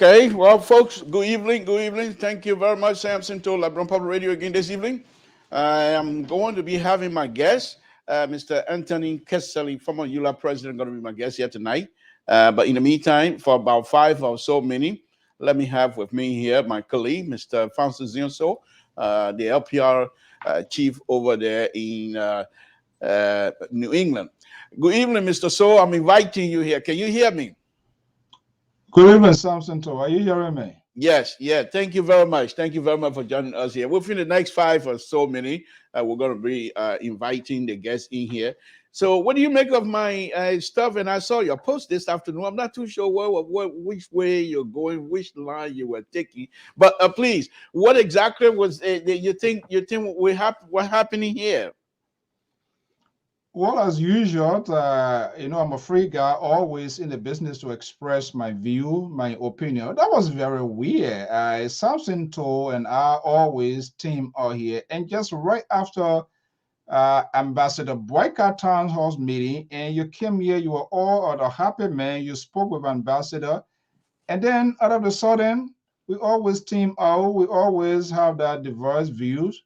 Okay. Well, folks, good evening. Good evening. Thank you very much, Samson, to LIBERIA Public Radio again this evening. I am going to be having my guest, Mr. Anthony Kesselly, former ULAA president, going to be my guest here tonight. But in the meantime, for about 5 or so minutes, let me have with me here my colleague, Mr. Francis Zinso, the LPR chief over there in New England. Good evening, Mr. So. I'm inviting you here. Can you hear me? Good evening, Samson. Are you hearing me? Yes, yeah. Thank you very much. Thank you very much for joining us here. Within the next 5 or so minutes, we're going to be inviting the guests in here. So, what do you make of my stuff? And I saw your post this afternoon. I'm not too sure which way you're going, which line you were taking. But please, what exactly was you think what happening here? Well, as usual, I'm a free guy, always in the business to express my view, my opinion. That was very weird. Samson Toe and I always team out here, and just right after Ambassador Boycott Town Hall meeting, and you came here, you were all at a happy man. You spoke with Ambassador, and then out of the sudden, we always team out. We always have that diverse views.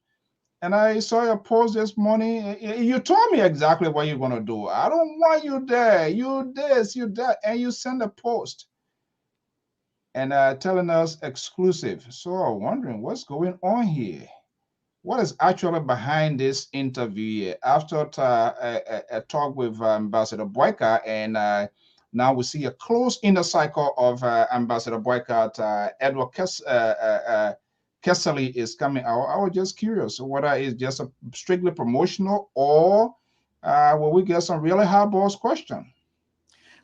And I saw your post this morning. You told me exactly what you're going to do. I don't want you there. You this, you that. And you send a post and telling us exclusive. So I'm wondering what's going on here. What is actually behind this interview here? After a talk with Ambassador Boycott, and now we see a close inner cycle of Ambassador Boycott, Edward Kesselly is coming out. I was just curious whether it's just a strictly promotional or will we get some really hardballs question?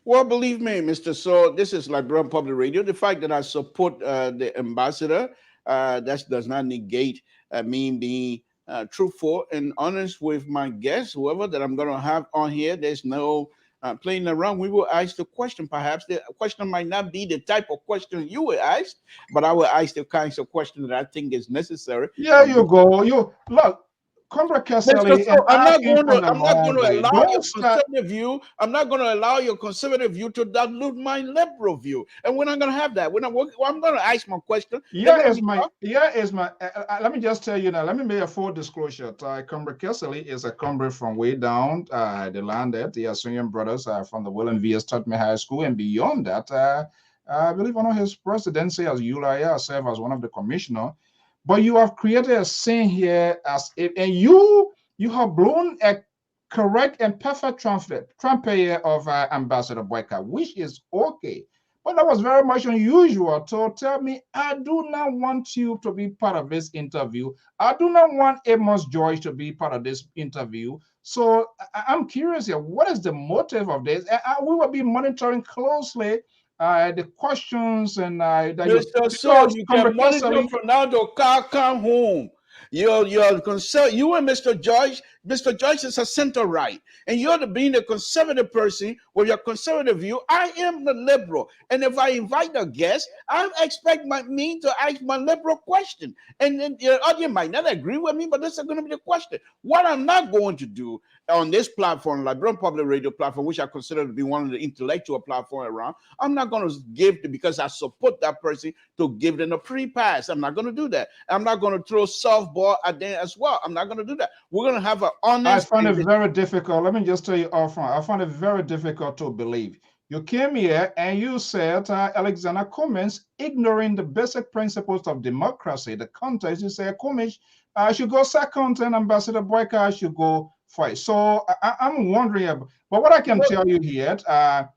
Well, believe me, Mr. So, this is Liberian Public Radio. The fact that I support the ambassador, that does not negate me being truthful and honest with my guests, whoever that I'm going to have on here. There's no playing around. We will ask the question. Perhaps the question might not be the type of question you will ask, but I will ask the kinds of questions that I think is necessary. Yeah, you go. You look, Comrade Mr. Kesselly, So and I came from the I'm not going long to way. allow your Don't start. conservative view. I'm not going to allow your conservative view to dilute my liberal view, and we're not going to have that. I'm going to ask my question. Let me just tell you now. Let me make a full disclosure. Comrade Kesselly is a comrade from way down the land at the Assyrian brothers from the William V. Tutme High School, and beyond that, I believe one of his presidency as ULAA served as one of the commissioner. But you have created a scene here and you have blown a correct and perfect trumpet of Ambassador Boyka, which is okay. But that was very much unusual to tell me, I do not want you to be part of this interview. I do not want Amos George to be part of this interview. So I'm curious here, what is the motive of this? We will be monitoring closely the questions and that Mr. So you can monitor from now to car come home. You're concerned. You and Mr. George. Mr. George is a center right, and you're being a conservative person with your conservative view. I am the liberal, and if I invite a guest, I expect me to ask my liberal question. And then the audience might not agree with me, but this is going to be the question. What I'm not going to do on this platform, Liberian Public Radio platform, which I consider to be one of the intellectual platforms around, I'm not going to give because I support that person to give them a free pass. I'm not going to do that. I'm not going to throw softball at them as well. I'm not going to do that. We're going to have an honest. I find it very difficult. Let me just tell you off front. I find it very difficult to believe. You came here and you said Alexander Cummings ignoring the basic principles of democracy, the context. You say Cummings should go second and Ambassador Boyka should go first. So I'm wondering, but what I can tell you here, I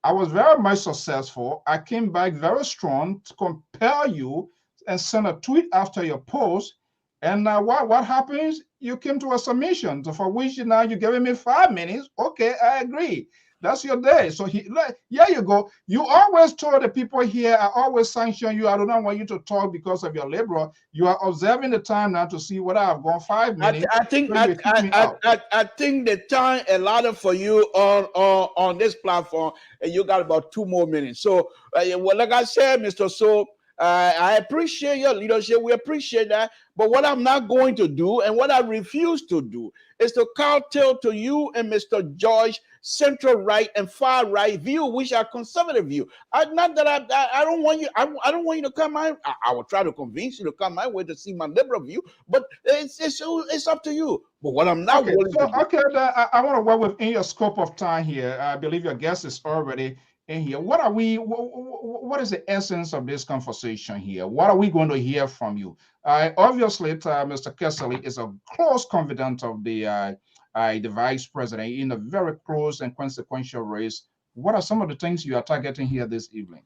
was very much successful. I came back very strong to compel you and send a tweet after your post. And what happens? You came to a submission for which now you're giving me 5 minutes. Okay, I agree. That's your day. So here you go. You always told the people here, I always sanction you. I do not want you to talk because of your liberal. You are observing the time now to see whether I've gone 5 minutes. I think the time allotted for you on this platform, and you got about 2 more minutes. So, well, like I said, Mr. So, I appreciate your leadership. We appreciate that. But what I'm not going to do and what I refuse to do is to kowtow to you and Mr. George central right and far right view, which are conservative view. I don't want you. I don't want you to come my. I will try to convince you to come my way to see my liberal view, but it's up to you. But what I'm not willing to do. I want to work within your scope of time here. I believe your guest is already in here. What is the essence of this conversation here? What are we going to hear from you? Obviously, Mr. Kesselly is a close confidant of the vice president in a very close and consequential race. What are some of the things you are targeting here this evening?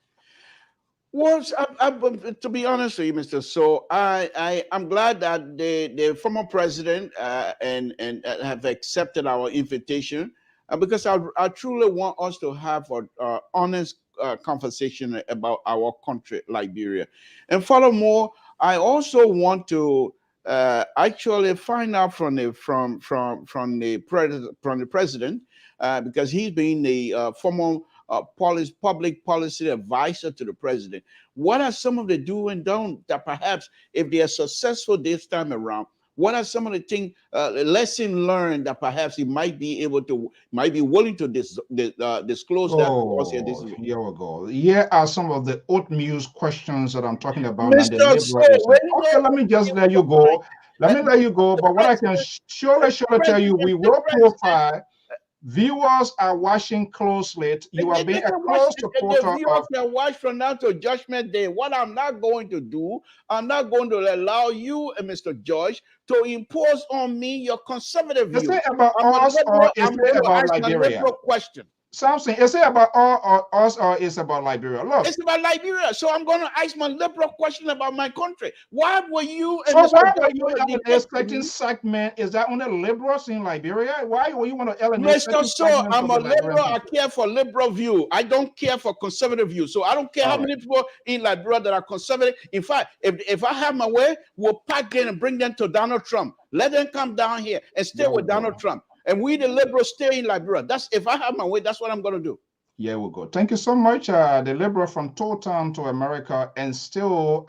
Well, to be honest with you, Mr. So, I'm glad that the former president and have accepted our invitation. Because I truly want us to have an honest conversation about our country, Liberia. And furthermore, I also want to actually find out from the president, because he's been the former public policy advisor to the president. What are some of the do and don't that perhaps, if they are successful this time around, what are some of the things, lesson learned that perhaps he might be able to, might be willing to disclose that to us here this Oh, week? here we go. Here are some of the oatmeal questions that I'm talking about now. The Mr. So, liberalism. when you Okay, let me just let you go. Let me let you go. the But what I can president, surely tell you, we the will president, profile. Viewers are watching closely. You are being a close supporter the of. viewers can watch from now to Judgment Day. What I'm not going to do, I'm not going to allow you and Mr. George to impose on me your conservative Is view. it about I'm a us or liberal. is I'm it going to about ask my Liberia? liberal question. Something, is it about all or us or is about Liberia? Look. It's about Liberia. So I'm going to ask my liberal question about my country. Why were you and So Mr. why were George you going to debate eliminating segment? Is that only liberals in Liberia? Why were you want to eliminate Mr. certain So, segments I'm of a the Liberian liberal. I people? care for liberal view. I don't care for conservative view. So I don't care All how right. many people in Liberia that are conservative. In fact, if I have my way, we'll pack them and bring them to Donald Trump. Let them come down here and stay There we with Donald go. Trump. And we, the liberals, stay in Liberia. That's, if I have my way, that's what I'm going to do. Yeah, we go. Thank you so much, the liberal from Town to America, and still,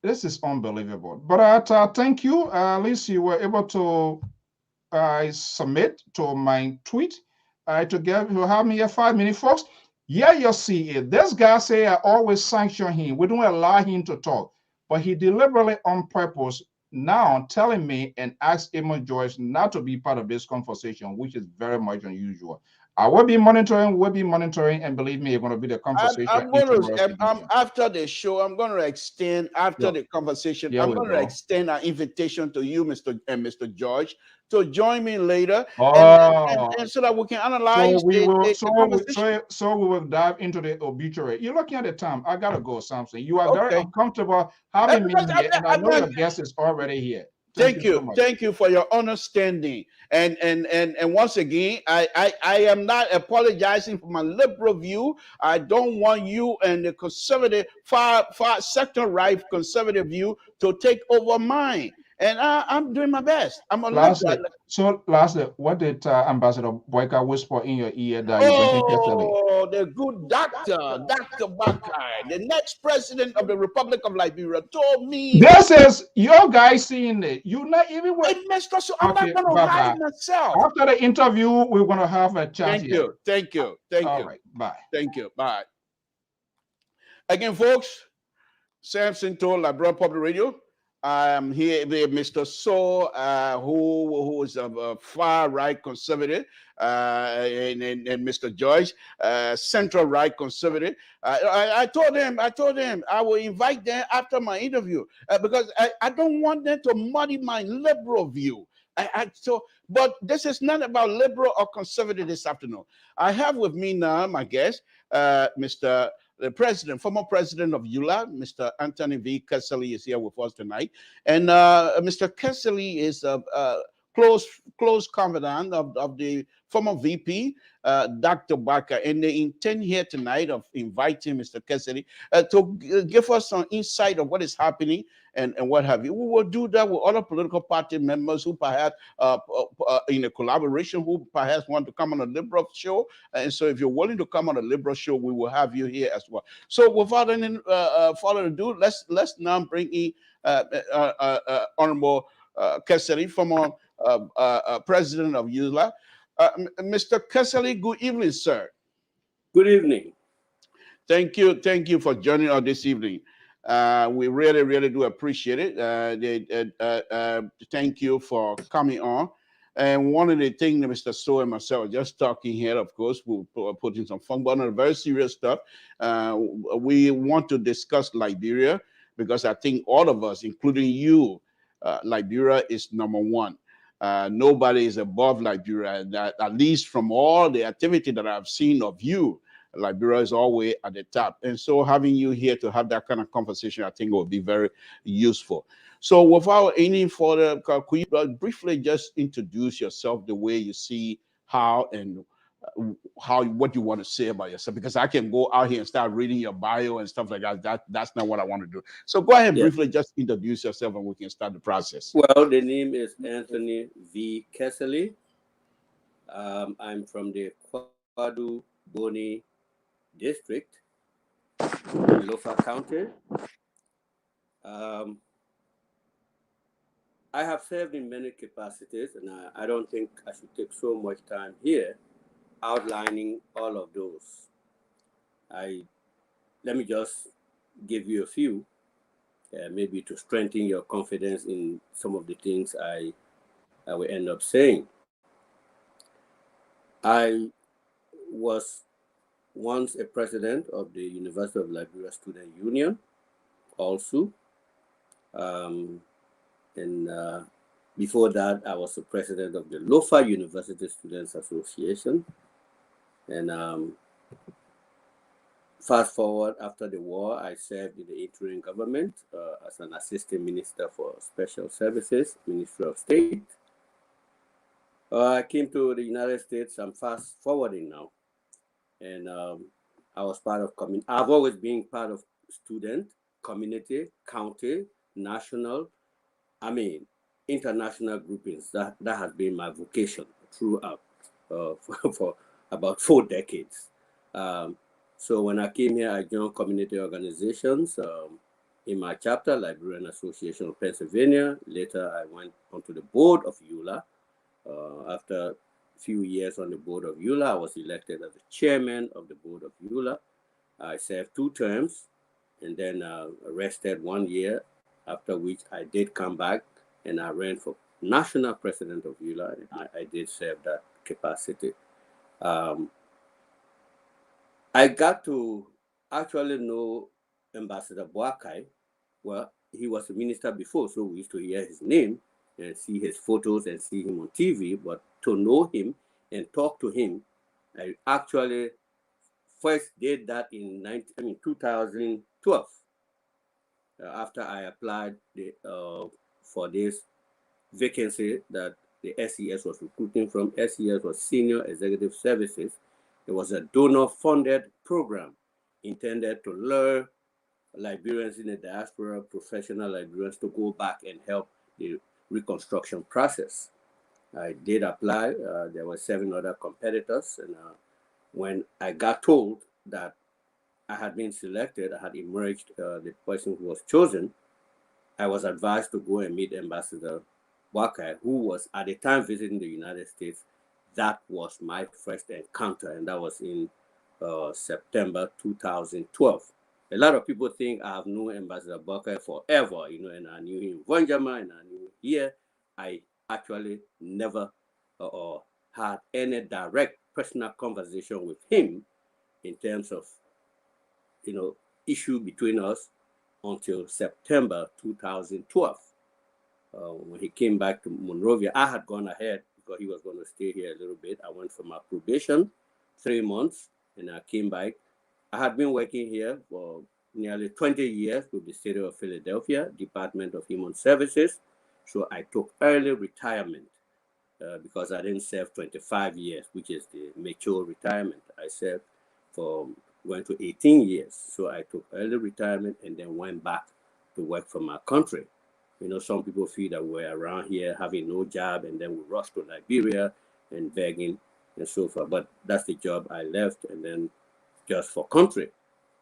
this is unbelievable. But thank you. At least you were able to submit to my tweet to have me here 5 minutes, folks. Yeah, you see it. This guy say I always sanction him. We don't allow him to talk, but he deliberately on purpose now telling me and ask Emma Joyce not to be part of this conversation, which is very much unusual. I will be monitoring, and believe me, it's going to be the conversation. I'm going to, after the show, I'm going to extend, after the conversation, I'm going to extend an invitation to you, Mr. George, to join me later, and so that we can analyze the conversation. So we will dive into the obituary. You're looking at the time. I gotta go, Samson. You are very uncomfortable having me here, and I know your guest is already here. Thank you so much. Thank you for your understanding. And once again, I am not apologizing for my liberal view. I don't want you and the conservative, far sector right conservative view to take over mine. And I'm doing my best. I'm a liberal. So lastly, what did Ambassador BOAKAI whisper in your ear that you went to Kesselly? Oh, the good Dr. BOAKAI, the next president of the Republic of Liberia, told me. This is your guy seeing it. You're not even with it. So I'm not going to hide myself. After the interview, we're going to have a chat here. Thank you. All right, bye. Thank you. Bye. Again, folks, Samson told Liberia Public Radio. I am here with Mr. So, who is a far right conservative, and Mr. George, central right conservative. I told him I will invite them after my interview because I don't want them to muddy my liberal view. But this is not about liberal or conservative this afternoon. I have with me now my guest, the former president of ULAA, Mr. Anthony V. Kesselly, is here with us tonight. And Mr. Kesselly is a close confidant of the former VP, Dr. BOAKAI. And they intend here tonight of inviting Mr. Kesselly to give us some insight of what is happening and what have you. We will do that with other political party members who perhaps, in a collaboration, who perhaps want to come on a liberal show. And so if you're willing to come on a liberal show, we will have you here as well. So without any further ado, let's now bring in Honorable Kesselly, former president of ULAA. Mr. Kesselly, good evening, sir. Good evening. Thank you for joining us this evening. We really do appreciate it. Thank you for coming on. And one of the things that Mr. So and myself are just talking here, of course, we'll put in some fun, but on very serious stuff. We want to discuss Liberia because I think all of us, including you, Liberia is number one. Nobody is above Liberia, at least from all the activity that I've seen of you. Liberia is always at the top. And so having you here to have that kind of conversation, I think will be very useful. So without any further, could you briefly just introduce yourself the way you see how and what you want to say about yourself, because I can go out here and start reading your bio and stuff like that. That's not what I want to do. So go ahead and briefly just introduce yourself and we can start the process. Well, the name is Anthony V. Kesselly. I'm from the Kwadu Boni district, Lofa County. I have served in many capacities, and I don't think I should take so much time here outlining all of those. Let me just give you a few, maybe to strengthen your confidence in some of the things I will end up saying. I was once a president of the University of Liberia Student Union, also. Before that, I was the president of the Lofa University Students Association. And fast forward, after the war, I served in the interim government as an assistant minister for special services, Ministry of State. I came to the United States. I'm fast forwarding now. And I was part of, I've always been part of student, community, county, national, international groupings. That has been my vocation throughout for about 4 decades. So when I came here, I joined community organizations in my chapter, Liberian Association of Pennsylvania. Later, I went onto the board of ULAA. After a few years on the board of ULAA, I was elected as the chairman of the board of ULAA. I served 2 terms and then rested 1 year, after which I did come back and I ran for national president of ULAA. I did serve that capacity. I got to actually know Ambassador BOAKAI. Well, he was a minister before, so we used to hear his name and see his photos and see him on TV, but to know him and talk to him, I actually first did that in 2012. After I applied for this vacancy that the SES was recruiting from. SES was Senior Executive Services. It was a donor-funded program intended to lure Liberians in the diaspora, professional Liberians, to go back and help the reconstruction process. I did apply. There were 7 other competitors. And when I got told that I had been selected, I had emerged the person who was chosen, I was advised to go and meet Ambassador BOAKAI, who was at the time visiting the United States. That was my first encounter, and that was in September 2012. A lot of people think I have known Ambassador BOAKAI forever, and I knew him in Vonjama and I knew him here. I actually never had any direct personal conversation with him in terms of, issue between us until September 2012. When he came back to Monrovia, I had gone ahead because he was going to stay here a little bit. I went for my probation, 3 months, and I came back. I had been working here for nearly 20 years with the city of Philadelphia, Department of Human Services. So I took early retirement because I didn't serve 25 years, which is the mature retirement. I served went to 18 years. So I took early retirement and then went back to work for my country. Some people feel that we're around here having no job and then we rush to Liberia and begging and so forth. But that's the job I left, and then just for country.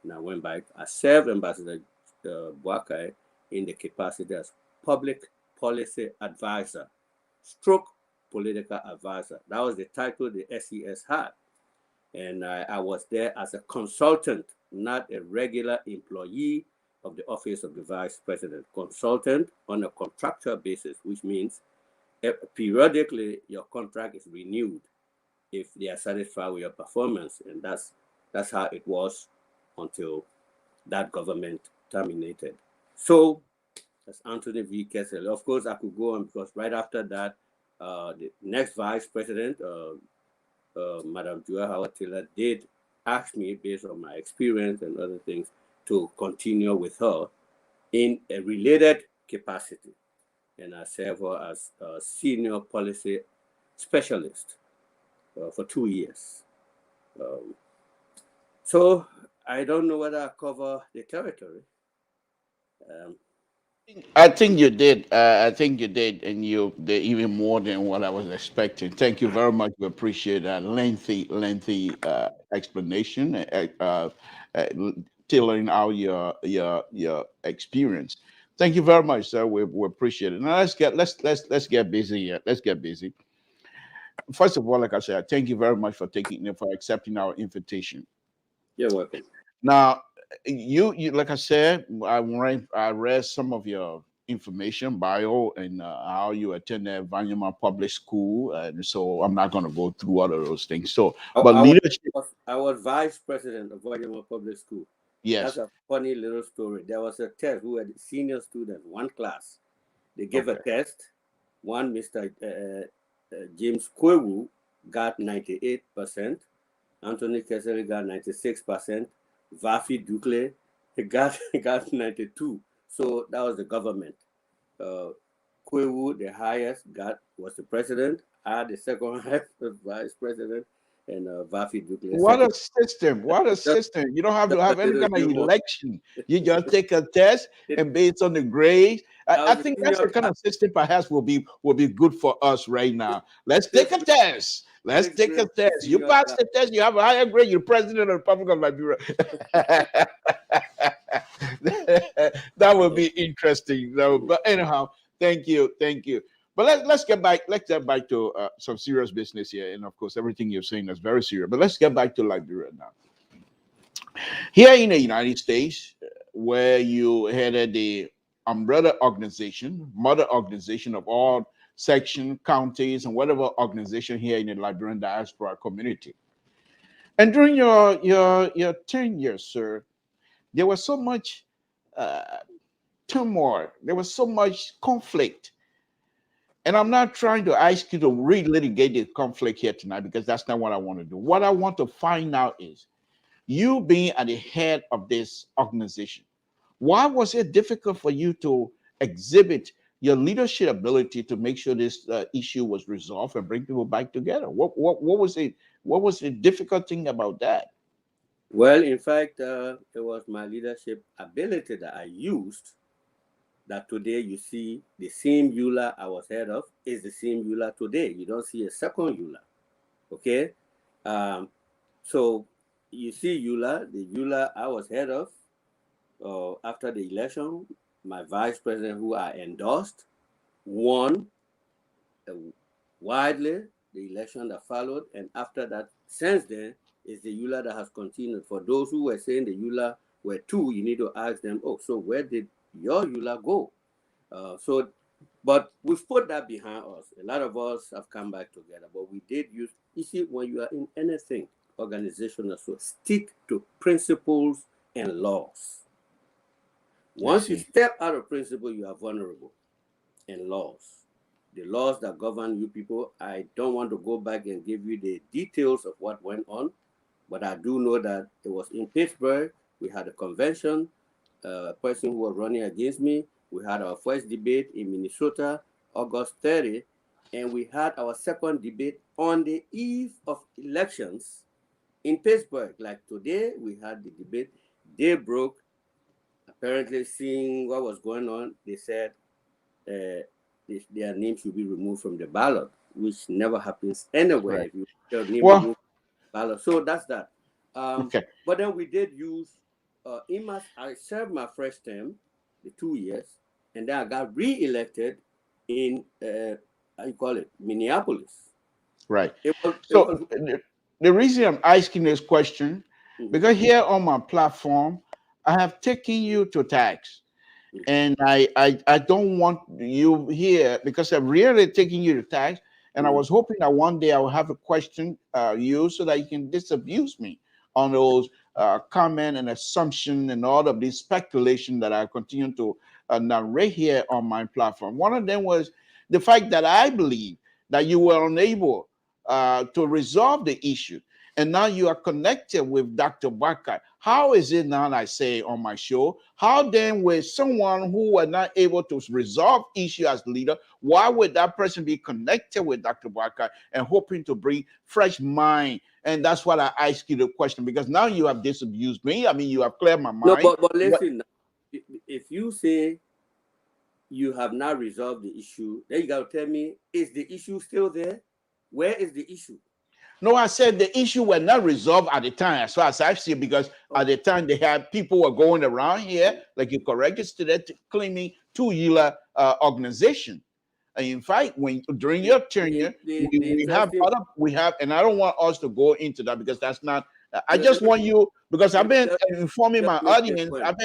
And I went back. I served Ambassador BOAKAI in the capacity as public policy advisor, stroke political advisor. That was the title the SES had. And I was there as a consultant, not a regular employee of the Office of the Vice President. Consultant on a contractual basis, which means periodically your contract is renewed if they are satisfied with your performance. And that's how it was until that government terminated. So that's Anthony V. Kesselly. Of course, I could go on because right after that, the next Vice President, Madam Joa Howard Taylor, did ask me, based on my experience and other things, to continue with her in a related capacity. And I served her as a senior policy specialist for 2 years. So I don't know whether I cover the territory. I think you did. I think you did, and you did even more than what I was expecting. Thank you very much. We appreciate that lengthy explanation, tailoring out your experience. Thank you very much, sir. We appreciate it. Now let's get busy here. Let's get busy. First of all, like I said, thank you very much for accepting our invitation. You're welcome. Now, you like I said, I read some of your information, bio, and how you attended NYUMA Public School, and so I'm not going to go through all of those things. So, but leadership, I was vice president of NYUMA Public School. yes, That's a funny little story. There was a test who had senior students, one class. They gave a test. One, Mr. James Kwewu got 98%. Anthony Kesselly got 96%. Vafi Dukle got 92. So that was the government. Kwewu, the highest, was the president. I, the second highest, was vice president. And Vafi Dukle. What a system! What a system! You don't have to have any kind of election. You just take a test, and based on the grades, I think that's the kind of system perhaps will be good for us right now. Let's take a test. Let's take a test. You pass the test, you have a higher grade, you're president of the Republic of Liberia. That would be interesting. But anyhow, thank you. But let's get back. Let's get back to some serious business here, and of course, everything you're saying is very serious. But let's get back to Liberia now. Here in the United States, where you headed the umbrella organization, mother organization of all section, counties, and whatever organization here in the Liberian diaspora community. And during your tenure, sir, there was so much turmoil. There was so much conflict. And I'm not trying to ask you to relitigate the conflict here tonight, because that's not what I want to do. What I want to find out is, you being at the head of this organization, why was it difficult for you to exhibit your leadership ability to make sure this issue was resolved and bring people back together? What was it? What was the difficult thing about that? Well, in fact, it was my leadership ability that I used, that today you see the same ULA I was head of is the same ULA today. You don't see a second ULA. Okay? So you see ULA, the ULA I was head of after the election, my vice president, who I endorsed, won widely the election that followed. And after that, since then, is the ULA that has continued. For those who were saying the ULA were two, you need to ask them, oh, so where did your ULA go? But we've put that behind us. A lot of us have come back together, but we did use, you see, when you are in anything organizational, so stick to principles and laws. Once you step out of principle, you are vulnerable. And laws, the laws that govern you people, I don't want to go back and give you the details of what went on, but I do know that it was in Pittsburgh. We had a convention, a person who was running against me. We had our first debate in Minnesota, August 30, and we had our second debate on the eve of elections in Pittsburgh. Like today, we had the debate. They broke, apparently seeing what was going on. They said their name should be removed from the ballot, which never happens anywhere. Right. If you your name removed from the ballot. So that's that. Okay. But then we did use, I served my first term, the 2 years, and then I got re-elected in, Minneapolis. Right. The reason I'm asking this question, because here on my platform, I have taken you to tax. And I don't want you here because I'm really taking you to tax. And I was hoping that one day I will have a question you so that you can disabuse me on those comment and assumption and all of this speculation that I continue to narrate here on my platform. One of them was the fact that I believe that you were unable to resolve the issue. and now you are connected with Dr. BOAKAI. How is it now, I say on my show, how then with someone who was not able to resolve issue as leader, why would that person be connected with Dr. BOAKAI and hoping to bring fresh mind? And that's what I ask you the question, because now you have disabused me. I mean, you have cleared my mind. No, but listen, if you say you have not resolved the issue, then you got to tell me, is the issue still there? Where is the issue? No, I said the issue was not resolved at the time, as far as I see, because at the time they had people were going around here, like you corrected today, claiming two ULAA organization. And in fact, when during your tenure, we have, and I don't want us to go into that because that's not. I just want you, because I've been informing my audience. I've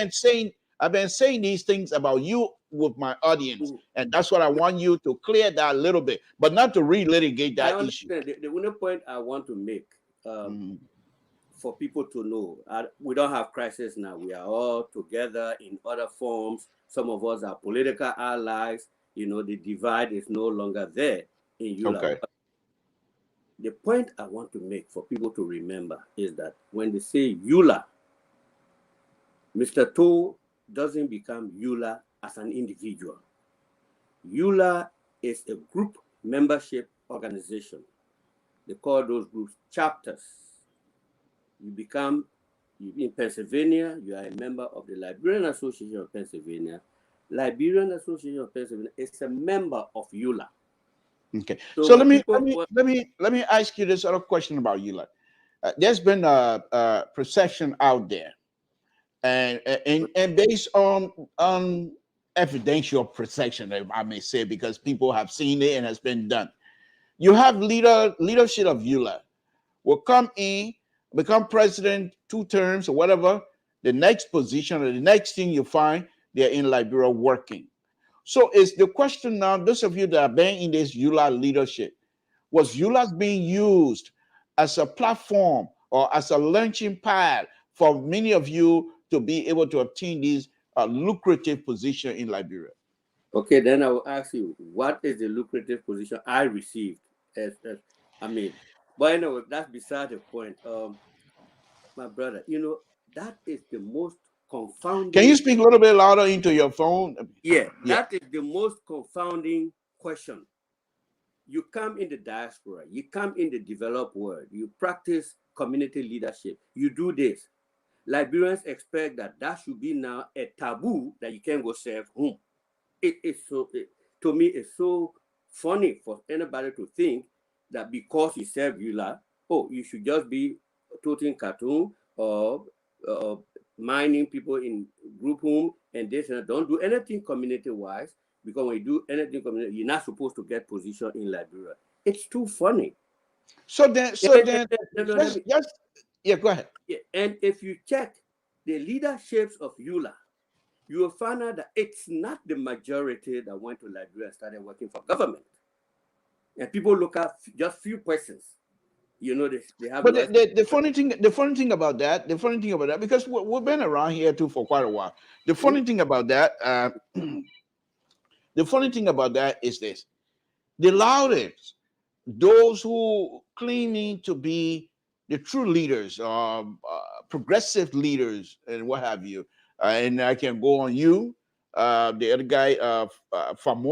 been saying these things about you with my audience, and that's what I want you to clear that a little bit, but not to relitigate that issue. The only point I want to make for people to know, we don't have crisis now. We are all together in other forms. Some of us are political allies. You know, the divide is no longer there in ULAA. Okay. The point I want to make for people to remember is that when they say ULAA, Mr. Toe doesn't become ULAA as an individual. ULAA is a group membership organization. They call those groups chapters. In Pennsylvania, you are a member of the Liberian Association of Pennsylvania. Liberian Association of Pennsylvania is a member of ULAA. Okay. So let me ask you this other question about ULAA. There's been a perception out there, and based on evidential perception, I may say, because people have seen it and has been done. You have leadership of ULAA will come in, become president 2 terms or whatever. The next position or the next thing you find, they're in Liberia working. So is the question now, those of you that have been in this ULAA leadership, was ULAA being used as a platform or as a launching pad for many of you to be able to obtain these lucrative position in Liberia? Okay, then I will ask you, what is the lucrative position I received? But anyway, that's beside the point. My brother, you know, that is the most confounding. Can you speak a little bit louder into your phone? Yeah, that is the most confounding question. You come in the diaspora, you come in the developed world, you practice community leadership, you do this. Liberians expect that should be now a taboo that you can't go serve whom. To me, it's so funny for anybody to think that because you serve ULAA, you should just be toting cartoon or mining people in group home and this and that. Don't do anything community-wise, because when you do anything community, you're not supposed to get position in Liberia. It's too funny. So then, go ahead. Yeah, and if you check the leaderships of ULAA, you will find out that it's not the majority that went to Liberia and started working for government. And people look at just few persons. You know, they have. But the funny thing about that, because we've been around here too for quite a while. The funny thing about that, is this: the loudest, those who claiming to be the true leaders, progressive leaders, and what have you, and I can go on you. The other guy from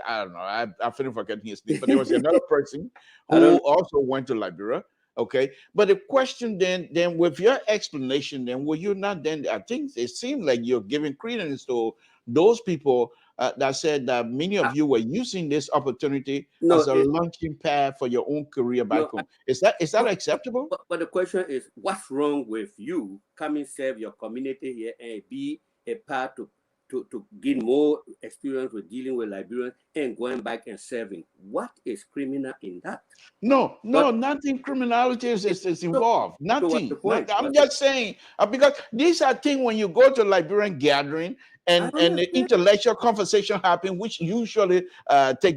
I don't know, I finished forgetting his name, but there was another person who also went to Liberia. Okay, but the question then with your explanation, then will you not then? I think it seems like you're giving credence to those people that said that many of you were using this opportunity as a launching pad for your own career back home. Is that acceptable? But the question is, what's wrong with you coming serve your community here and be a part to gain more experience with dealing with Liberians and going back and serving? What is criminal in that? No, nothing criminality is involved. Nothing. I'm just saying, because these are things when you go to Liberian gathering and the intellectual conversation happen, which usually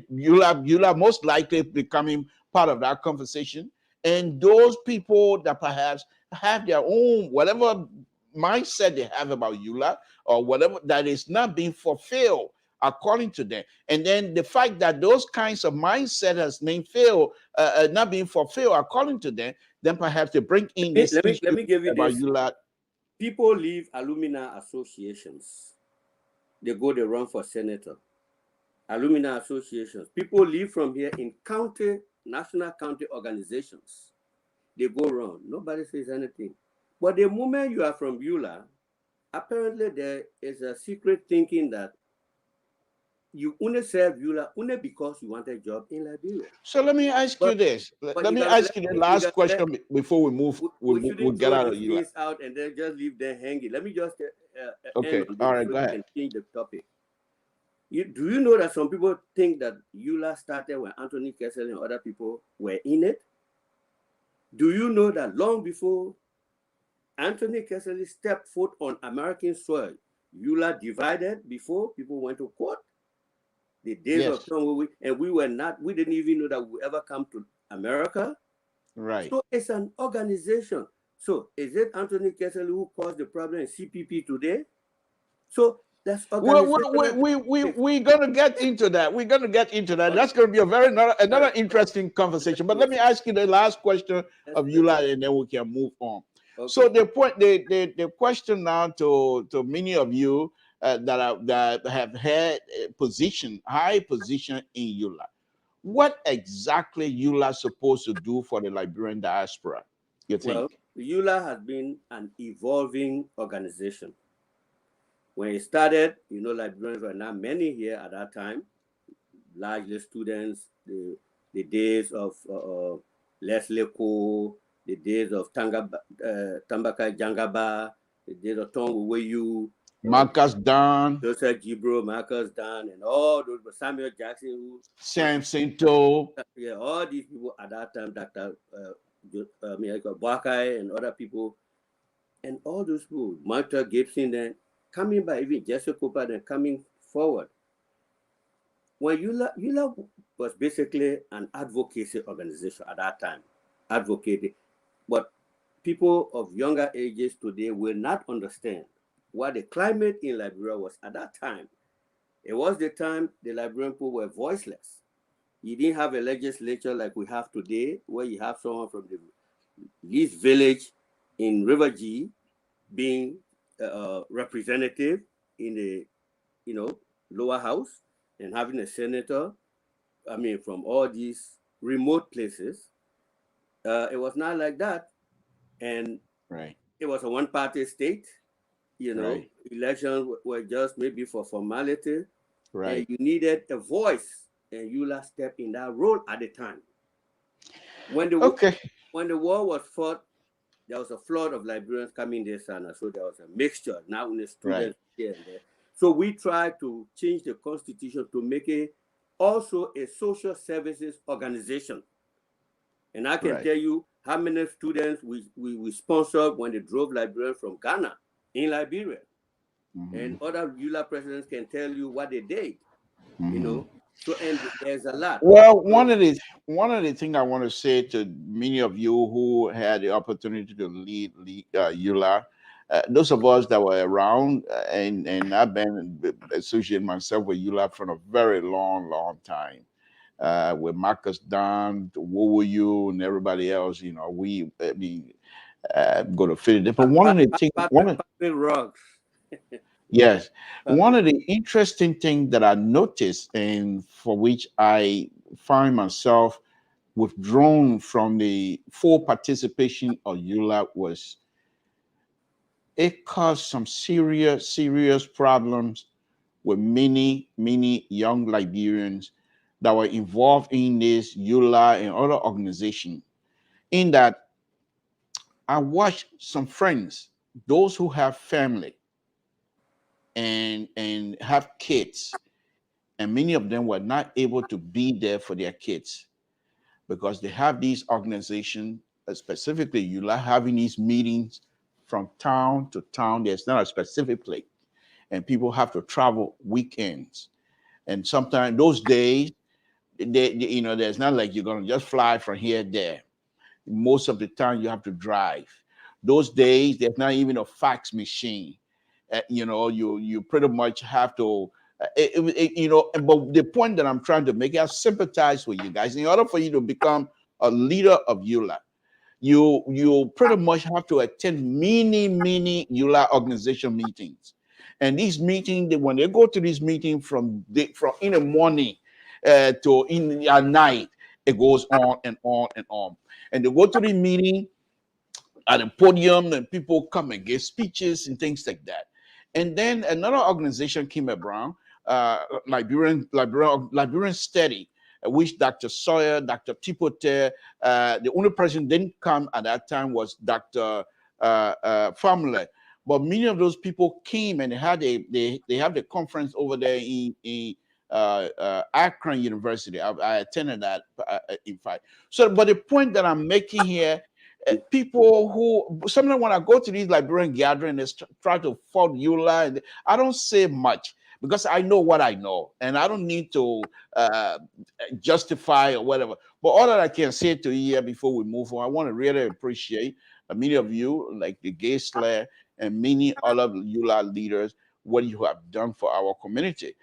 you'll most likely becoming part of that conversation. And those people that perhaps have their own, whatever mindset they have about ULAA or whatever, that is not being fulfilled according to them. And then the fact that those kinds of mindset has been not being fulfilled according to them, then perhaps they bring in this Let issue me give you about this. ULAA. People leave alumni associations. They run for senator. Alumni associations. People leave from here in national county organizations. They go around. Nobody says anything. But the moment you are from ULAA, apparently there is a secret thinking that you only serve ULAA only because you want a job in Liberia. So let me ask you this. Let me ask you the last question before we move. We shouldn't get out of these ULAA. things out and then just leave them hanging. Let me just Okay. end on this. All right. So go ahead. can change the topic. Do you know that some people think that ULAA started when Anthony Kesselly and other people were in it? Do you know that long before Anthony Kesselly stepped foot on American soil, ULAA divided before people went to court? The days of time we didn't even know that we would ever come to America. Right. So it's an organization. So is it Anthony Kesselly who caused the problem in CPP today? So that's we're gonna get into that. We're gonna get into that. That's gonna be a very another interesting conversation. But let me ask you the last question of ULAA, and then we can move on. Okay. So the question now to many of you that have had a high position in ULAA, what exactly ULAA supposed to do for the Liberian diaspora, you think? Well, ULAA has been an evolving organization. When it started, Liberians were not many here at that time, largely students, the days of Leslie Ko, the days of Tambaka Jangaba, the days of Tongu Weyu, Marcus Dunn, Joseph Gibro, Marcus Dunn, and all those, Samuel Jackson, Samson Toe. Yeah, all these people at that time, Dr. BOAKAI and other people, and all those people, Martha Gibson, then coming by, even Jesse Cooper, then coming forward. When ULAA was basically an advocacy organization at that time, advocating, but people of younger ages today will not understand what the climate in Liberia was at that time. It was the time the Liberian people were voiceless. You didn't have a legislature like we have today, where you have someone from the least village in River G being representative in the lower house, and having a senator, from all these remote places. It was not like that. And right. It was a one-party state. Right. Elections were just maybe for formality. Right. And you needed a voice, and ULAA stepped in that role at the time. When the war was fought, there was a flood of Liberians coming this and so there was a mixture, now in the students here and there. So we tried to change the constitution to make it also a social services organization. And I can tell you how many students we sponsored when they drove Liberians from Ghana in Liberia. Mm-hmm. And other ULAA presidents can tell you what they did, mm-hmm. So, and there's a lot. Well, one of the things I want to say to many of you who had the opportunity to lead ULAA, those of us that were around, and I've been associating myself with ULAA for a very long time, with Marcus Dunn, Wowoyu, and everybody else. We go to fit it. But one of the things, yes. One of the interesting things that I noticed, and for which I find myself withdrawn from the full participation of ULAA, was it caused some serious problems with many young Liberians that were involved in this ULAA and other organizations. In that, I watched some friends, those who have family, and have kids, and many of them were not able to be there for their kids because they have these organizations, specifically ULAA, having these meetings from town to town. There's not a specific place, and people have to travel weekends, and sometimes those days, there's not like you're going to just fly from here to there. Most of the time you have to drive. Those days there's not even a fax machine. You pretty much have to, but the point that I'm trying to make, I sympathize with you guys. In order for you to become a leader of ULAA, you pretty much have to attend many ULAA organization meetings. And these meetings, when they go to this meeting from in the morning to in at night, it goes on and on and on. And they go to the meeting at a podium, and people come and give speeches and things like that. And then another organization came around, Liberian Study, which Dr. Sawyer, Dr. Tipote, the only person didn't come at that time was Dr. Famile. But many of those people came, and they have the conference over there in Akron University. I attended that, in fact. So, but the point that I'm making here, people who sometimes when I go to these Liberian gatherings, they try to fault ULAA, and I don't say much because I know what I know, and I don't need to justify or whatever. But all that I can say to you here before we move on, I want to really appreciate many of you, like the Gay Slayer and many other ULAA leaders, what you have done for our community.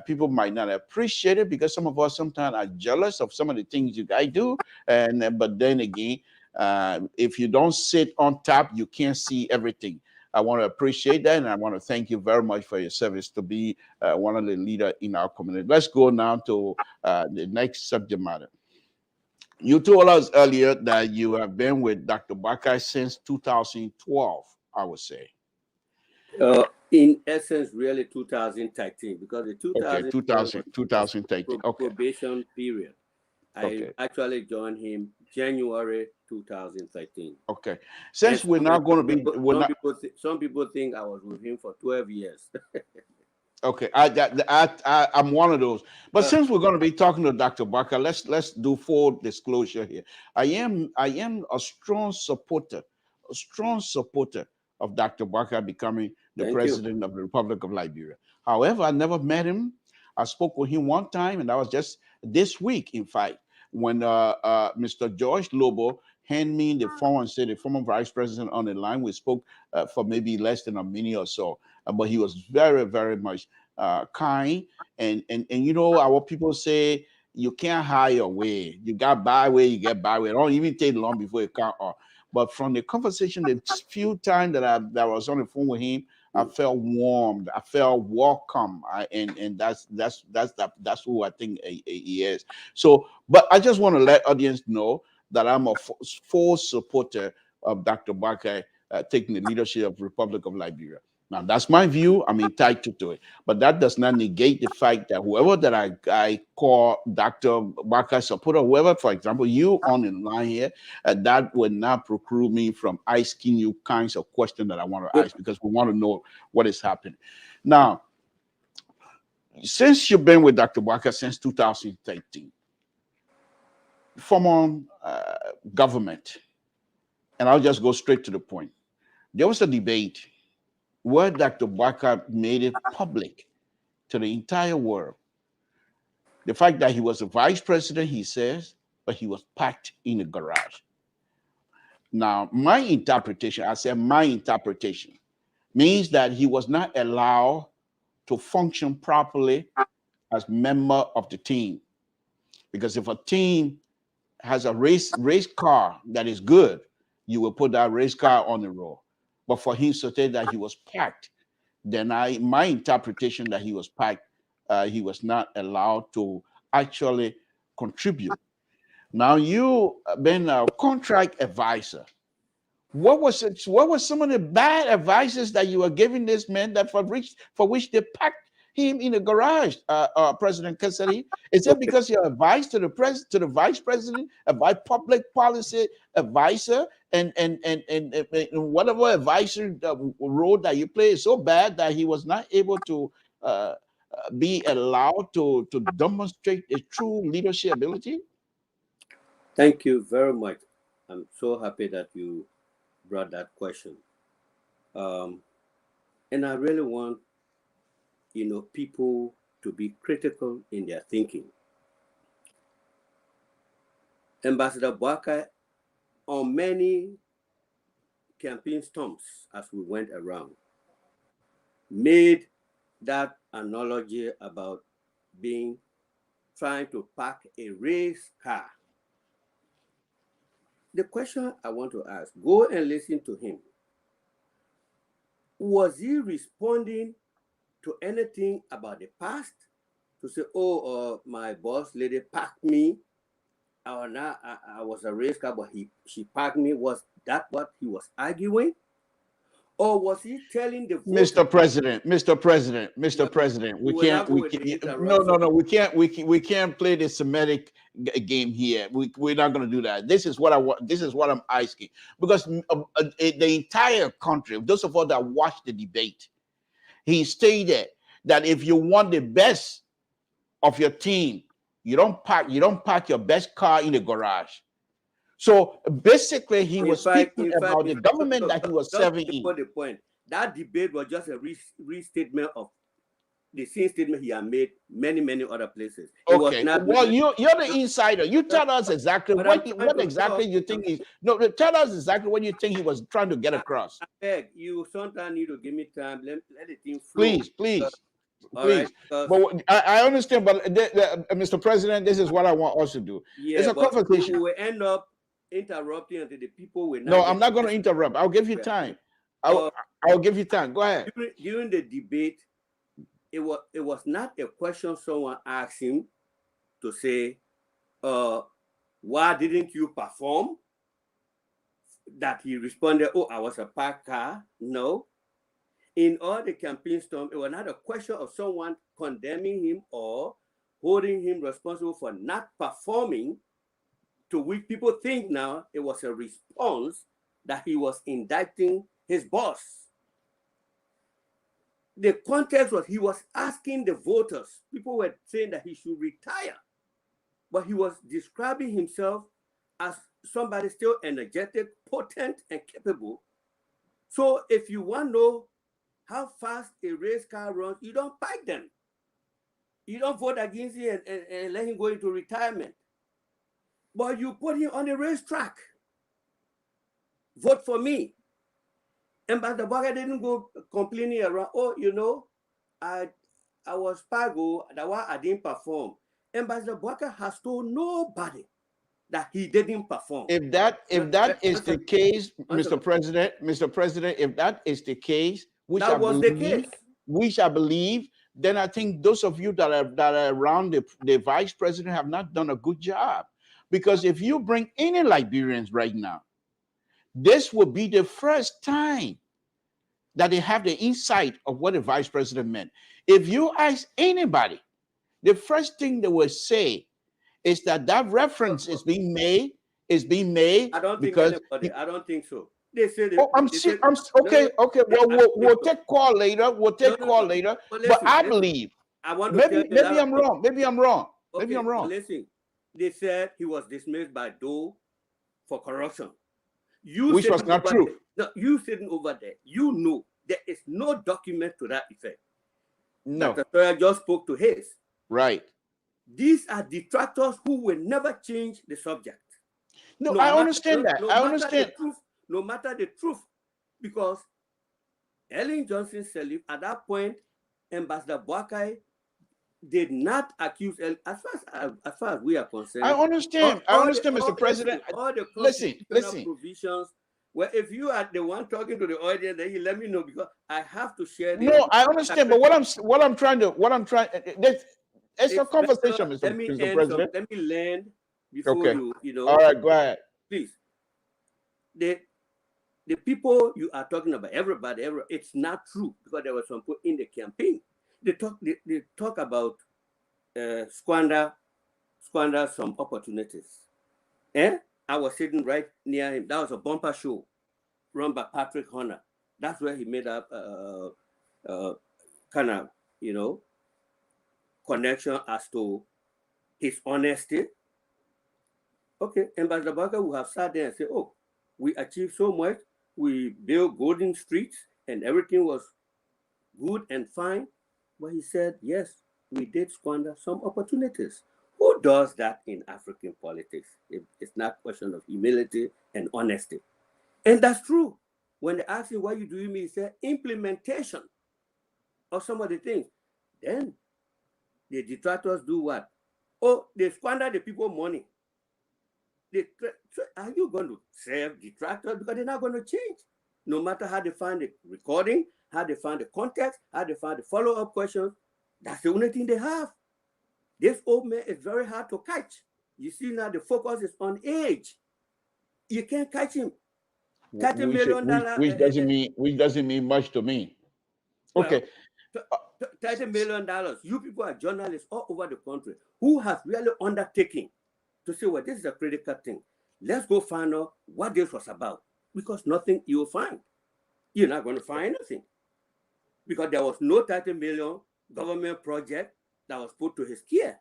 People might not appreciate it because some of us sometimes are jealous of some of the things you guys do, and but then again, if you don't sit on top, you can't see everything. I want to appreciate that, and I want to thank you very much for your service to be one of the leaders in our community. Let's go now to the next subject matter. You told us earlier that you have been with Dr. BOAKAI since 2012, I would say. In essence, really 2013, because the 2013. Okay. Probation period. I actually joined him January 2013. Okay. Since we're not going to be, some people think I was with him for 12 years. Okay, I'm one of those. But since we're going to be talking to Dr. BOAKAI, let's do full disclosure here. I am a strong supporter of Dr. BOAKAI becoming the president of the Republic of Liberia. However, I never met him. I spoke with him one time, and that was just this week, in fact, when Mr. George Lobo handed me the phone and said the former vice president on the line. We spoke for maybe less than a minute or so, but he was very much kind. And you know, our people say you can't hide your way. You got by way, you get by way. It don't even take long before you come off. But from the conversation, the few times that I was on the phone with him, I felt warmed. I felt welcome. And that's who I think he is. So, but I just want to let audience know that I'm a full supporter of Dr. BOAKAI taking the leadership of the Republic of Liberia. Now, that's my view. I'm entitled to it. But that does not negate the fact that whoever that I call Dr. BOAKAI supporter, whoever, for example, you on the line here, that would not preclude me from asking you kinds of questions that I want to ask, because we want to know what is happening. Now, since you've been with Dr. BOAKAI since 2013, former government, and I'll just go straight to the point. There was a debate where Dr. BOAKAI made it public to the entire world. The fact that he was a vice president, he says, but he was packed in the garage. Now, my interpretation, I said my interpretation, means that he was not allowed to function properly as member of the team. Because if a team has a race car that is good, you will put that race car on the road. But for him to say that he was packed, then my interpretation that he was packed, he was not allowed to actually contribute. Now, you been a contract advisor. What was some of the bad advices that you were giving this man that for which they packed him in the garage, President Kesselly? Is it because your advice to the vice president, a public policy advisor, and whatever advisor role that you play is so bad that he was not able to be allowed to demonstrate a true leadership ability? Thank you very much. I'm so happy that you brought that question. And I really want, people to be critical in their thinking. Ambassador BOAKAI, on many campaign stumps as we went around, made that analogy about trying to park a race car the question I want to ask, go and listen to him. Was he responding to anything about the past? To say, oh, my boss lady packed me, or now I was a race car, but she packed me. Was that what he was arguing? Or was he telling the voters? Mr. President, Mr. President, Mr. President, we can't play the Semitic game here. We're not going to do that. This is what I want. This is what I'm asking, because the entire country, those of us that watched the debate, he stated that if you want the best of your team, you don't park your best car in the garage. So basically, he was speaking about the government that he was serving in. The point, that debate was just a restatement of the same statement he had made many other places. Okay. Well, you're the insider. You tell us exactly what exactly you think he. No, tell us exactly what you think he was trying to get across. I beg you, sometimes need to give me time. Let the thing flow. Please. Right, but I understand, but Mr. President, this is what I want us to do. Yeah, it's a conversation. We will end up interrupting until the people will. No, I'm not going to interrupt. I'll give you time. I'll give you time. Go ahead. During the debate, it was not a question someone asked him to say, why didn't you perform? That he responded, oh, I was a parked car. No. In all the campaign storm, it was not a question of someone condemning him or holding him responsible for not performing, to which people think now it was a response that he was indicting his boss. The context was he was asking the voters. People were saying that he should retire, but he was describing himself as somebody still energetic, potent, and capable. So if you want to know how fast a race car runs, you don't pack them. You don't vote against him and let him go into retirement. But you put him on the racetrack. Vote for me. And but the BOAKAI didn't go complaining around, oh, you know, I was Pago, that why I didn't perform. And but the BOAKAI has told nobody that he didn't perform. If that is the case, Mr. President, if that is the case, which I believe, then I think those of you that are around the vice president have not done a good job. Because if you bring any Liberians right now, this will be the first time that they have the insight of what the vice president meant. If you ask anybody, the first thing they will say is that reference is being made. I don't think anybody. I don't think so. They said. Okay. Well, we'll take call later. But I believe. Maybe I'm wrong. Maybe I'm wrong. Listen, they said he was dismissed by Doe for corruption. Which was not true. No, you sitting over there. You know there is no document to that effect. No. Dr. Toya just spoke to his. Right. These are detractors who will never change the subject. No, I understand that. I understand. No matter the truth, because Ellen Johnson Sirleaf at that point, Ambassador BOAKAI did not accuse as far as we are concerned. I understand. Mr. President. All the listen. provisions. Well, if you are the one talking to the audience, then you let me know, because I have to share. No, I understand, but what I'm trying. It's a conversation, Mr. President. Let me land before you know. All right, go ahead. Please. The people you are talking about, everybody, it's not true, because there were some people in the campaign. They talk about squander some opportunities. I was sitting right near him. That was a bumper show run by Patrick Horner. That's where he made up kind of, you know, connection as to his honesty. Okay, Ambassador BOAKAI would have sat there and said, oh, we achieved so much. We built golden streets and everything was good and fine. But he said, yes, we did squander some opportunities. Who does that in African politics? It's not a question of humility and honesty. And that's true. When they ask him, what you doing, he said, implementation of some of the things. Then the detractors do what? Oh, they squander the people money. are you going to serve detractors? Because they're not going to change. No matter how they find the recording, how they find the context, how they find the follow-up questions, that's the only thing they have. This old man is very hard to catch. You see now the focus is on age. You can't catch him. $30 million. Which doesn't mean much to me. Okay. $30 million. You people are journalists all over the country who have really undertaken to say, well, this is a critical thing. Let's go find out what this was about. Because nothing you'll find. You're not going to find anything. Because there was no $30 million government project that was put to his care.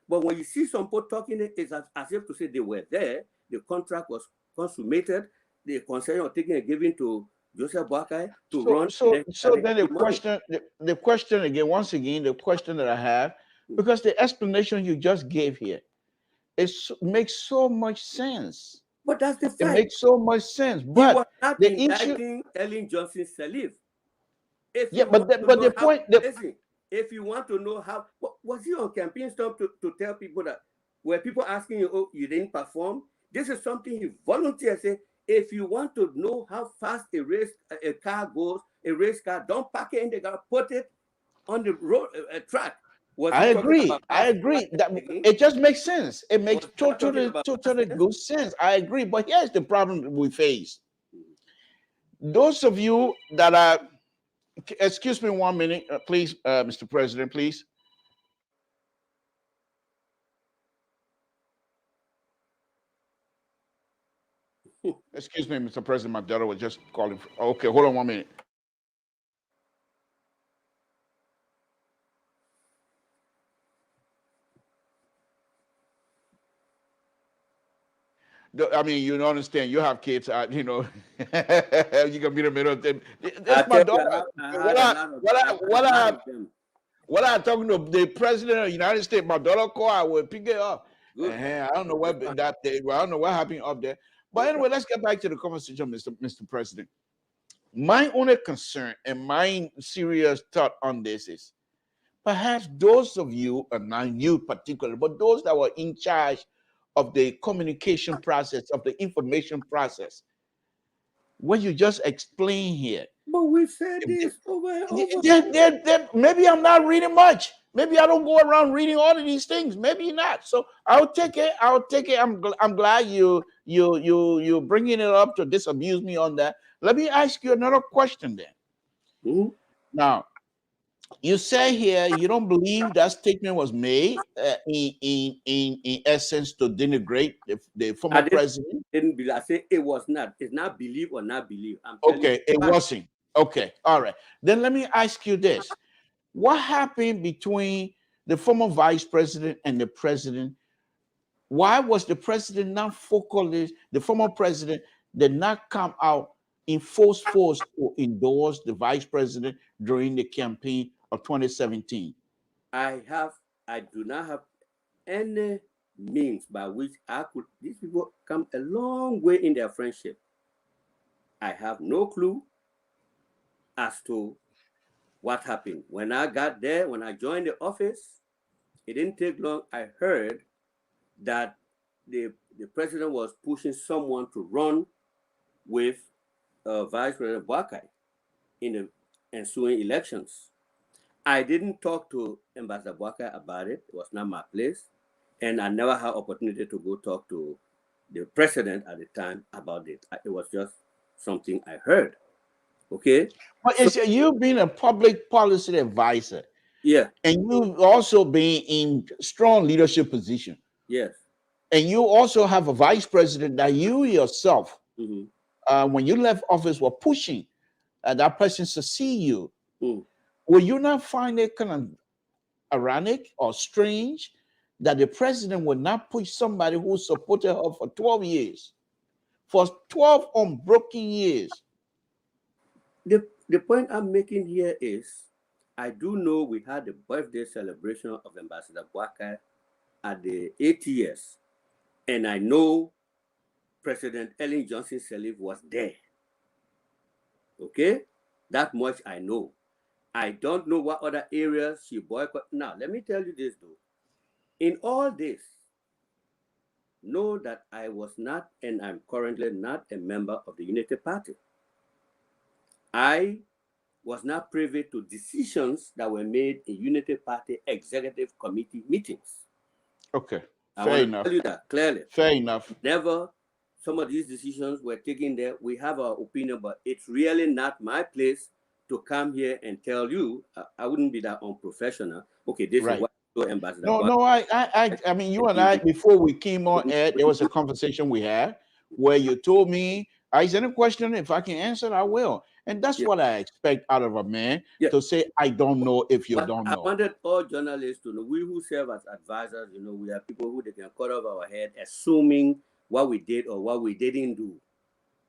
But when you see some people talking, it's as if to say they were there, the contract was consummated, the concession was taken and given to Joseph BOAKAI to run. So then the question again, once again, the question that I have, because the explanation you just gave here, makes so much sense. But that's the fact. It makes so much sense. But he was not the indicting Ellen Johnson Sirleaf. Listen, if you want to know how, was he on campaign stuff to tell people that, were people asking you, oh, you didn't perform? This is something he volunteered. Say, if you want to know how fast a car goes, a race car, don't park it in the car, put it on the road track. I agree. That it just makes sense. It makes totally good sense. I agree. But here's the problem we face. Those of you that are, excuse me 1 minute, please, Mr. President, please. Excuse me, Mr. President, my daughter was just calling. Okay, hold on 1 minute. I mean, you don't understand. You have kids, you know. You can be in the middle of them. That's my daughter. What I talking to the president of the United States, my daughter call, I will pick it up. I don't know what that day. Well, I don't know what happened up there. But anyway, let's get back to the conversation, Mr. President. My only concern and my serious thought on this is perhaps those of you, and not you particularly, but those that were in charge of the communication process, of the information process, what you just explained here. But we've said this over and over. Maybe I'm not reading much. Maybe I don't go around reading all of these things. Maybe not. So I'll take it. I'm glad you bringing it up to disabuse me on that. Let me ask you another question then. Now, you say here you don't believe that statement was made in essence to denigrate the former president. I say it was not. It's not believe or not believe. Okay, it wasn't. Okay, all right. Then let me ask you this: what happened between the former vice president and the president? Why was the president not focused? The former president did not come out in full force to endorse the vice president during the campaign of 2017? I do not have any means by which these people come a long way in their friendship. I have no clue as to what happened. When I got there, when I joined the office, it didn't take long. I heard that the president was pushing someone to run with Vice President BOAKAI in the ensuing elections. I didn't talk to Ambassador BOAKAI about it. It was not my place. And I never had opportunity to go talk to the president at the time about it. It was just something I heard. Okay? But you've been a public policy advisor. Yeah. And you've also been in strong leadership position. Yes. And you also have a vice president that you yourself, when you left office, were pushing that person to see you. Will you not find it kind of ironic or strange that the president would not push somebody who supported her for 12 years, for 12 unbroken years? The point I'm making here is, I do know we had the birthday celebration of Ambassador BOAKAI at the ATS, and I know President Ellen Johnson Sirleaf was there. Okay? That much I know. I don't know what other areas she boycotted. Now, let me tell you this, though. In all this, know that I was not, and I'm currently not, a member of the Unity Party. I was not privy to decisions that were made in Unity Party executive committee meetings. Okay, I fair want to enough. tell you that clearly. Fair enough. Never some of these decisions were taken there. We have our opinion, but it's really not my place to come here and tell you. I wouldn't be that unprofessional. Okay, this is what Ambassador. No, I mean, you and I, before we came on air, there was a conversation we had where you told me, I said, a question, if I can answer, I will. And that's what I expect out of a man, to say, I don't know if you don't know. I wanted all journalists to know, we who serve as advisors, you know, we are people who they can cut off our head, assuming what we did or what we didn't do.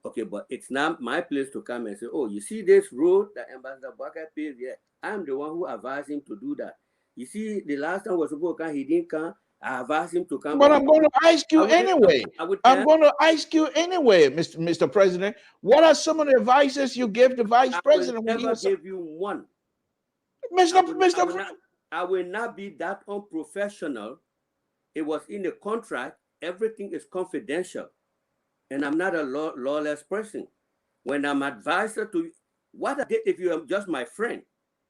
Okay, but it's not my place to come and say, oh, you see this road that Ambassador BOAKAI paved here? I'm the one who advised him to do that. You see, the last time was supposed to come, he didn't come. I advised him to come. But I'm going to ask you anyway. I'm going to ask you anyway, Mr. President. What are some of the advices you give the Vice President? I will never give you one. I will not be that unprofessional. It was in the contract. Everything is confidential. And I'm not a lawless person. When I'm advisor to what I did, if you are just my friend,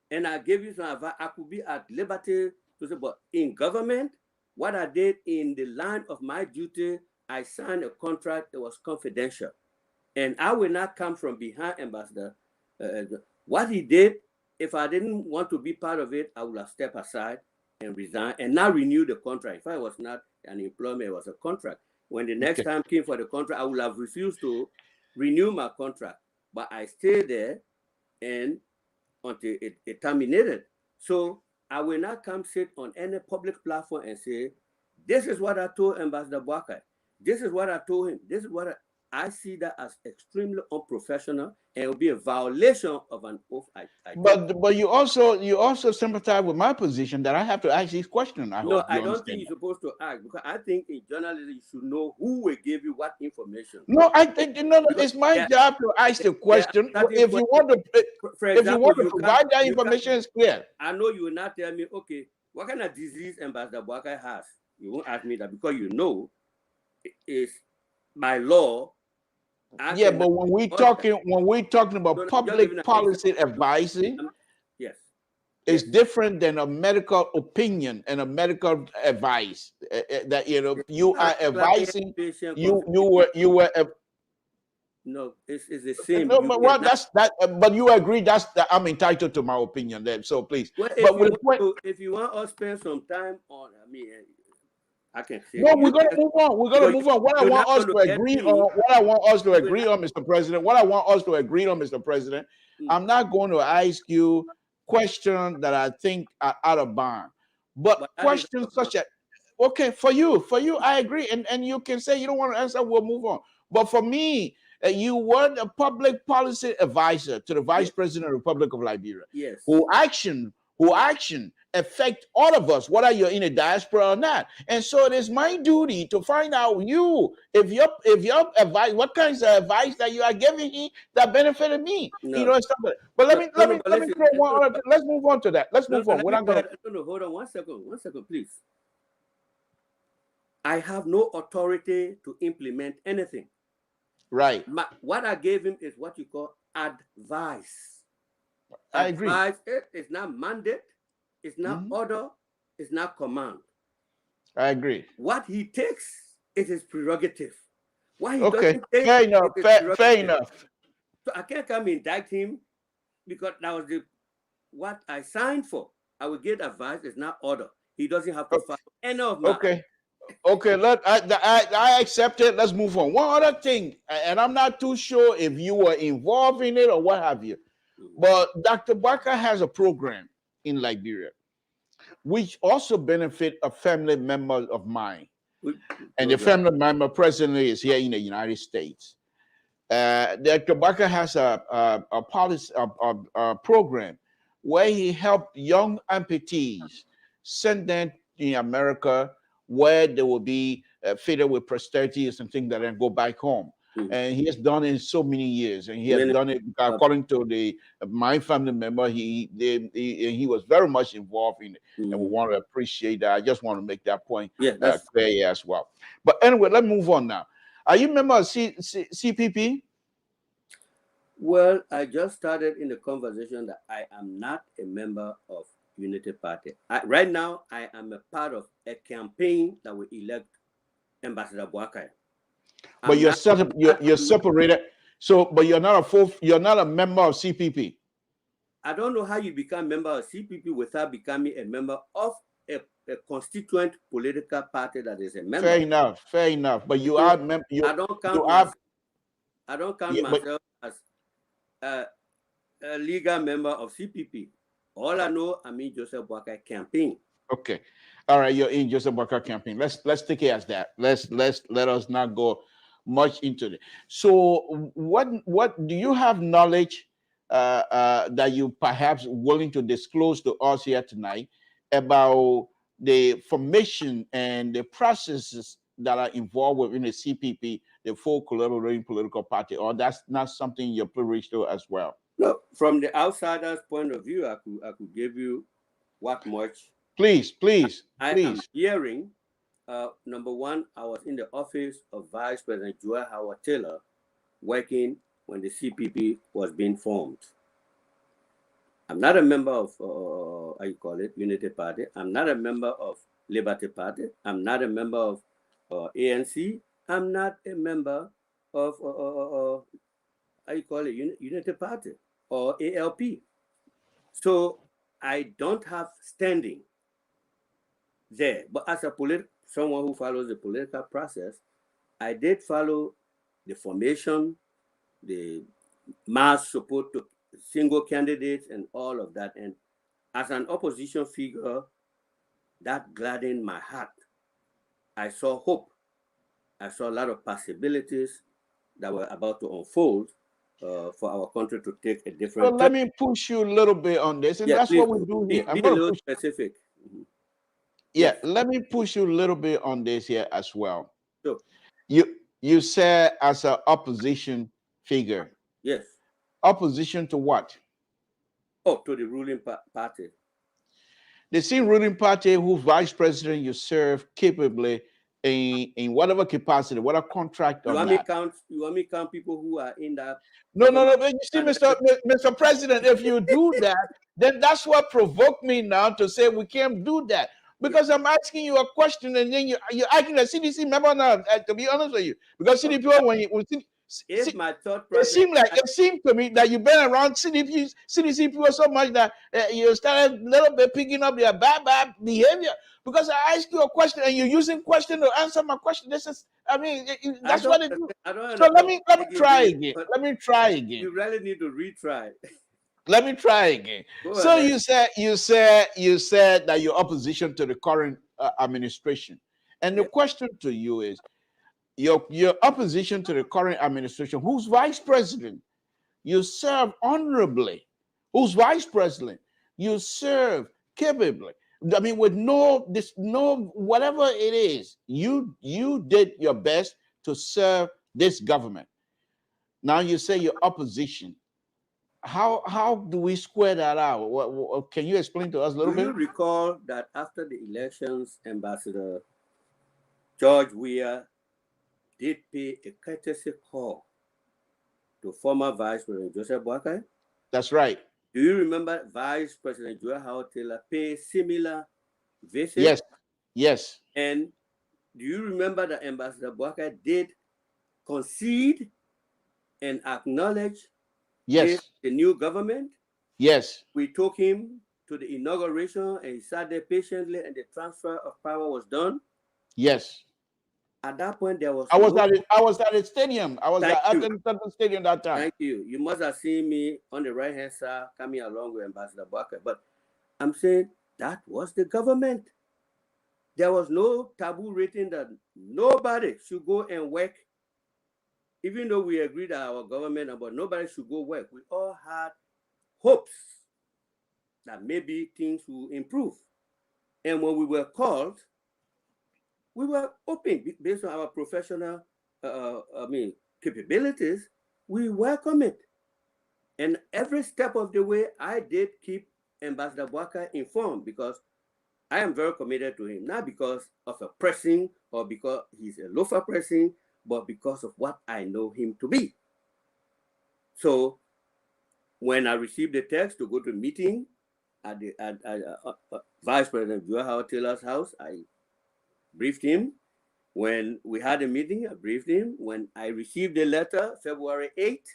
and I gave you some advice, I could be at liberty to say, but in government, what I did in the line of my duty, I signed a contract that was confidential. And I will not come from behind Ambassador. What he did, if I didn't want to be part of it, I would have stepped aside and resigned and not renew the contract. If I was not an employment, it was a contract. When the next time came for the contract, I would have refused to renew my contract. But I stayed there and until it terminated. So I will not come sit on any public platform and say, this is what I told Ambassador BOAKAI. This is what I told him. This is what I see that as extremely unprofessional, and it will be a violation of an oath. But you also sympathize with my position that I have to ask these questions. I don't think you're supposed to ask, because I think in journalism you should know who will give you what information. No, I think it's my job to ask the question. If you want to provide that information, it's clear. I know you will not tell me, okay, what kind of disease Ambassador BOAKAI has. You won't ask me that, because you know it is by law. Yeah, but when we're talking about public policy advising, yes, it's different than a medical opinion and a medical advice. That you are advising. You were. No, it's the same. No, but that's that. But you agree that I'm entitled to my opinion then. So please. Well, if you want us to spend some time on, I mean, I can say. No, we're gonna move on. We're gonna move on. What I want us to agree on, Mr. President. What I want us to agree on, Mr. President. I'm not going to ask you questions that I think are out of bounds, but questions such as, okay, for you, I agree, and you can say you don't want to answer. We'll move on. But for me, you were a public policy advisor to the Vice President of the Republic of Liberia. Yes. Who action affect all of us, whether you're in a diaspora or not. And so it is my duty to find out if your advice, what kinds of advice that you are giving me that benefited me. No. But let me throw one other. Let's move on to that. Let's move on. We're not going to. No, hold on 1 second. 1 second, please. I have no authority to implement anything. Right. What I gave him is what you call advice. I agree. It's not mandate, it's not order, it's not command. I agree. What he takes is his prerogative. What he doesn't take, fair enough. Fair enough. So I can't come indict him because that was what I signed for. I will get advice, it's not order. He doesn't have to follow any of my. Okay, I accept it. Let's move on. One other thing, and I'm not too sure if you were involved in it or what have you, but Dr. BOAKAI has a program in Liberia, which also benefit a family member of mine. And the family member presently is here in the United States. Dr. BOAKAI has a policy, a program where he helped young amputees, send them in America, where they will be fitted with prosthetics and things that then go back home. and he has done it so many years, and he has done it according to my family member. He was very much involved in it, and we want to appreciate that. I just want to make that point clear as well. But anyway, let's move on now. Are you a member of CPP? Well, I just started in the conversation that I am not a member of Unity Party. Right now, I am a part of a campaign that will elect Ambassador BOAKAI. But you're separated. So, but you're not a member of CPP. I don't know how you become a member of CPP without becoming a member of a constituent political party that is a member. Fair enough. But you are member. I don't count myself as a legal member of CPP. All I know, I'm in Joseph BOAKAI campaign. Okay, all right. You're in Joseph BOAKAI campaign. Let's take it as that. Let us not go much into it. So, what do you have knowledge that you perhaps willing to disclose to us here tonight about the formation and the processes that are involved within the CPP, the full collaborating political party, or that's not something you're privileged to as well? No, from the outsider's point of view, I could give you what much. Please. I am hearing. Number one, I was in the office of Vice President Joel Howard Taylor, working when the CPP was being formed. I'm not a member of Unity Party. I'm not a member of Liberty Party. I'm not a member of ANC. I'm not a member of Unity Party or ALP. So I don't have standing there. But as someone who follows the political process, I did follow the formation, the mass support to single candidates and all of that. And as an opposition figure, that gladdened my heart. I saw hope. I saw a lot of possibilities that were about to unfold for our country to take a different turn. Let me push you a little bit on this, and that's what we do here. I'm a little specific. Yeah, let me push you a little bit on this here as well. Sure. You said as an opposition figure. Yes. Opposition to what? Oh, to the ruling party. The same ruling party whose vice president you serve capably in whatever capacity, whatever contract. You want me to count people who are in that? No. You see, Mr. President, if you do that, then that's what provoked me now to say we can't do that. Because I'm asking you a question and then you're acting a CDC member now, to be honest with you. Because CDP, my thought process, it seemed to me that you've been around CDC people so much that you started a little bit picking up their bad behavior. Because I asked you a question and you're using question to answer my question. That's what it is. So let me try again. Let me try again. You really need to retry. Let me try again. So you said that you're opposition to the current administration, and the question to you is, your opposition to the current administration, whose vice president you serve honorably, whose vice president you serve capably. I mean, with no whatever it is, you did your best to serve this government. Now you say you're opposition. How do we square that out? Can you explain to us a little bit? Do you recall that after the elections, Ambassador George Weah did pay a courtesy call to former Vice President Joseph BOAKAI? That's right. Do you remember Vice President Joel Howard Taylor pay similar visit? Yes. And do you remember that Ambassador BOAKAI did concede and acknowledge the new government? Yes. We took him to the inauguration and he sat there patiently and the transfer of power was done. Yes. At that point, there was I was at the stadium. I was at the stadium that time. Thank you. You must have seen me on the right-hand side coming along with Ambassador BOAKAI. But I'm saying that was the government. There was no taboo written that nobody should go and work. Even though we agreed that our government, but nobody should go work. We all had hopes that maybe things will improve. And when we were called, we were open based on our professional, capabilities, we welcome it. And every step of the way, I did keep Ambassador BOAKAI informed, because I am very committed to him, not because of a pressing or because he's a loafer pressing, but because of what I know him to be. So when I received the text to go to a meeting at Vice President Joel Howard Taylor's house, I briefed him. When we had a meeting, I briefed him. When I received the letter, February 8th,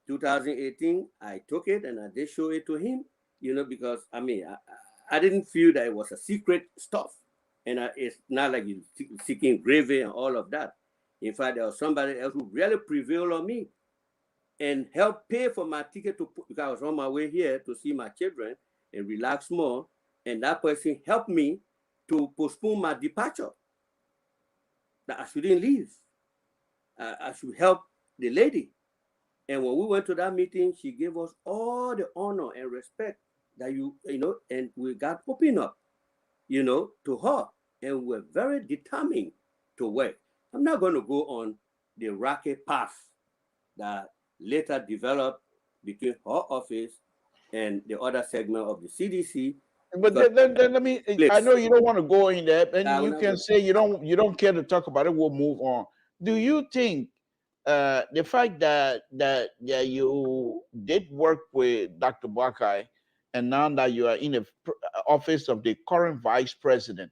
2018, I took it and I did show it to him, because I didn't feel that it was a secret stuff. And it's not like you're seeking gravy and all of that. In fact, there was somebody else who really prevailed on me and helped pay for my ticket because I was on my way here to see my children and relax more. And that person helped me to postpone my departure. That I shouldn't leave. I should help the lady. And when we went to that meeting, she gave us all the honor and respect that and we got open up, to her. And we're very determined to work. I'm not going to go on the rocky path that later developed between her office and the other segment of the CDC. But then let me. Please. I know you don't want to go in there, and you can say you don't care to talk about it. We'll move on. Do you think the fact that you did work with Dr. BOAKAI, and now that you are in the office of the current vice president,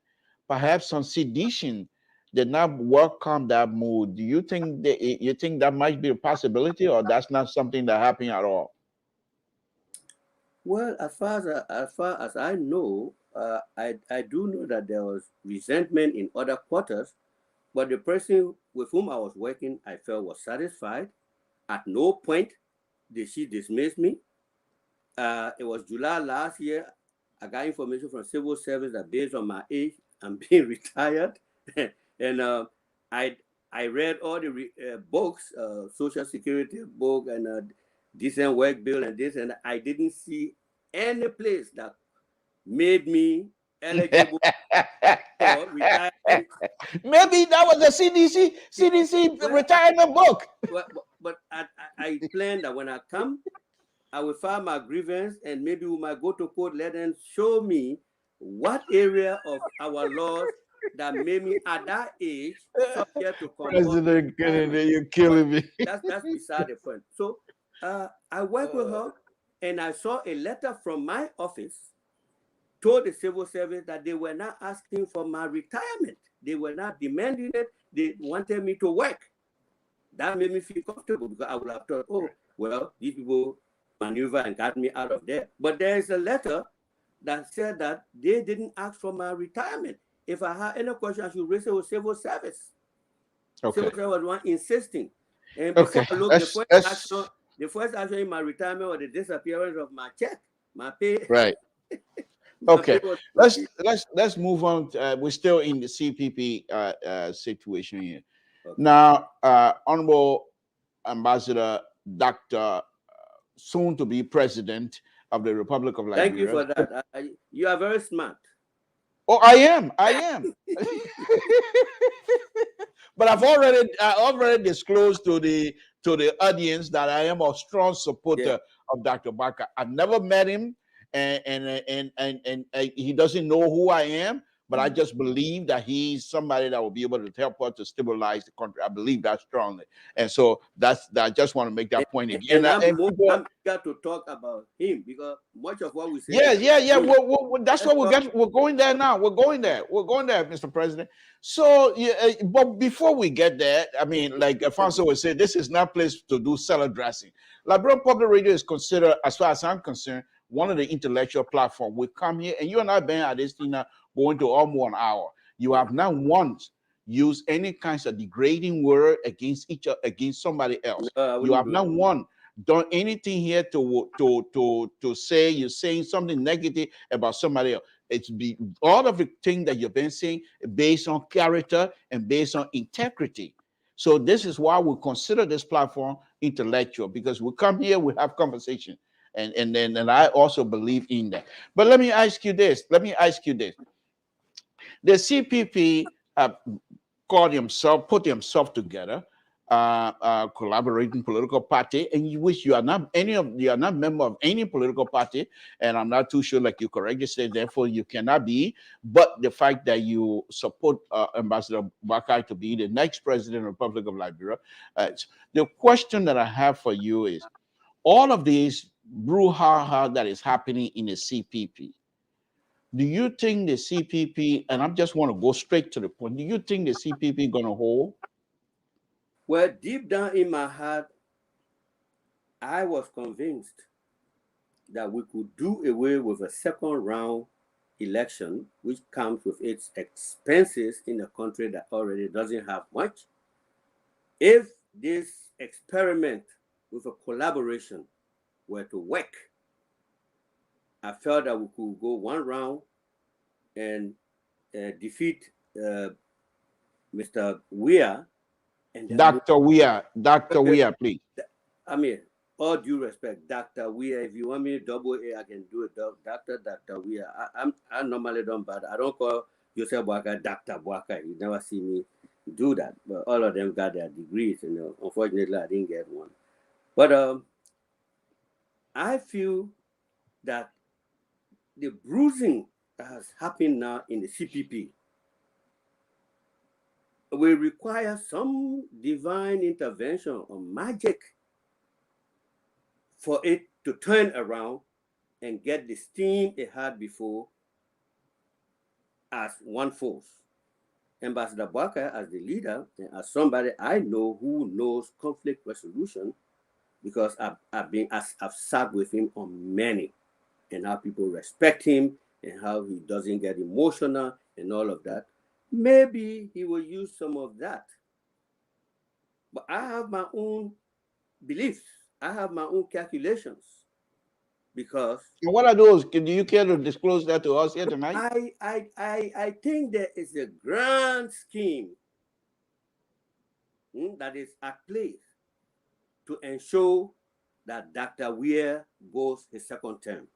perhaps some sedition did not welcome that move? Do you think that might be a possibility, or that's not something that happened at all? Well, as far as I know, I do know that there was resentment in other quarters, but the person with whom I was working, I felt was satisfied. At no point did she dismiss me. It was July last year. I got information from civil service that based on my age, I'm being retired. And I read all the books, Social Security book and decent work bill and this, and I didn't see any place that made me eligible for retirement. Maybe that was a CDC retirement book. But I planned that when I come, I will file my grievance, and maybe we might go to court, let them show me what area of our laws that made me at that age subject to President Kennedy, you're killing me. That's beside the point. So I worked with her, and I saw a letter from my office told the civil service that they were not asking for my retirement. They were not demanding it. They wanted me to work. That made me feel comfortable, because I would have thought, oh, well, these people maneuver and got me out of there. But there is a letter that said that they didn't ask for my retirement. If I had any question, I should raise it with civil service. Okay. Civil service was one insisting. And before I look, the first action in my retirement was the disappearance of my check, my pay. Right. Okay. Let's move on. We're still in the CPP situation here. Okay. Now, Honorable Ambassador Dr. soon to be President of the Republic of Liberia. Thank you for that. You are very smart. Oh, I am. But I've already disclosed to the audience that I am a strong supporter of Dr. BOAKAI. I've never met him, and he doesn't know who I am. But I just believe that he's somebody that will be able to help us to stabilize the country. I believe that strongly, and so I just want to make that point again. And I'm got to talk about him, because much of what we say. Yeah. That's what we're going there now. We're going there, Mr. President. So, but before we get there, I mean, like Alfonso would say, this is not a place to do salad dressing. Liberian Public Radio is considered, as far as I'm concerned, one of the intellectual platforms. We come here, and you and I have been at this thing now going to almost an hour. You have not once used any kinds of degrading word against somebody else. You have not once done anything here to say you're saying something negative about somebody else. It's all of the things that you've been saying based on character and based on integrity. So this is why we consider this platform intellectual, because we come here, we have conversation. And I also believe in that. But let me ask you this. The CPP put himself together collaborating political party, and you wish you are not member of any political party, and I'm not too sure, like you correctly said, therefore you cannot be. But the fact that you support Ambassador BOAKAI to be the next president of the Republic of Liberia, the question that I have for you is, all of this brouhaha that is happening in the CPP, do you think the CPP, and I just want to go straight to the point, do you think the CPP going to hold? Well, deep down in my heart, I was convinced that we could do away with a second round election, which comes with its expenses in a country that already doesn't have much. If this experiment with a collaboration were to work, I felt that we could go one round and defeat Mr. Weah. And Dr. Weah, please. I mean, all due respect, Dr. Weah, if you want me to double A, I can do it. Dr. Weah. I normally don't bother. I don't call Joseph BOAKAI Dr. BOAKAI. You never see me do that. But all of them got their degrees, and unfortunately, I didn't get one. But I feel that the bruising that has happened now in the CPP will require some divine intervention or magic for it to turn around and get the steam it had before as one force. Ambassador BOAKAI, as the leader, and as somebody I know who knows conflict resolution, because I've sat with him on many, and how people respect him and how he doesn't get emotional and all of that. Maybe he will use some of that. But I have my own beliefs. I have my own calculations. Because what are those? Do you care to disclose that to us here tonight? I think there is a grand scheme that is at play to ensure that Dr. Weah goes his second term.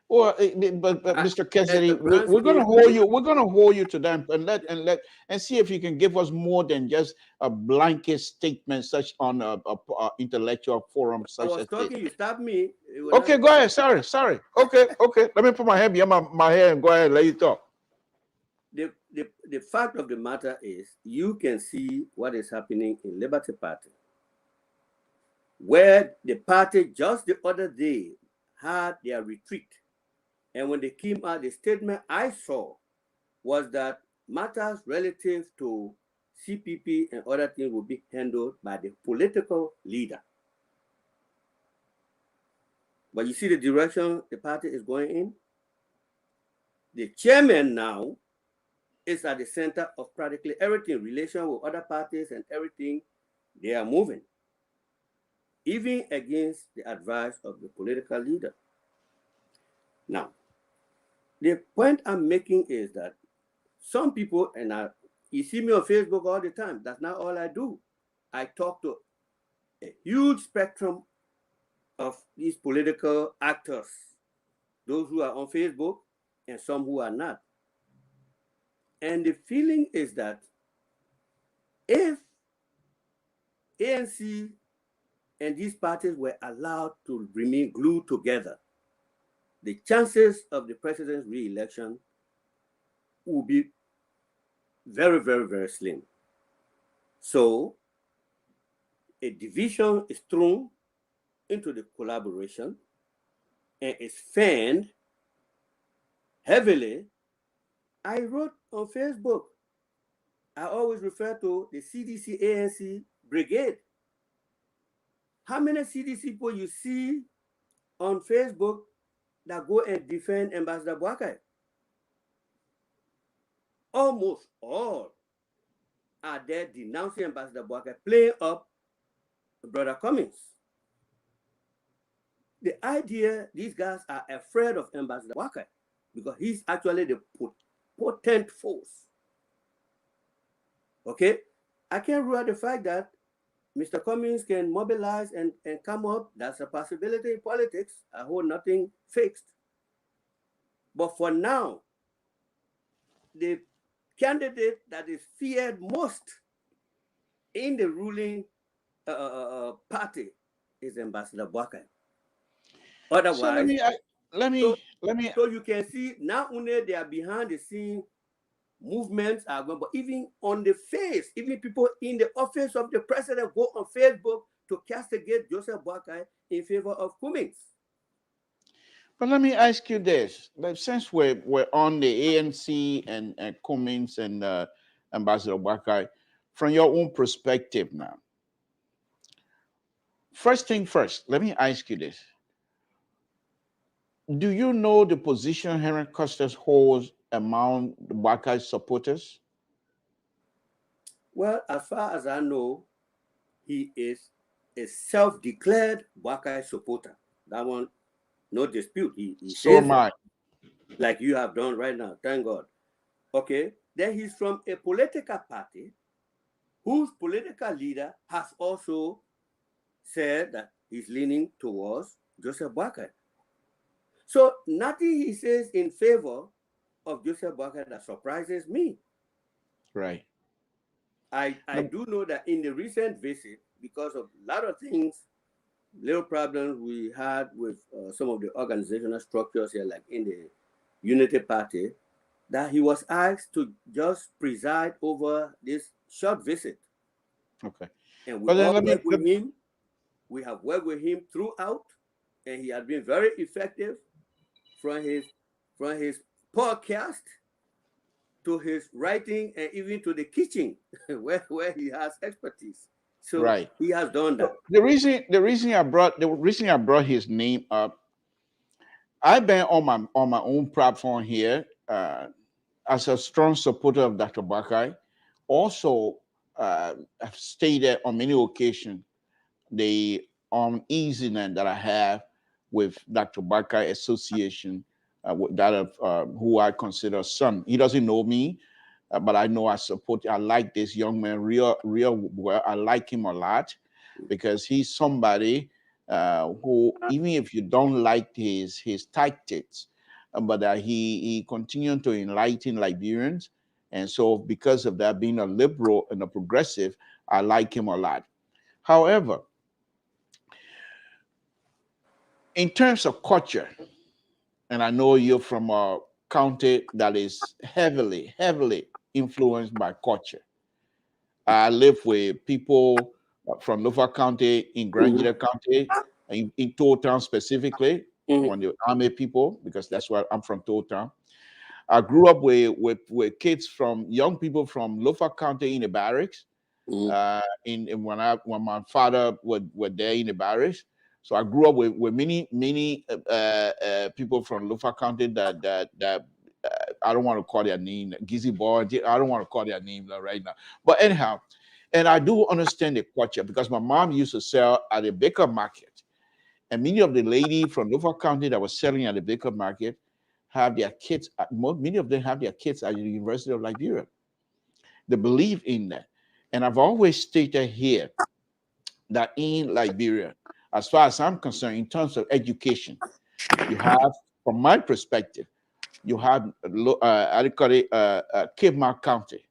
Well, but Mr. Kesselly, we're going to hold you. We're going to hold you to them and see if you can give us more than just a blanket statement, such on a intellectual forum such as this. You stopped me. Okay, go ahead. Sorry. Okay. Let me put my hand behind my hair and go ahead and let you talk. The fact of the matter is, you can see what is happening in Liberty Party, where the party just the other day had their retreat. And when they came out, the statement I saw was that matters relative to CPP and other things will be handled by the political leader. But you see the direction the party is going in? The chairman now is at the center of practically everything, relation with other parties and everything. They are moving, even against the advice of the political leader. Now, the point I'm making is that some people, and you see me on Facebook all the time, that's not all I do. I talk to a huge spectrum of these political actors, those who are on Facebook and some who are not. And the feeling is that if ANC and these parties were allowed to remain glued together, the chances of the president's re-election will be very, very, very slim. So a division is thrown into the collaboration and is fanned heavily. I wrote on Facebook, I always refer to the CDC ANC brigade. How many CDC people you see on Facebook that go and defend Ambassador BOAKAI? Almost all are there denouncing Ambassador BOAKAI, playing up Brother Cummings. The idea, these guys are afraid of Ambassador BOAKAI because he's actually the potent force. Okay? I can't rule out the fact that Mr. Cummings can mobilize and come up. That's a possibility in politics. I hold nothing fixed. But for now, the candidate that is feared most in the ruling party is Ambassador BOAKAI. Otherwise, so let me so you can see not only they are behind the scene movements are going, but even on the face, even people in the office of the president go on Facebook to castigate Joseph BOAKAI in favor of Cummings. But let me ask you this: since we're on the ANC and Cummings and Ambassador BOAKAI, from your own perspective now, first thing first, let me ask you this: do you know the position Henry Custis holds among the BOAKAI supporters? Well, as far as I know, he is a self-declared BOAKAI supporter. That one, no dispute. He So says am I. like you have done right now. Thank God. Okay. Then he's from a political party whose political leader has also said that he's leaning towards Joseph BOAKAI. So nothing he says in favor of Joseph BOAKAI that surprises me. Right. I do know that in the recent visit, because of a lot of things, little problems we had with some of the organizational structures here, like in the Unity Party, that he was asked to just preside over this short visit. Okay. And we But then all let me work with him. We have worked with him throughout, and he has been very effective from his podcast to his writing and even to the kitchen where he has expertise. So right. he has done that. The reason I brought his name up, I've been on my own platform here as a strong supporter of Dr. BOAKAI. Also, I've stated on many occasions the uneasiness that I have with Dr. BOAKAI association, with that of who I consider son. He doesn't know me, but I know I like this young man real well. I like him a lot because he's somebody who, even if you don't like his tactics, but he continued to enlighten Liberians. And so because of that, being a liberal and a progressive, I like him a lot. However, in terms of culture, and I know you're from a county that is heavily influenced by culture. I live with people from Lofa County, in Grangida County, in Town specifically, on the Army people, because that's where I'm from, Town. I grew up with kids from young people from Lofa County in the barracks. When my father were there in the barracks, so I grew up with many people from Lofa County that I don't want to call their name, Gizzy Boy. I don't want to call their name right now. But anyhow, and I do understand the culture because my mom used to sell at a Baker market, and many of the ladies from Lofa County that were selling at the Baker market have their kids. Many of them have their kids at the University of Liberia. They believe in that. And I've always stated here that in Liberia, as far as I'm concerned, in terms of education, you have, from my perspective, you have Cape Mark County,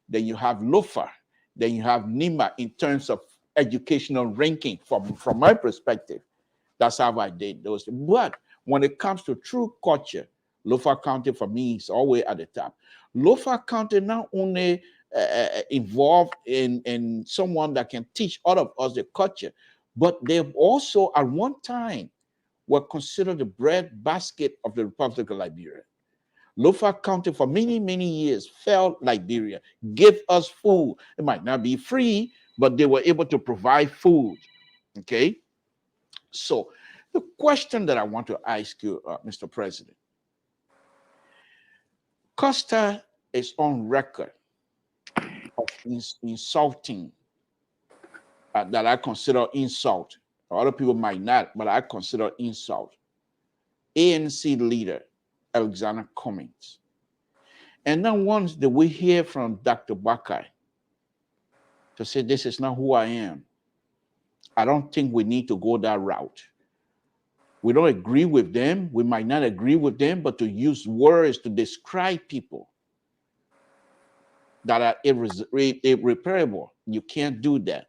then you have Lofa, then you have NYUMA in terms of educational ranking. From my perspective, that's how I did those. But when it comes to true culture, Lofa County for me is always at the top. Lofa County not only involved in someone that can teach all of us the culture, but they also at one time were considered the bread basket of the Republic of Liberia. Lofa County for many years felt Liberia, gave us food. It might not be free, but they were able to provide food. Okay, so the question that I want to ask you, Mr. President, Costa is on record of insulting that I consider insult. Other people might not, but I consider insult. ANC leader Alexander Cummings. And then once that we hear from Dr. BOAKAI to say this is not who I am, I don't think we need to go that route. We don't agree with them. We might not agree with them, but to use words to describe people that are irreparable. You can't do that.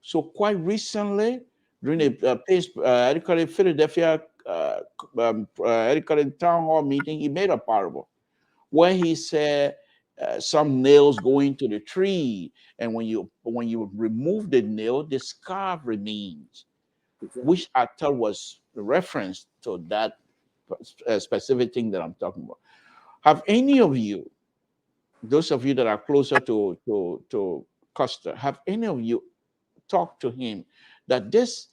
So quite recently, during a Philadelphia town hall meeting, he made a parable where he said some nails go into the tree, and when you remove the nail, the scar remains, which I thought was a reference to that specific thing that I'm talking about. Have any of you, those of you that are closer to Costa, have any of you talked to him that this,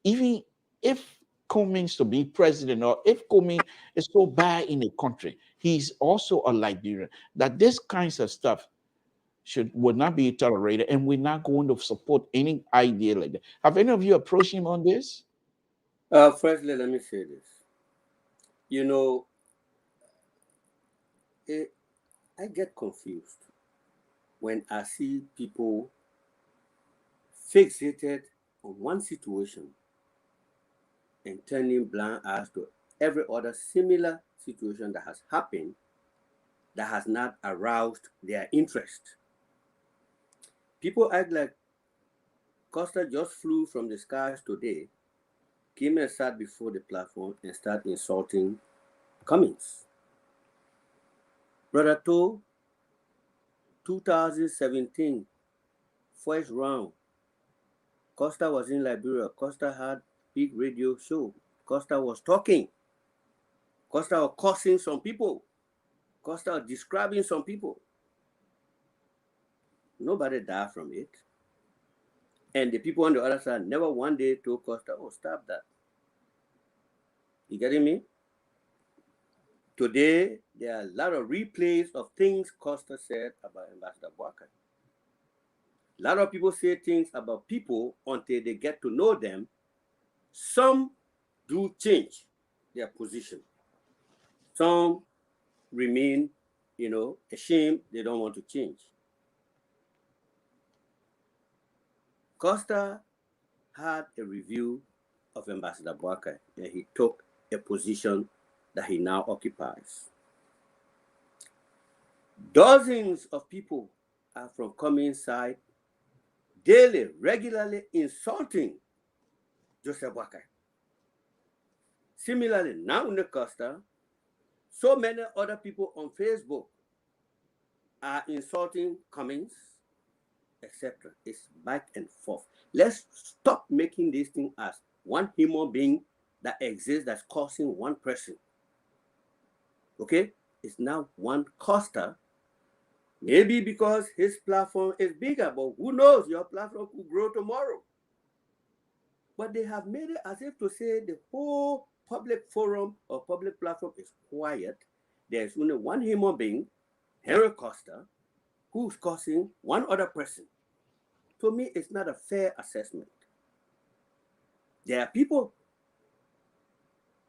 even if Cummings to be president, or if Cummings is so bad in the country, he's also a Liberian, that this kinds of stuff would not be tolerated, and we're not going to support any idea like that. Have any of you approached him on this? Firstly, let me say this. You know, I get confused when I see people fixated on one situation and turning blind eyes to every other similar situation that has happened that has not aroused their interest. People act like Costa just flew from the skies today, came and sat before the platform and started insulting Cummings. Brother To, 2017, first round, Costa was in Liberia. Costa had big radio show. Costa was talking. Costa was cursing some people. Costa was describing some people. Nobody died from it. And the people on the other side never one day told Costa, oh, stop that. You getting me? Today, there are a lot of replays of things Costa said about Ambassador BOAKAI. A lot of people say things about people until they get to know them. Some do change their position. Some remain, ashamed. They don't want to change. Costa had a review of Ambassador BOAKAI, and he took a position that he now occupies. Dozens of people are from Cummings' side daily, regularly insulting Joseph BOAKAI. Similarly, now in the Costa, so many other people on Facebook are insulting Cummings, etc. It's back and forth. Let's stop making this thing as one human being that exists that's causing one person. Okay? It's now one Costa. Maybe because his platform is bigger, but who knows? Your platform could grow tomorrow. But they have made it as if to say the whole public forum or public platform is quiet. There's only one human being, Henry Costa, who's causing one other person. To me, it's not a fair assessment. There are people,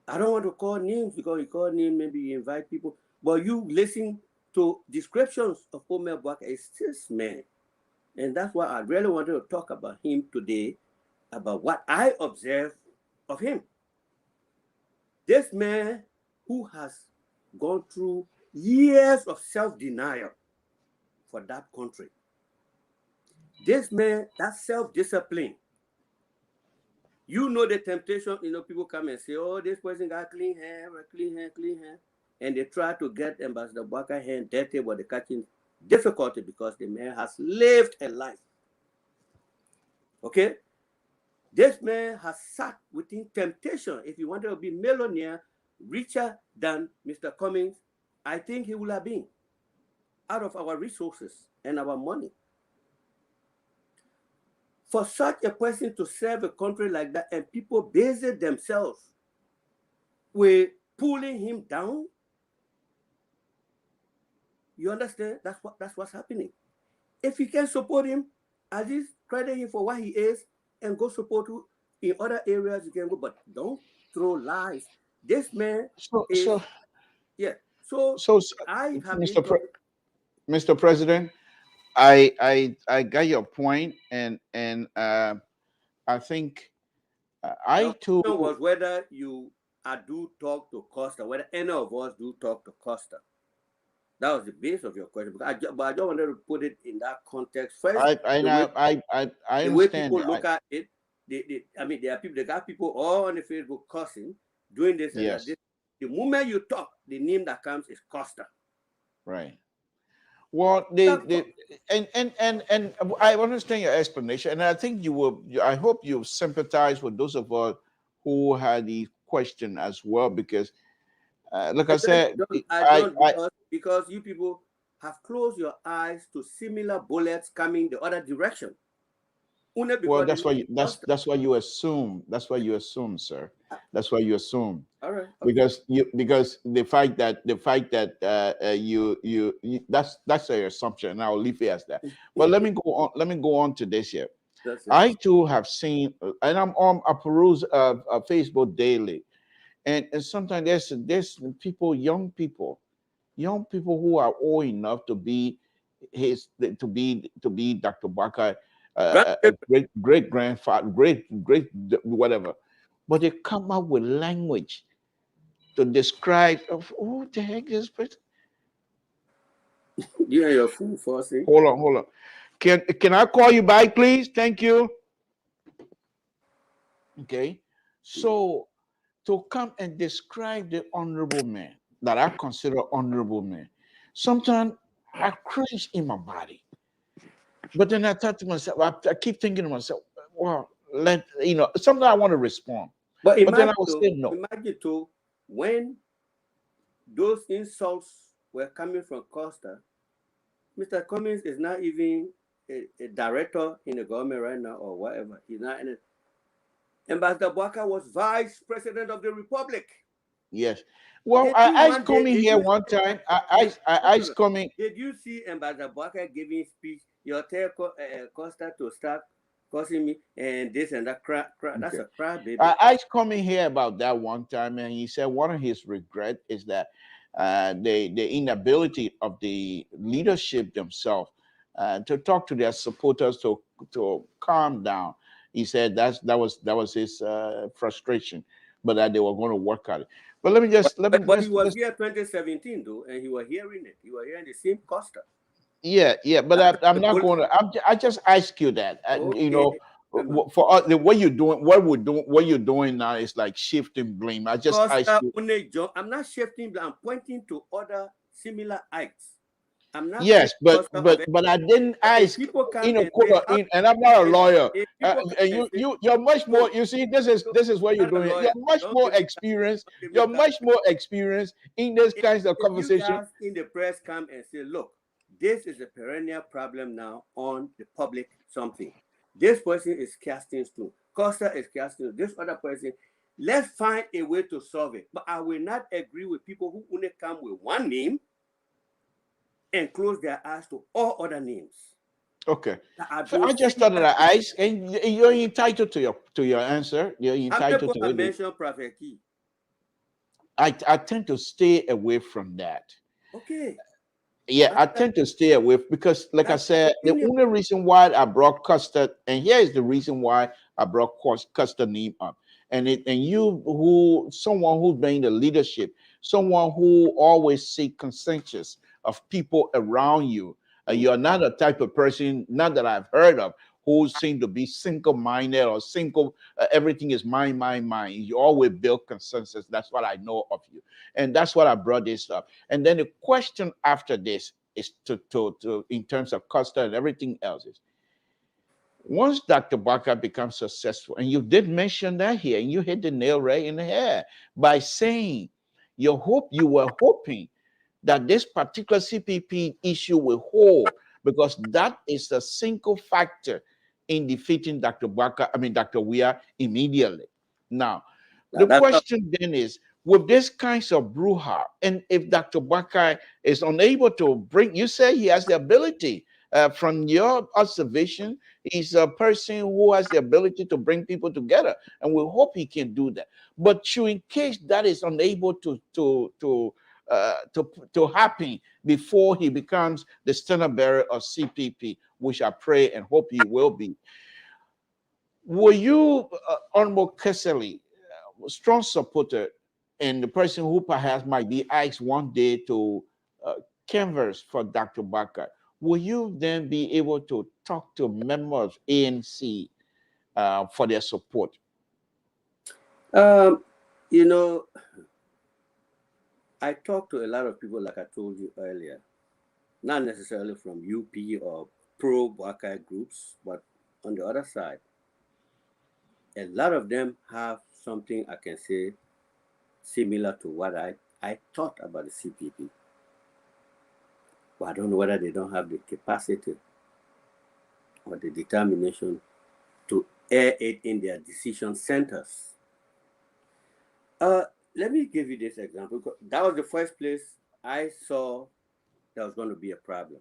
I don't want to call names because you call names, maybe you invite people, but you listen to descriptions of Omar BOAKAI, it's this man. And that's why I really wanted to talk about him today, about what I observed of him. This man who has gone through years of self-denial for that country. This man, that self-discipline. You know the temptation, people come and say, oh, this person got clean hair, clean hair. And they try to get Ambassador BOAKAI hand dirty, but they're catching difficulty because the man has lived a life. Okay? This man has sat within temptation. If he wanted to be millionaire, richer than Mr. Cummings, I think he would have been out of our resources and our money. For such a person to serve a country like that and people busy themselves with pulling him down, you understand? That's what's happening. If you can support him, at least credit him for what he is and go support him in other areas you can go, but don't throw lies. This man I have Mr. President, I got your point, and I think I too was whether I do talk to Costa, whether any of us do talk to Costa. That was the base of your question. But I don't want to put it in that context. First, I the way understand people that. look at it, I mean, there are people, they got people all on the Facebook cussing, doing this and Yes. that. The moment you talk, the name that comes is Costa. Right. Well, and I understand your explanation, and I think you will. I hope you sympathize with those of us who had the question as well, because, like I said, I don't because you people have closed your eyes to similar bullets coming the other direction. Well, that's why that's why you assume. That's why you assume, sir. That's why you assume. All right. Okay. Because the fact that you that's your assumption, and I'll leave it as that. But let me go on. Let me go on to this here. I too have seen, and I'm on a peruse of Facebook daily, and sometimes there's people, young people who are old enough to be Dr. BOAKAI, a great grandfather, great whatever, but they come up with language to describe of what the heck is this person. You and your fool forcing. Hold on. Can I call you back, please? Thank you. Okay, so to come and describe the honorable man that I consider honorable man, sometimes I cringe in my body. But then I thought to myself, I keep thinking to myself, well, sometimes I want to respond. But then I will say no. Imagine too, when those insults were coming from Costa, Mr. Cummings is not even a director in the government right now or whatever. He's not in it. Ambassador BOAKAI was vice president of the republic. Yes. Well, I coming here one time. I coming. Did you see Ambassador BOAKAI giving speech? You tell Costa to start causing me and this and that crap. That's a crap, baby. I coming here about that one time, and he said one of his regret is that the inability of the leadership themselves to talk to their supporters to calm down. He said that was his frustration, but that they were going to work at it. But let me just But he was here 2017 though, and he was hearing it. He was hearing the same Costa. Yeah, but I'm not going to. I just ask you that. Okay. You know, for us, what you're doing now is like shifting blame. I just ask you. I'm not shifting blame. I'm pointing to other similar acts. I'm not. Yes, but I didn't ask. And I'm not a lawyer. And you're much more. You see, this is what you're doing. You're much more experienced. You're much more experienced in this kinds of conversation. In the press, come and say, look, this is a perennial problem now on the public something. This person is casting stone. Costa is casting stone. This other person. Let's find a way to solve it. But I will not agree with people who only come with one name and close their eyes to all other names. Okay. I just thought that I asked, and you're entitled to your answer. You're entitled to it. Mention Prophet Key. I tend to stay away from that. Okay. Yeah, I tend to stay away because, like I said, the only reason why I brought Custer, and here is the reason why I brought Custer name up. And someone who's been in the leadership, someone who always seek consensus of people around you. You're not a type of person, not that I've heard of, who seem to be single-minded or everything is mine. You always build consensus. That's what I know of you. And that's what I brought this up. And then the question after this is to in terms of Costa and everything else is, once Dr. BOAKAI becomes successful, and you did mention that here, and you hit the nail right in the head by saying you were hoping that this particular CPP issue will hold, because that is a single factor in defeating Dr. Weah immediately. Now, the question then is, with this kinds of brouhaha, and if Dr. BOAKAI is unable to bring, you say he has the ability, from your observation, he's a person who has the ability to bring people together, and we hope he can do that. But in case that is unable to happen before he becomes the standard bearer of CPP, which I pray and hope he will be, were you, Honorable Kesselly, strong supporter and the person who perhaps might be asked one day to canvas for Dr. BOAKAI, will you then be able to talk to members of ANC for their support? You know, I talked to a lot of people, like I told you earlier, not necessarily from UP or pro-BOAKAI groups, but on the other side, a lot of them have something I can say similar to what I thought about the CPP. But I don't know whether they don't have the capacity or the determination to air it in their decision centers. Let me give you this example. That was the first place I saw there was going to be a problem.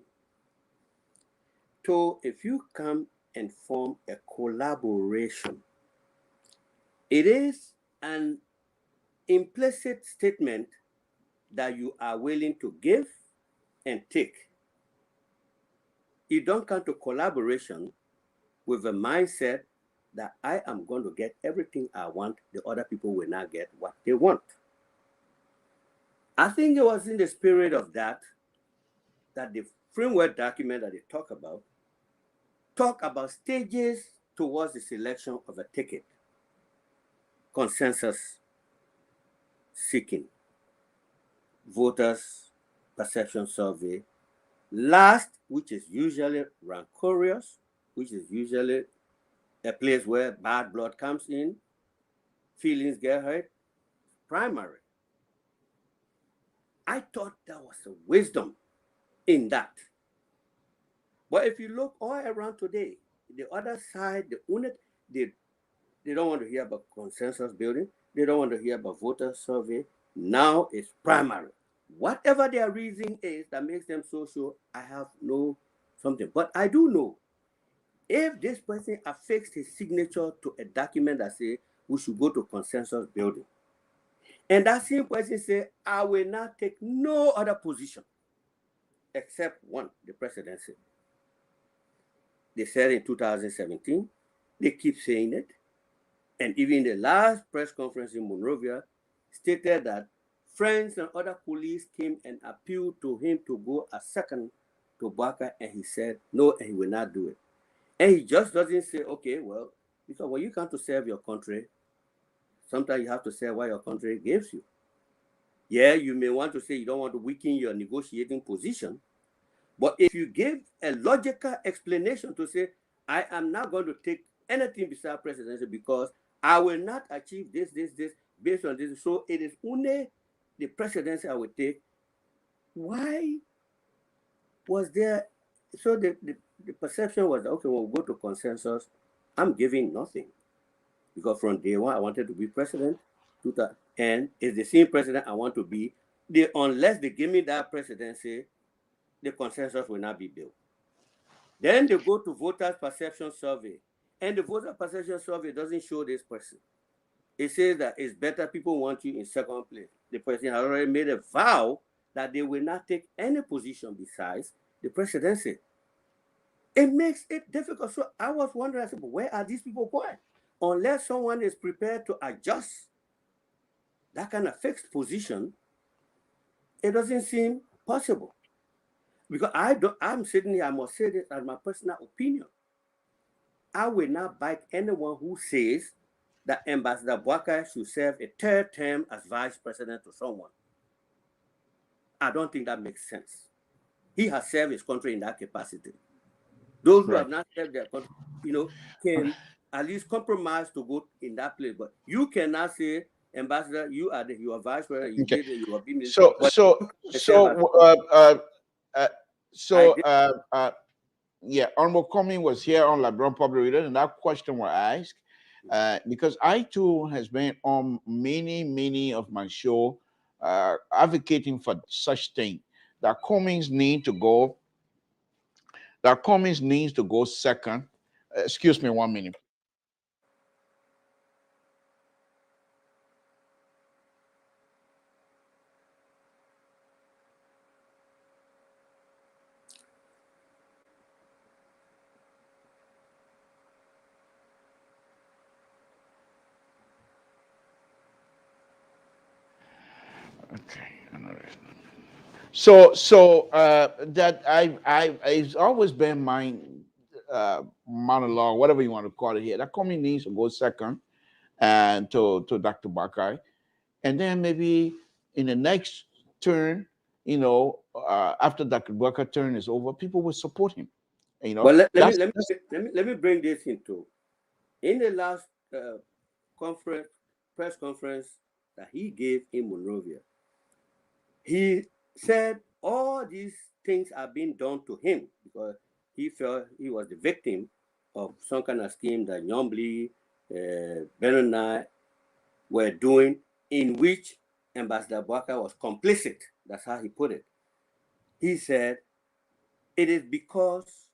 So if you come and form a collaboration, it is an implicit statement that you are willing to give and take. You don't come to collaboration with a mindset that I am going to get everything I want, the other people will not get what they want. I think it was in the spirit of that the framework document that they talk about stages towards the selection of a ticket, consensus seeking, voters perception survey, last, which is usually rancorous, which is usually a place where bad blood comes in, feelings get hurt, primary. I thought there was a wisdom in that. But if you look all around today, the other side, they don't want to hear about consensus building. They don't want to hear about voter survey. Now it's primary. Whatever their reason is that makes them so sure, I have no something. But I do know, if this person affixed his signature to a document that says we should go to consensus building, and that same person say, I will not take no other position except one, the presidency. They said in 2017, they keep saying it. And even the last press conference in Monrovia stated that friends and other police came and appealed to him to go a second to BOAKAI, and he said no, and he will not do it. And he just doesn't say, okay, well, because when you come to serve your country, sometimes you have to serve what your country gives you. Yeah, you may want to say you don't want to weaken your negotiating position, but if you give a logical explanation to say, I am not going to take anything besides presidency because I will not achieve this, based on this, so it is only the presidency I will take. Why was there? So the perception was, okay, we'll go to consensus. I'm giving nothing. Because from day one, I wanted to be president, and it's the same president I want to be. Unless they give me that presidency, the consensus will not be built. Then they go to voters' perception survey, and the voter perception survey doesn't show this person. It says that it's better people want you in second place. The president has already made a vow that they will not take any position besides the presidency. It makes it difficult. So I was wondering, I said, where are these people going? Unless someone is prepared to adjust that kind of fixed position, it doesn't seem possible. Because I'm sitting here, I must say this as my personal opinion. I will not bite anyone who says that Ambassador BOAKAI should serve a third term as vice president to someone. I don't think that makes sense. He has served his country in that capacity. Those who have not served their country, can at least compromise to go in that place. But you cannot say, Ambassador, you are vice president, you did it, you are being yeah, Honorable Coming was here on LIBERIA Public Radio, and that question was asked because I too has been on many of my show advocating for such thing that Cummings needs to go second. Excuse me 1 minute. Okay. That it's always been my monologue, whatever you want to call it here. That coming needs to go second, and to Dr. Bakai, and then maybe in the next turn, after Dr. Bakai turn is over, people will support him. Well, That's let me bring this into in the last press conference that he gave in Monrovia. He said all these things are being done to him because he felt he was the victim of some kind of scheme that Nyombli, Ben and I were doing, in which Ambassador BOAKAI was complicit. That's how he put it. He said, it is because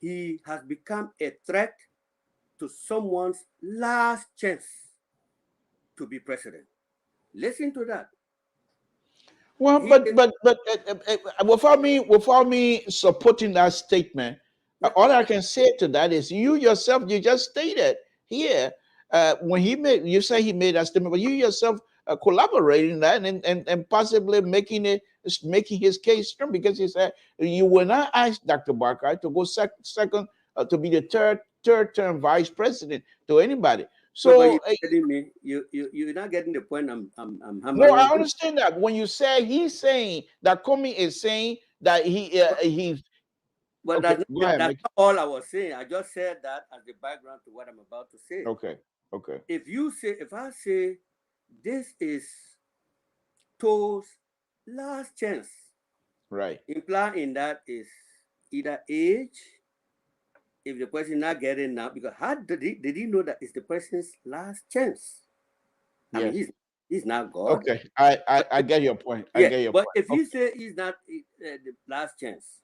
he has become a threat to someone's last chance to be president. Listen to that. well, without me supporting that statement, all I can say to that is you yourself, you just stated here when you say he made that statement, but you yourself collaborating that and possibly making his case strong, because he said you will not ask Dr. Barker to go second to be the third term vice president to anybody. So but you're getting me. You're not getting the point. I'm no, hammering. I understand that. When you say he's saying that Comey is saying that he's But okay. Go ahead. that's not all I was saying. I just said that as the background to what I'm about to say. Okay. If I say this is To's last chance, Right. implying that is either age, if the person not getting now, because how did he know that it's the person's last chance? I Yes. mean, he's not God. Okay. I get your point. I get your but point. if you say he's not the last chance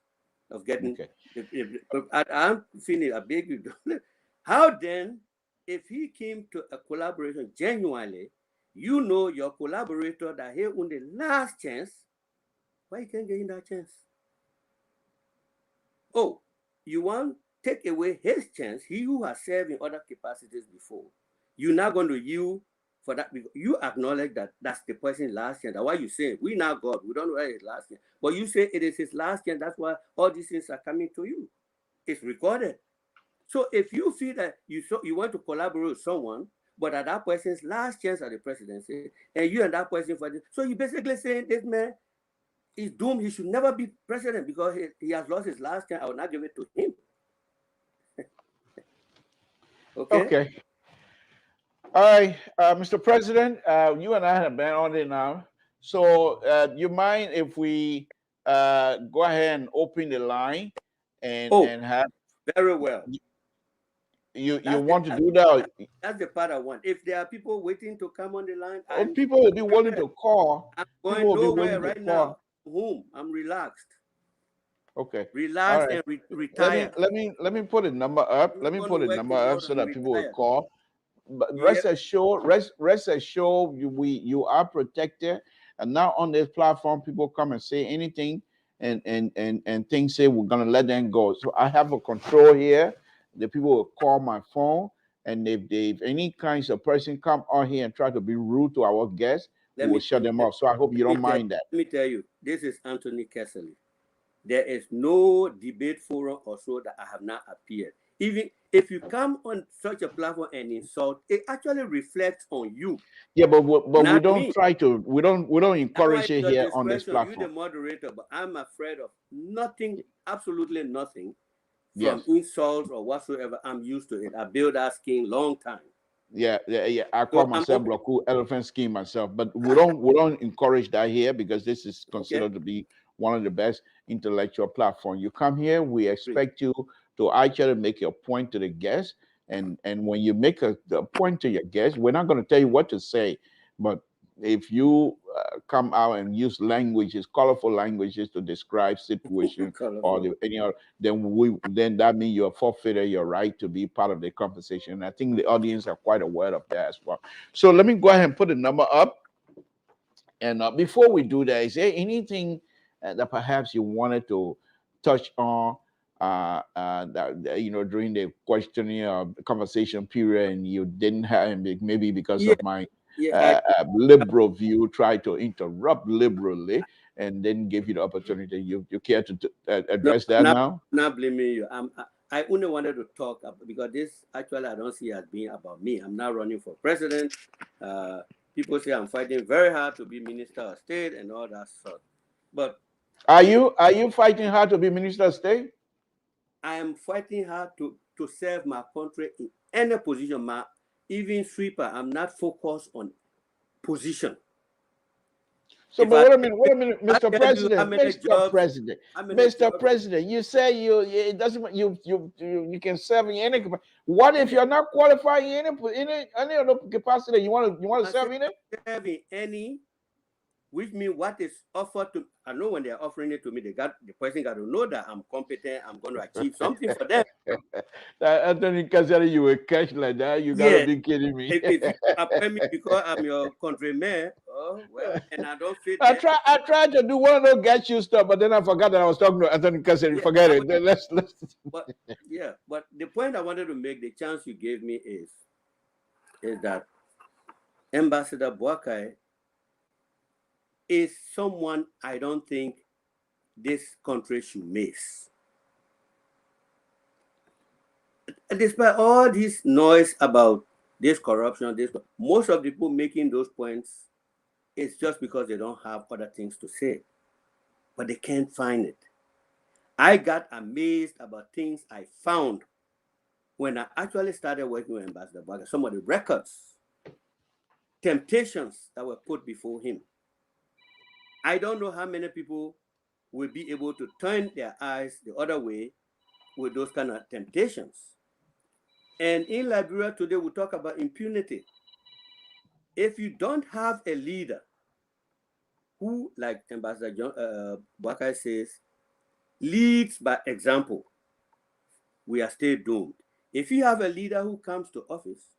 of getting, Okay. if I'm feeling, I beg you, how then, if he came to a collaboration genuinely, your collaborator that he won the last chance, why you can't get in that chance? Oh, you want to take away his chance, he who has served in other capacities before. You're not going to yield for that because you acknowledge that that's the person's last chance. That's why you say we now God, we don't know his last chance. But you say it is his last chance. That's why all these things are coming to you. It's recorded. So if you feel that you want to collaborate with someone, but at that person's last chance at the presidency, and you and that person for this, so you basically saying this man is doomed. He should never be president because he has lost his last chance. I will not give it to him. Okay. All right, Mr. President, you and I have been on it now. So, you mind if we go ahead and open the line and have very well. You want to do that? That's the part I want. If there are people waiting to come on the line, people will be willing to call. I'm going nowhere right now. Home. I'm relaxed. Okay. Relax and retire. Let me put a number up. Let me put a number up so that people will call. But rest assured, you are protected. And now on this platform, people come and say anything and things say we're gonna let them go. So I have a control here. The people will call my phone, and if any kinds of person come on here and try to be rude to our guests, we will shut them off. So I hope you don't mind that. Let me tell you, this is Anthony Kesselly. There is no debate forum or so that I have not appeared. Even if you come on such a platform and insult, it actually reflects on you. Yeah, but we don't try to. We don't encourage it here on this platform. You're the moderator, but I'm afraid of nothing, absolutely nothing, from insults or whatsoever. I'm used to it. I built that skin long time. Yeah. I call myself Bloku Elephant Skin myself, but we don't encourage that here because this is considered to be one of the best intellectual platforms. You come here, we expect you to actually make a point to the guest, and when you make a point to your guest, we're not going to tell you what to say, but if you come out and use colorful languages to describe situation or any other, then that means you're forfeited your right to be part of the conversation. And I think the audience are quite aware of that as well. So let me go ahead and put the number up. And before we do that, is there anything that perhaps you wanted to touch on that during the questioning or conversation period and you didn't have, maybe because of my liberal view, try to interrupt liberally, and then give you the opportunity. You care to address that now? Not blaming you. I only wanted to talk about, because this actually I don't see as being about me. I'm not running for president. People say I'm fighting very hard to be Minister of State and all that stuff. But are you fighting hard to be Minister of State? I am fighting hard to serve my country in any position. Even sweeper, I'm not focused on position. So, but wait a minute, Mr. President, you say it doesn't you can serve in any. What if you're not qualified in any other capacity? You want to serve in it? Serve in any, which means what is offered to. I know when they're offering it to me, the person got to know that I'm competent. I'm going to achieve something for them. Anthony Kesselly, you will catch like that. You gotta be kidding me. If you appoint me because I'm your countryman, oh well, and I don't fit. I tried to do one of those get you stuff, but then I forgot that I was talking to Anthony Kesselly. Yeah, forget it. Let's. But the point I wanted to make, the chance you gave me is that Ambassador BOAKAI is someone I don't think this country should miss. Despite all this noise about this corruption, most of the people making those points, it's just because they don't have other things to say, but they can't find it. I got amazed about things I found when I actually started working with Ambassador BOAKAI. Some of the records, temptations that were put before him. I don't know how many people will be able to turn their eyes the other way with those kind of temptations. And in Liberia today, we talk about impunity. If you don't have a leader who, like Ambassador BOAKAI says, leads by example, we are still doomed. If you have a leader who comes to office,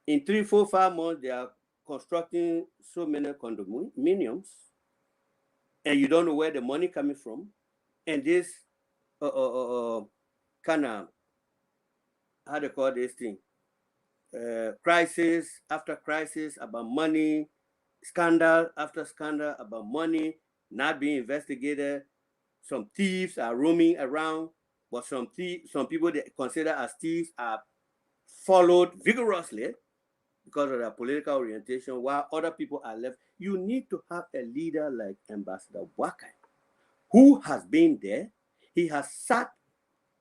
in 3, 4, 5 months, they are constructing so many condominiums, and you don't know where the money coming from, and this kind of, how they call this thing, crisis after crisis about money, scandal after scandal about money not being investigated. Some thieves are roaming around, but some people they consider as thieves are followed vigorously because of their political orientation, while other people are left. You need to have a leader like Ambassador BOAKAI, who has been there. He has sat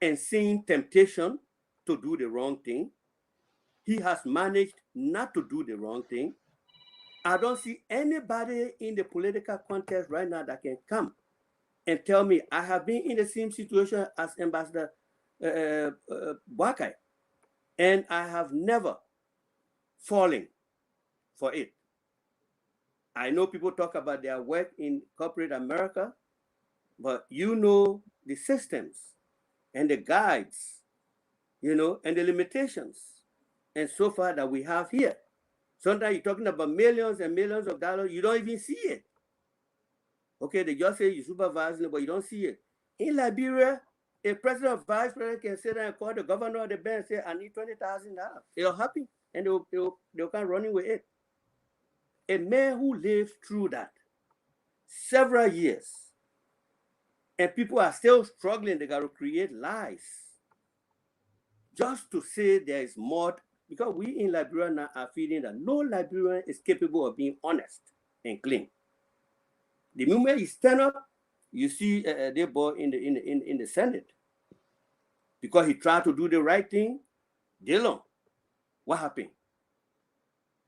and seen temptation to do the wrong thing. He has managed not to do the wrong thing. I don't see anybody in the political context right now that can come and tell me I have been in the same situation as Ambassador BOAKAI, and I have never fallen for it. I know people talk about their work in corporate America, but you know the systems and the guides, and the limitations and so far that we have here. Sometimes you're talking about millions and millions of dollars, you don't even see it. Okay, they just say you supervise it, but you don't see it. In Liberia, a president or vice president can sit there and call the governor of the bank and say, I need $20,000. It'll happen, and they'll come running with it. A man who lived through that several years, and people are still struggling, they got to create lies just to say there is more, because we in Liberia now are feeling that no Liberian is capable of being honest and clean. The moment you stand up, you see the boy in the Senate, because he tried to do the right thing. Dylan, what happened?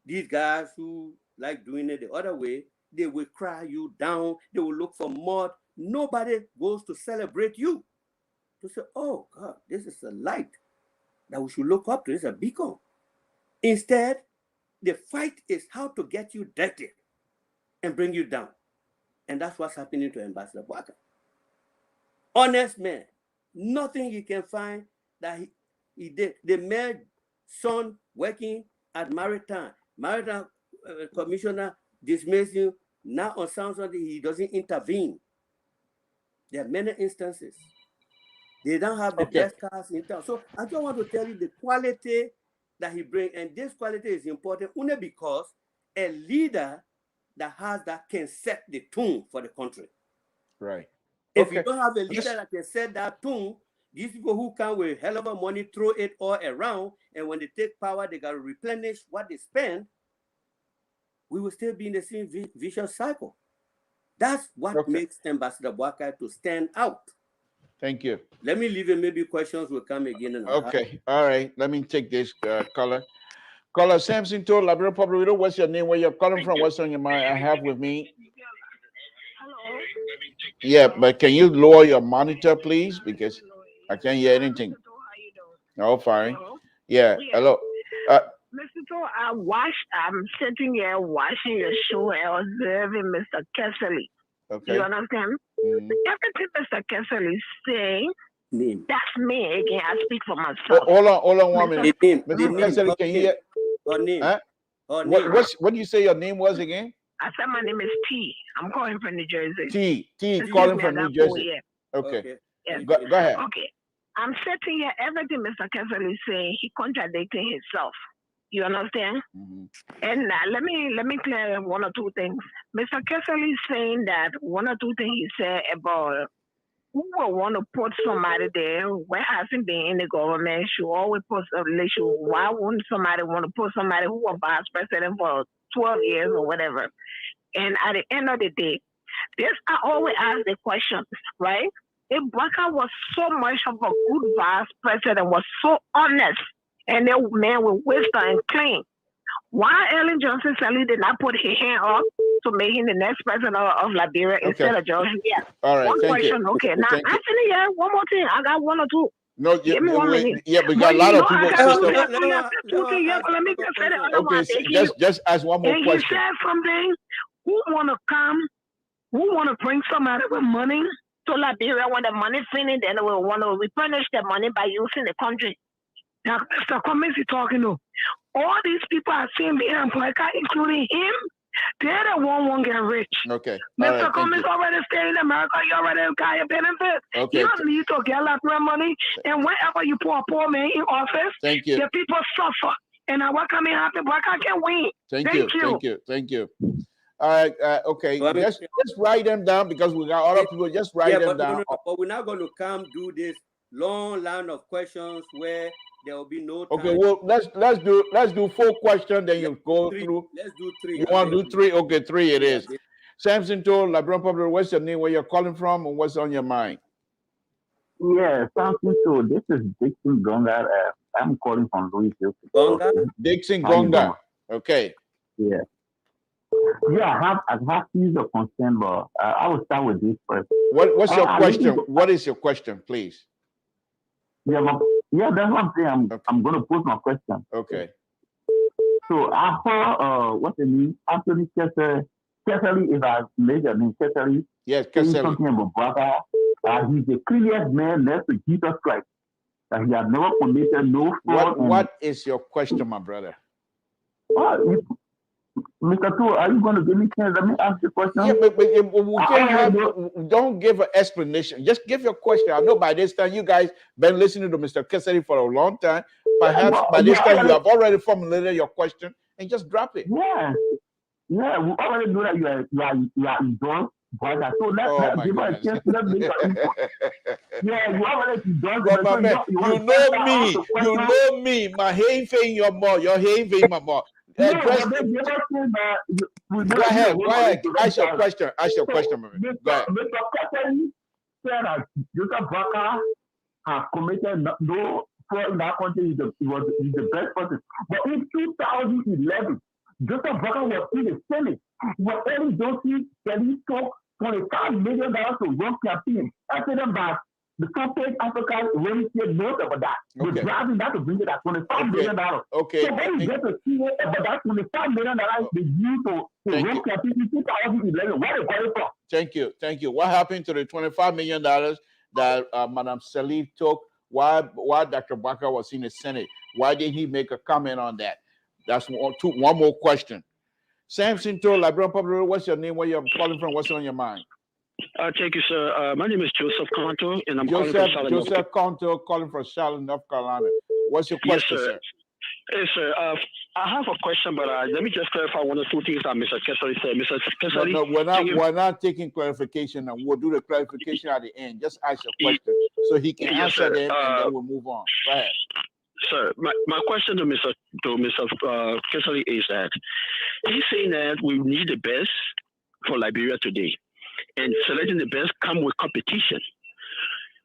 These guys who like doing it the other way, they will cry you down. They will look for mud. Nobody goes to celebrate you, to say, oh God, this is a light that we should look up to. It's a beacon. Instead, the fight is how to get you dirty and bring you down. And that's what's happening to Ambassador BOAKAI. Honest man, nothing you can find that he did. The mayor's son working at Maritime commissioner dismissed him. Now on SAMSON, he doesn't intervene. There are many instances. They don't have the best cars in town. So I just want to tell you the quality that he brings, and this quality is important only because a leader that has that can set the tone for the country. Right. If you don't have a leader that can set that tone, these people who come with hell of a money throw it all around, and when they take power, they got to replenish what they spend. We will still be in the same vicious cycle. That's what makes Ambassador BOAKAI to stand out. Thank you. Let me leave it. Maybe questions will come again. And okay. All right. Let me take this caller. Caller Samson told Liberia Public Radio, what's your name? Where you're calling from? What's on your mind? I have with me. Hello. Yeah, but can you lower your monitor, please? Because I can't hear anything. Oh, fine. Hello? Yeah. Hello. Mr. To, I'm sitting here watching your show and observing Mr. Kesselly. Okay. You understand? Everything Mr. Kesselly is saying, that's me again. I speak for myself. Hold on 1 minute. Mr. Kesselly, can you hear? Her name. Huh? Her name. What do you say your name was again? I said my name is T. I'm calling from New Jersey. T calling from New Jersey. Okay. Yes. Go ahead. Okay. I'm sitting here, everything Mr. Kesselly is saying, he contradicting himself. You understand? And let me clear one or two things. Mr. Kesselly is saying that one or two things he said about who will want to put somebody there where hasn't been in the government should always put a relation. Why wouldn't somebody want to put somebody who was vice president for 12 years or whatever? And at the end of the day, I always ask the question, right? If BOAKAI was so much of a good vice president, was so honest, and that man with wisdom and clean, why Ellen Johnson Sirleaf did not put his hand up to make him the next president of Liberia instead of George? Yeah. All right. One question. Okay. Now, actually, yeah, one more thing. I got one or two. No, give me 1 minute. Yeah, we got a lot of people. Let me just say the other one. Just ask one more question. He said something. Who want to come? Who want to bring somebody with money to Liberia when the money finished? Then they will want to replenish the money by using the country. Now, Mr. Cummings is talking to. All these people are saying behind BOAKAI, including him, they're the one get rich. Okay. Mr. Cummings already stayed in America. You already got your benefits. Okay. You don't need to get Liberia money. And whenever you put a poor man in office, the people suffer. And now what can happen? BOAKAI can win. Thank you. All right. Okay. Just write them down because we got other people. Just write them down. But we're not going to come do this long line of questions where there will be no time. Okay, well let's do 4 questions, then you go through. Let's do 3. You want to do 3? Okay, 3 it is. Samson told Liberia Public, what's your name, where you're calling from, and what's on your mind? Yeah, Samson told. This is Dixon Gonga. I'm calling from Louisville. Dixon Gonga. Okay. Yeah. Yeah, I have series of concern, but I will start with this first. What's your question? What is your question, please? Yeah, that's what I'm saying. I'm going to pose my question. Okay. So I heard, what's the name? Anthony Kesselly, if I made your name, Kesselly. Yes, Kesselly. Something about BOAKAI. He's the clearest man next to Jesus Christ. That he has never committed no fraud. What is your question, my brother? Mr. Tu, are you going to give me a chance? Let me ask you a question. Yeah, but we can't have, don't give an explanation. Just give your question. I know by this time you guys been listening to Mr. Kesselly for a long time. Perhaps by this time you have already formulated your question and just drop it. Yeah, we already know that you are endorsed. So let's give us a chance to make your input. Yeah, you already endorsed. But my man, you know me. My hair in your mouth, your hair in my mouth. Go ahead. Ask your question, my man. Go ahead. Mr. Kesselly said that Joseph BOAKAI has committed no fraud in that country. He's the best person. But in 2011, Joseph BOAKAI was in the Senate. But Ellen Johnson Sirleaf took $25 million to run campaign. After them back, the campaign Africa really said no about that. They're driving that to bring it at $25 million. Okay. So when you get to see about that $25 million they used to run campaign in 2011, what is it for? Thank you. What happened to the $25 million that Madam Sirleaf took while Dr. BOAKAI was in the Senate? Why did he make a comment on that? That's one more question. Samson told Liberia Public, what's your name, where you're calling from, what's on your mind? Thank you, sir. My name is Joseph Conto, and I'm calling from Charlotte. Joseph Conto, calling from Charlotte, North Carolina. What's your question, sir? Yes, sir. I have a question, but let me just clarify one or two things that Mr. Kesselly said. Mr. Kesselly, No, we're not taking clarification, and we'll do the clarification at the end. Just ask your question so he can yes, answer sir. them, and then we'll move on. Go ahead. Sir, my question to Mr. Kesselly is that he's saying that we need the best for Liberia today, and selecting the best come with competition.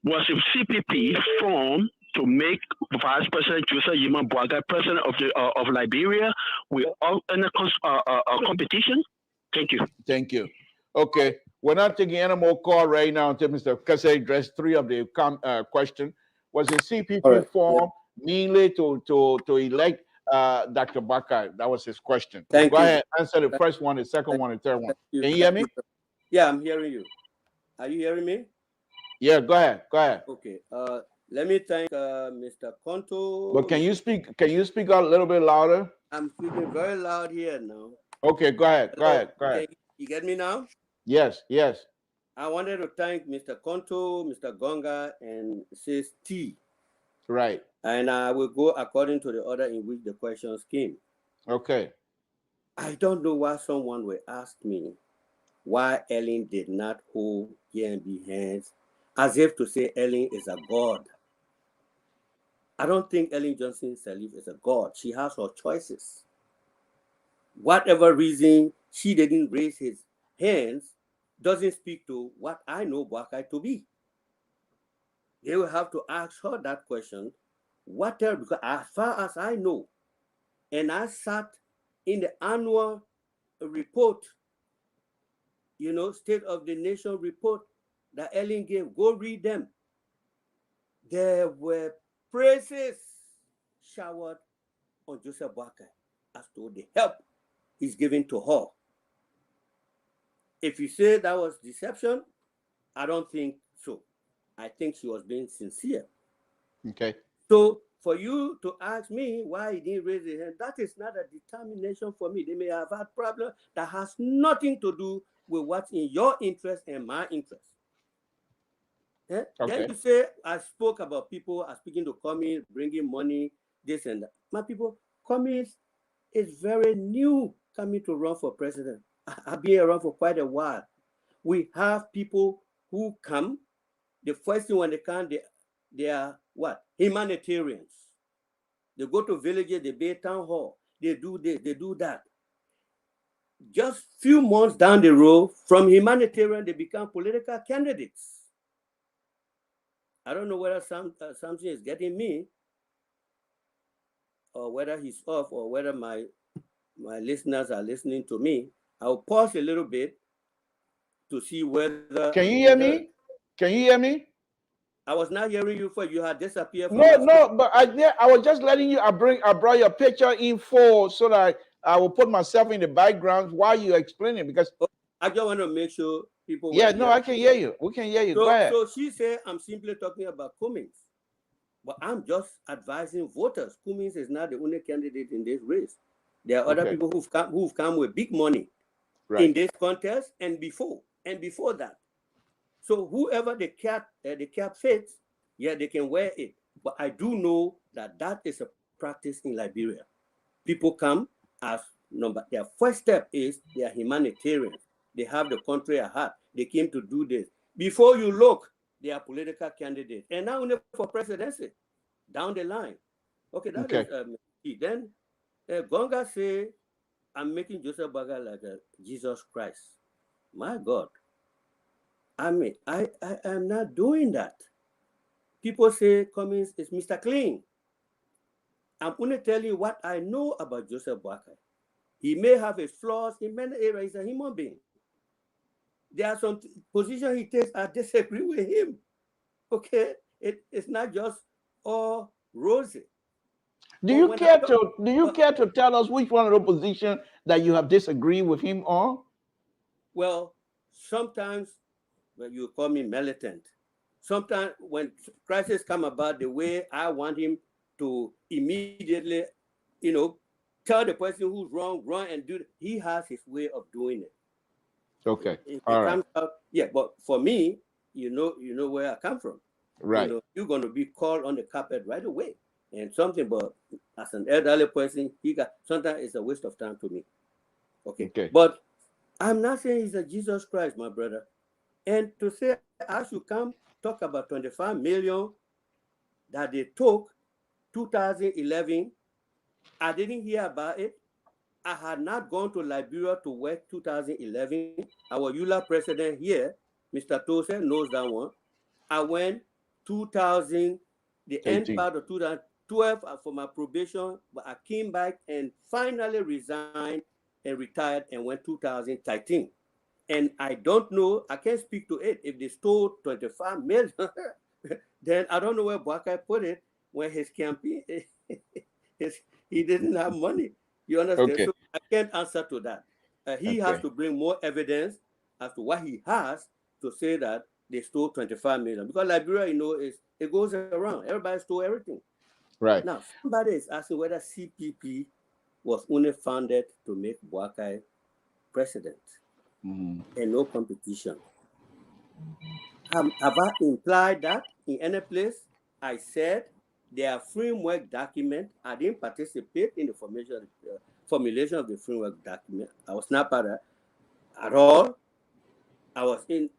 Was the CPP formed to make Vice President Joseph Yima BOAKAI president of Liberia with all in a competition? Thank you. Thank you. Okay, we're not taking any more call right now until Mr. Kesselly addressed three of the question. Was the CPP formed mainly to elect Dr. BOAKAI? That was his question. Thank Go you. ahead, answer the first one, the second one, the third one. Can you hear me? Yeah, I'm hearing you. Are you hearing me? Yeah, go ahead. Go ahead. Okay. Let me thank Mr. Konto. But can you speak? Can you speak out a little bit louder? I'm speaking very loud here now. Okay, go ahead. Go ahead. Go ahead. You get me now? Yes. Yes. I wanted to thank Mr. Konto, Mr. Gonga, and Sis T. Right. And I will go according to the order in which the questions came. Okay. I don't know why someone will ask me why Ellen did not hold GMB hands, as if to say Ellen is a god. I don't think Ellen Johnson Sirleaf is a god. She has her choices. Whatever reason she didn't raise his hands doesn't speak to what I know BOAKAI to be. They will have to ask her that question. Whatever, because as far as I know, and I sat in the annual report, State of the Nation report that Ellen gave, go read them. There were praises showered on Joseph BOAKAI as to the help he's giving to her. If you say that was deception, I don't think so. I think she was being sincere. Okay. So for you to ask me why he didn't raise his hand, that is not a determination for me. They may have had problems that has nothing to do with what's in your interest and my interest. Okay. Then you say, I spoke about people are speaking to Cummings, bringing money, this and that. My people, Cummings is very new coming to run for president. I've been around for quite a while. We have people who come. The first thing when they come, they are what? Humanitarians. They go to villages, they build town hall, they do this, they do that. Just few months down the road, from humanitarian, they become political candidates. I don't know whether Samson is getting me, or whether he's off, or whether my listeners are listening to me. I'll pause a little bit to see whether. Can you hear me? Can you hear me? I was not hearing you for you had disappeared. No, but I was just letting you. I brought your picture in full so that I will put myself in the background while you explaining, because I just want to make sure people. Yeah, no, I can hear you. We can hear you. Go ahead. So she said, I'm simply talking about Cummings, but I'm just advising voters. Cummings is not the only candidate in this race. There are other people who've come with big money in this contest and before that. So whoever the cap fits, yeah, they can wear it. But I do know that is a practice in Liberia. People come as their first step is they are humanitarians. They have the country at heart. They came to do this. Before you look, they are political candidates. And now only for presidency, down the line. Okay, that is then Gonga say, I'm making Joseph BOAKAI like a Jesus Christ. My God. I mean, I am not doing that. People say Cummings is Mr. Clean. I'm only telling you what I know about Joseph BOAKAI. He may have his flaws in many areas. He's a human being. There are some positions he takes I disagree with him. Okay, it's not just all rosy. Do you care to tell us which one of the positions that you have disagreed with him on? Well, sometimes you call me militant. Sometimes when crises come about, the way I want him to immediately, tell the person who's wrong, and do it. He has his way of doing it. Okay. Comes out, yeah, but for me, you know where I come from. Right. You're going to be called on the carpet right away. and something, but as an elderly person, sometimes it's a waste of time to me. Okay. But I'm not saying he's a Jesus Christ, my brother. And to say I should come talk about 25 million that they took 2011, I didn't hear about it. I had not gone to Liberia to work 2011. Our ULAA president here, Mr. Tosa, knows that one. I went 2000, the 18. end part of 2012 for my probation, but I came back and finally resigned and retired and went 2013. And I don't know, I can't speak to it. If they stole 25 million, then I don't know where BOAKAI put it when his campaign, he didn't have money. You understand? Okay. So I can't answer to that. He has to bring more evidence as to what he has to say that they stole 25 million. Because Liberia, you know, it goes around. Everybody stole everything. Right. Now, somebody is asking whether CPP was only founded to make BOAKAI president and no competition. Have I implied that in any place? I said their framework document. I didn't participate in the formulation of the framework document. I was not part of it at all. I was in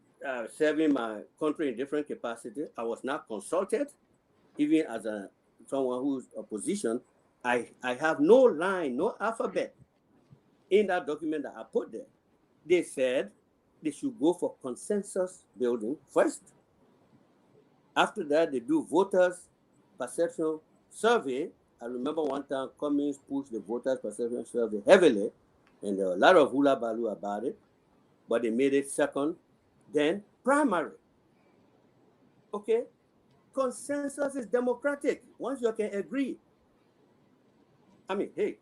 serving my country in different capacities. I was not consulted, even as someone who's opposition. I have no line, no alphabet in that document that I put there. They said they should go for consensus building first. After that, they do voters' perception survey. I remember one time Cummings pushed the voters' perception survey heavily, and there were a lot of hula baloo about it, but they made it second, then primary. Okay? Consensus is democratic. Once you can agree. I mean, hey,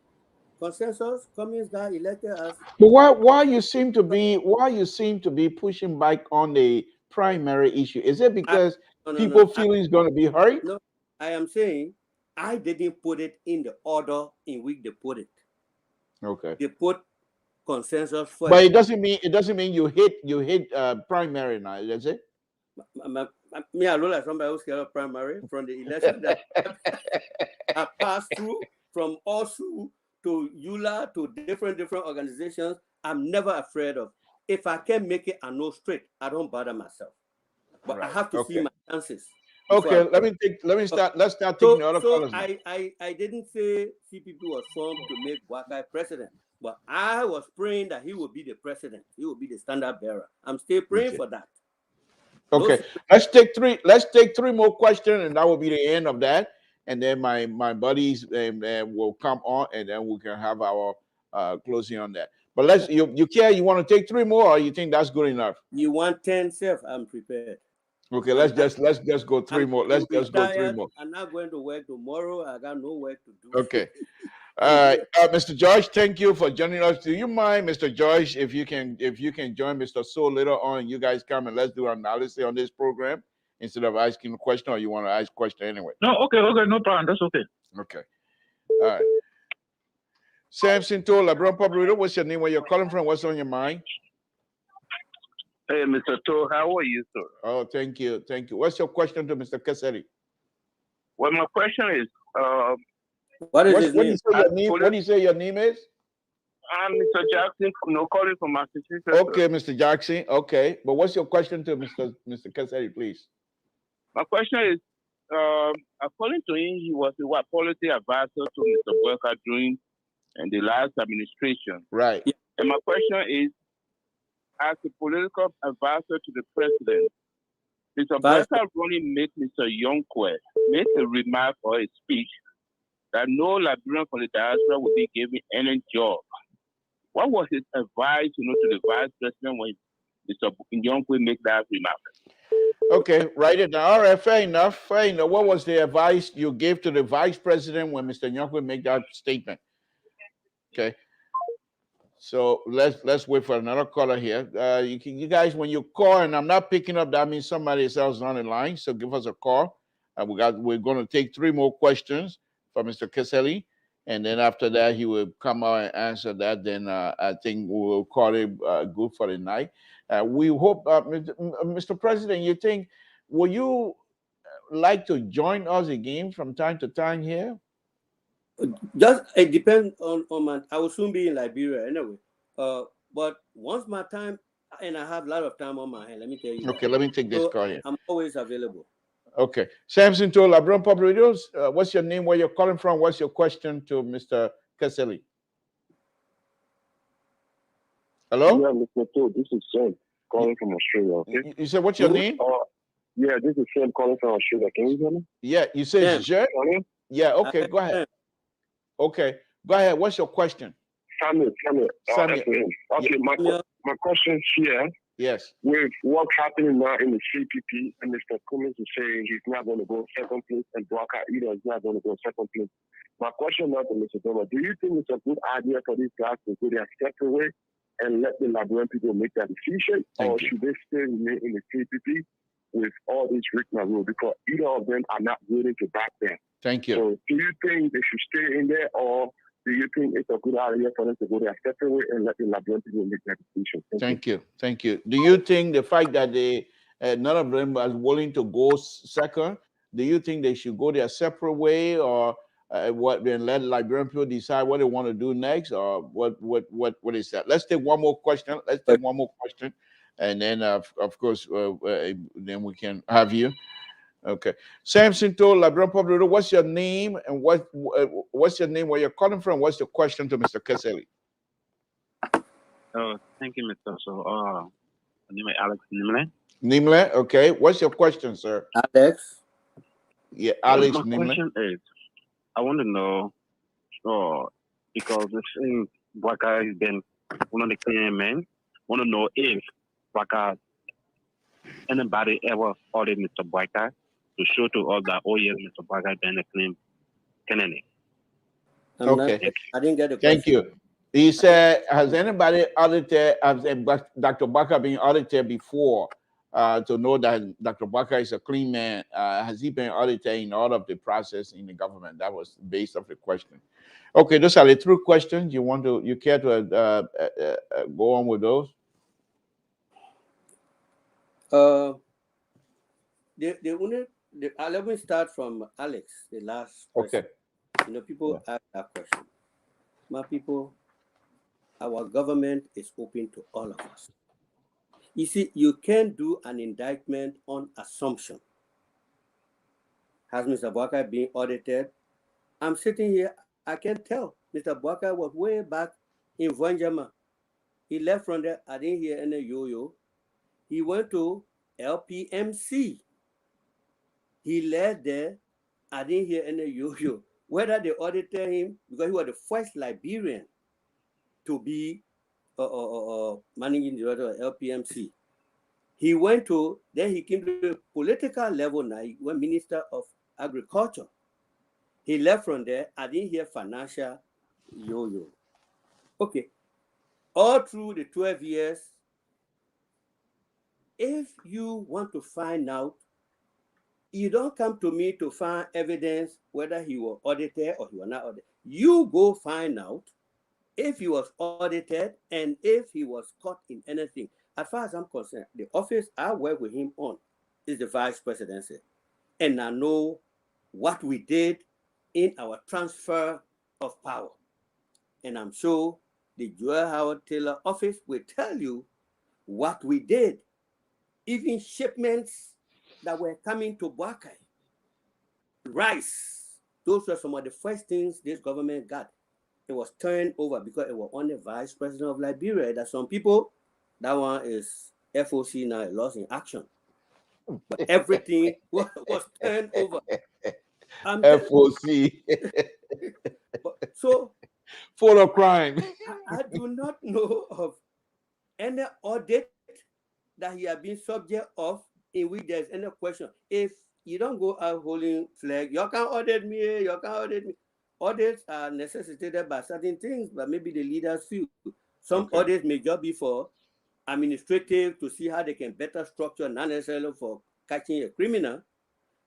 consensus, Cummings got elected as. But why you seem to be pushing back on the primary issue? Is it because people feelings going to be hurt? No, I am saying I didn't put it in the order in which they put it. Okay. They put consensus first. But it doesn't mean you hit primary now, does it? Me, I look like somebody who's scared of primary from the election that I passed through from ASU to ULAA to different organizations. I'm never afraid of. If I can make it, I know straight. I don't bother myself. But I have to see my chances. Okay, let's start taking the other colors. I didn't say CPP was formed to make BOAKAI president, but I was praying that he would be the president. He would be the standard bearer. I'm still praying for that. Okay, let's take three more questions, and that will be the end of that. And then my buddies will come on, and then we can have our closing on that. But you want to take three more, or you think that's good enough? You want 10, Seth? I'm prepared. Okay, let's just go three more. Let's just go three more. I'm not going to work tomorrow. I got no work to do. Okay. Mr. George, thank you for joining us. Do you mind, Mr. George, if you can join Mr. So later on, you guys come and let's do analysis on this program instead of asking a question, or you want to ask a question anyway? No, okay, no problem. That's okay. Okay. All right. Samson to LeBron Public, what's your name? Where you're calling from? What's on your mind? Hey, Mr. To, how are you, sir? Oh, thank you. What's your question to Mr. Kesselly? Well, my question is, what do you say your name is? I'm Mr. Jackson, calling from Massachusetts. Okay, Mr. Jackson. Okay, but what's your question to Mr. Kesselly, please? My question is, according to him, he was a policy advisor to Mr. BOAKAI during the last administration. Right. And my question is, as a political advisor to the president, Mr. BOAKAI running made Mr. Yonkwe make a remark or a speech that no Liberian from the diaspora would be given any job. What was his advice, to the vice president when Mr. Yonkwe make that remark? Okay, write it down. All right, fair enough. What was the advice you gave to the vice president when Mr. Yonkwe made that statement? Okay. So let's wait for another caller here. You guys, when you call and I'm not picking up, that means somebody else is on the line. So give us a call. We're going to take three more questions from Mr. Kesselly, and then after that he will come out and answer that. Then I think we will call it good for the night. We hope, Mr. President, you think will you like to join us again from time to time here? Just it depends on my. I will soon be in Liberia anyway. But once my time, and I have a lot of time on my hand. Let me tell you. Okay, let me take this call here. I'm always available. Okay, Samson to LIBERIA Public Radio. What's your name? Where you're calling from? What's your question to Mr. Kesselly? Hello? Yeah, Mr. Toe, this is Sam calling from Australia. Okay. You said what's your name? Yeah, this is Sam calling from Australia. Can you hear me? Yeah, you said Jet? Yeah, okay, go ahead. Okay, go ahead. What's your question? Samuel. Okay, yeah. my question here. Yes. With what's happening now in the CPP, and Mr. Cummins is saying he's not going to go second place, and BOAKAI either is not going to go second place. My question now to Mr. Doma, do you think it's a good idea for these guys to go their separate way and let the Liberian people make that decision, or should they stay remain in the CPP with all these written rules? Because either of them are not willing to back them. Thank you. So do you think they should stay in there, or do you think it's a good idea for them to go their separate way and let the Liberian people make that decision? Thank you. Thank you. Do you think the fact that they none of them are willing to go second, do you think they should go their separate way, or what? Then let Liberian people decide what they want to do next, or what is that? Let's take one more question. And then of course then we can have you. Okay, Samson to LIBERIA Public Radio. What's your name and what's your name? Where you're calling from? What's your question to Mr. Kesselly? Oh, thank you, Mr. So, my name is Alex Nimle. Nimle, okay. What's your question, sir? Alex. Yeah, Alex My Nimle. question is, I want to know, because it seems BOAKAI has been one of the clean men. Want to know if BOAKAI, anybody ever ordered Mr. BOAKAI to show to us that, oh yes, Mr. BOAKAI been a clean candidate. Okay. I didn't get the question. Thank you. He said, has anybody audited, Dr. BOAKAI been audited before to know that Dr. BOAKAI is a clean man? Has he been audited in all of the process in the government? That was the base of the question. Okay, those are the three questions. You care to go on with those? Let me start from Alex, the last question. Okay. You know, people ask that question. My people, our government is open to all of us. You see, you can't do an indictment on assumption. Has Mr. BOAKAI been audited? I'm sitting here, I can tell. Mr. BOAKAI was way back in Vanjama. He left from there, I didn't hear any yo-yo. He went to LPMC. He left there, I didn't hear any yo-yo. Whether they audited him, because he was the first Liberian to be managing director of LPMC. He went to, then he came to the political level now, he was Minister of Agriculture. He left from there, I didn't hear financial yo-yo. Okay, all through the 12 years, if you want to find out, you don't come to me to find evidence whether he was audited or he was not audited. You go find out if he was audited and if he was caught in anything. As far as I'm concerned, the office I work with him on is the vice presidency. And I know what we did in our transfer of power. And I'm sure the Joel Howard Taylor office will tell you what we did. Even shipments that were coming to BOAKAI, rice, those were some of the first things this government got. It was turned over because it was on the vice president of Liberia. That some people, that one is FOC now, lost in action. But everything was turned over. FOC. So, full of crime. I do not know of any audit that he has been subject of in which there's any question. If you don't go out holding flag, you can't audit me, you can't audit me. Audits are necessitated by certain things, but maybe the leaders feel. Some audits may just be for administrative to see how they can better structure, not necessarily for catching a criminal.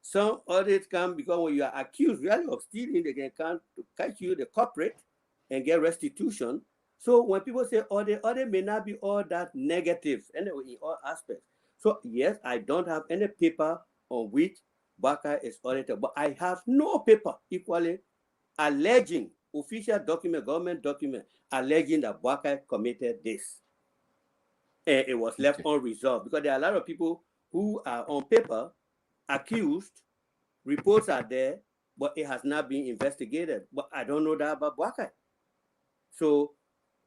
Some audits come because when you are accused really of stealing, they can come to catch you, the corporate, and get restitution. So when people say audit may not be all that negative anyway in all aspects. So yes, I don't have any paper on which BOAKAI is audited, but I have no paper equally alleging, official document, government document, alleging that BOAKAI committed this. And it was left unresolved because there are a lot of people who are on paper accused, reports are there, but it has not been investigated. But I don't know that about BOAKAI. So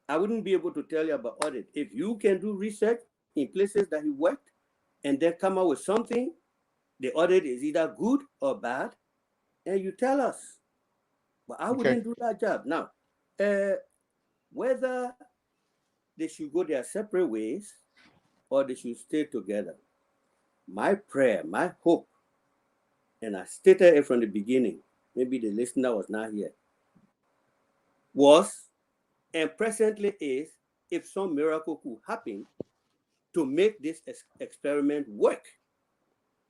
I wouldn't be able to tell you about audit. If you can do research in places that he worked and then come out with something, the audit is either good or bad, and you tell us. But I wouldn't do that job. Now, whether they should go their separate ways or they should stay together, my prayer, my hope, and I stated it from the beginning, maybe the listener was not here, was and presently is, if some miracle could happen, to make this experiment work.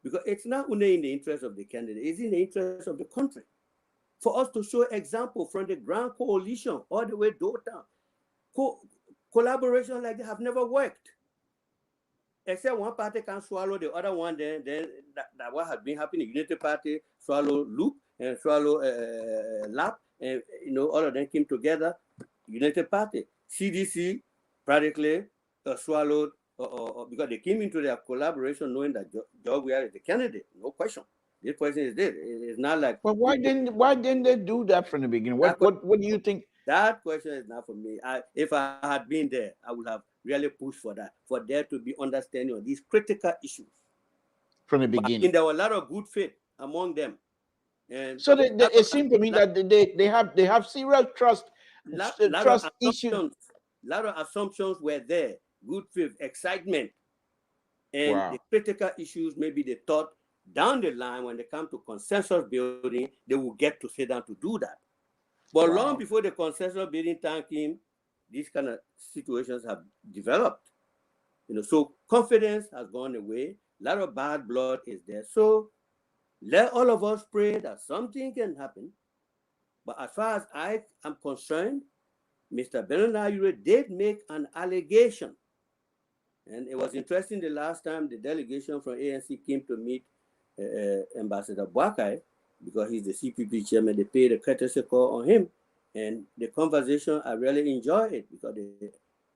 Because it's not only in the interest of the candidate, it's in the interest of the country. For us to show example from the Grand Coalition all the way down. Collaboration like that have never worked. Except one party can swallow the other one, then that what has been happening. Unity Party swallow Loop and swallow LAP, and all of them came together. United Party, CDC practically swallowed because they came into their collaboration knowing that George Weah is the candidate. No question. This person is there. It's not like. But why didn't they do that from the beginning? What do you think? That question is not for me. If I had been there, I would have really pushed for that, for there to be understanding of these critical issues from the beginning. And there were a lot of good faith among them. And so it seemed to me that they have serious trust issues. A lot of assumptions were there. Good faith, excitement, and the critical issues. Maybe they thought down the line when they come to consensus building, they will get to sit down to do that. But long before the consensus building time came, these kind of situations have developed. So confidence has gone away. A lot of bad blood is there. So let all of us pray that something can happen. But as far as I am concerned, Mr. Bernard did make an allegation. And it was interesting the last time the delegation from ANC came to meet Ambassador BOAKAI, because he's the CPP chairman. They paid a courtesy call on him. And the conversation, I really enjoyed it because